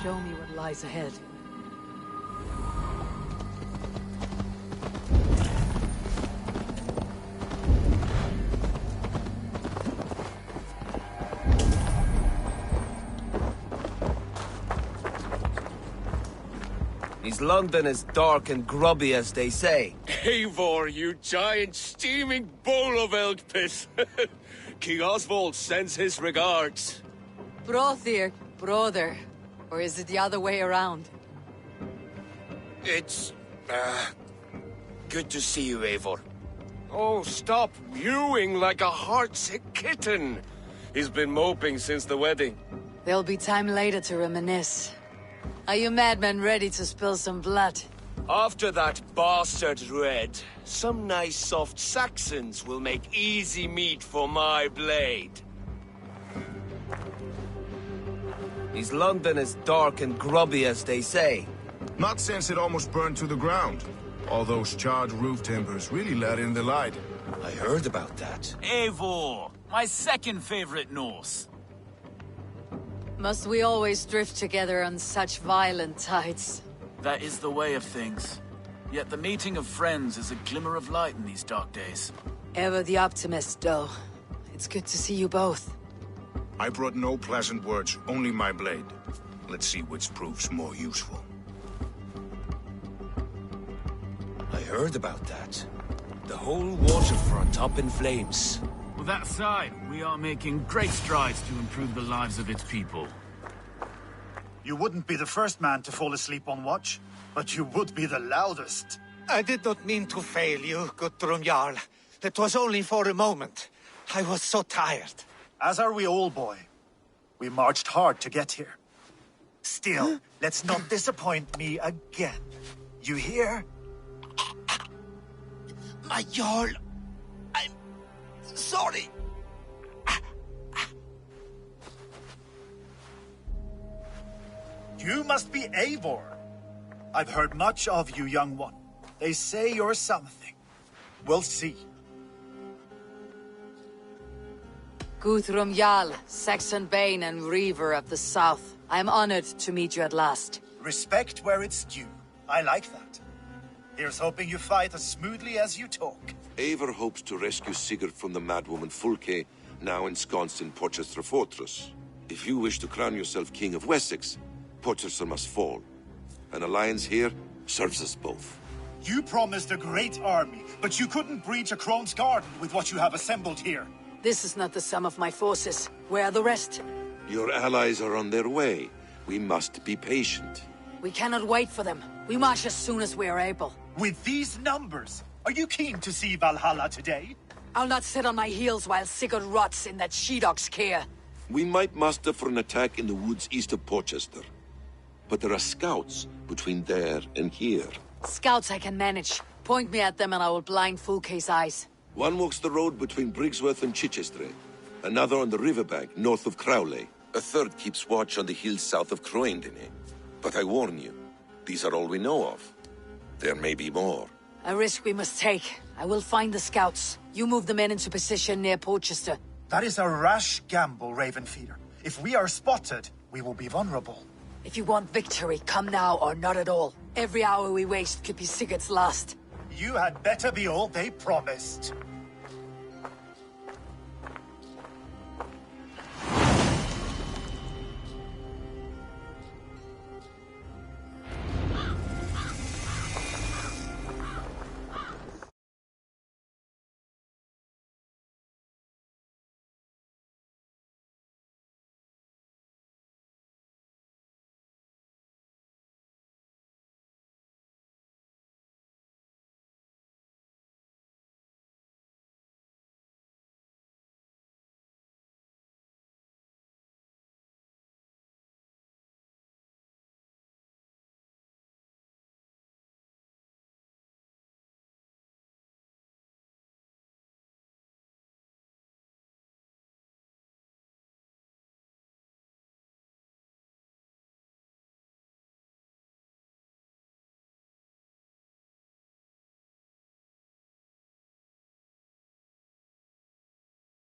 Show me what lies ahead. Is London as dark and grubby as they say? Eivor, you giant steaming bowl of elk piss. King Oswald sends his regards. Brothir, brother. Or is it the other way around? It's... good to see you, Eivor. Oh, stop mewing like a heartsick kitten. He's been moping since the wedding. There'll be time later to reminisce. Are you madmen ready to spill some blood? After that bastard Red, some nice soft Saxons will make easy meat for my blade. Is London as dark and grubby as they say? Not since it almost burned to the ground. All those charred roof timbers really let in the light. I heard about that. Eivor, my second favorite Norse. Must we always drift together on such violent tides? That is the way of things. Yet the meeting of friends is a glimmer of light in these dark days. Ever the optimist, though. It's good to see you both. I brought no pleasant words, only my blade. Let's see which proves more useful. I heard about that. The whole waterfront up in flames. With that aside, we are making great strides to improve the lives of its people. You wouldn't be the first man to fall asleep on watch, but you would be the loudest. I did not mean to fail you, Guthrum Jarl. It was only for a moment. I was so tired. As are we all, boy. We marched hard to get here. Still, let's not disappoint me again. You hear? My Jarl, I'm sorry. You must be Eivor. I've heard much of you, young one. They say you're something. We'll see. Guthrum Jarl, Saxon Bane and Reaver of the South. I am honored to meet you at last. Respect where it's due. I like that. Here's hoping you fight as smoothly as you talk. Eivor hopes to rescue Sigurd from the madwoman Fulke, now ensconced in Porchester Fortress. If you wish to crown yourself King of Wessex, Porchester must fall. An alliance here serves us both. You promised a great army, but you couldn't breach a crone's garden with what you have assembled here. This is not the sum of my forces. Where are the rest? Your allies are on their way. We must be patient. We cannot wait for them. We march as soon as we are able. With these numbers, are you keen to see Valhalla today? I'll not sit on my heels while Sigurd rots in that she-dog's care. We might muster for an attack in the woods east of Porchester. But there are scouts between there and here. Scouts I can manage. Point me at them and I will blind Fulke's eyes. One walks the road between Briggsworth and Chichester, another on the riverbank north of Crowley. A third keeps watch on the hills south of Croendene. But I warn you, these are all we know of. There may be more. A risk we must take. I will find the scouts. You move the men into position near Porchester. That is a rash gamble, Ravenfeeder. If we are spotted, we will be vulnerable. If you want victory, come now or not at all. Every hour we waste could be Sigurd's last. You had better be all they promised.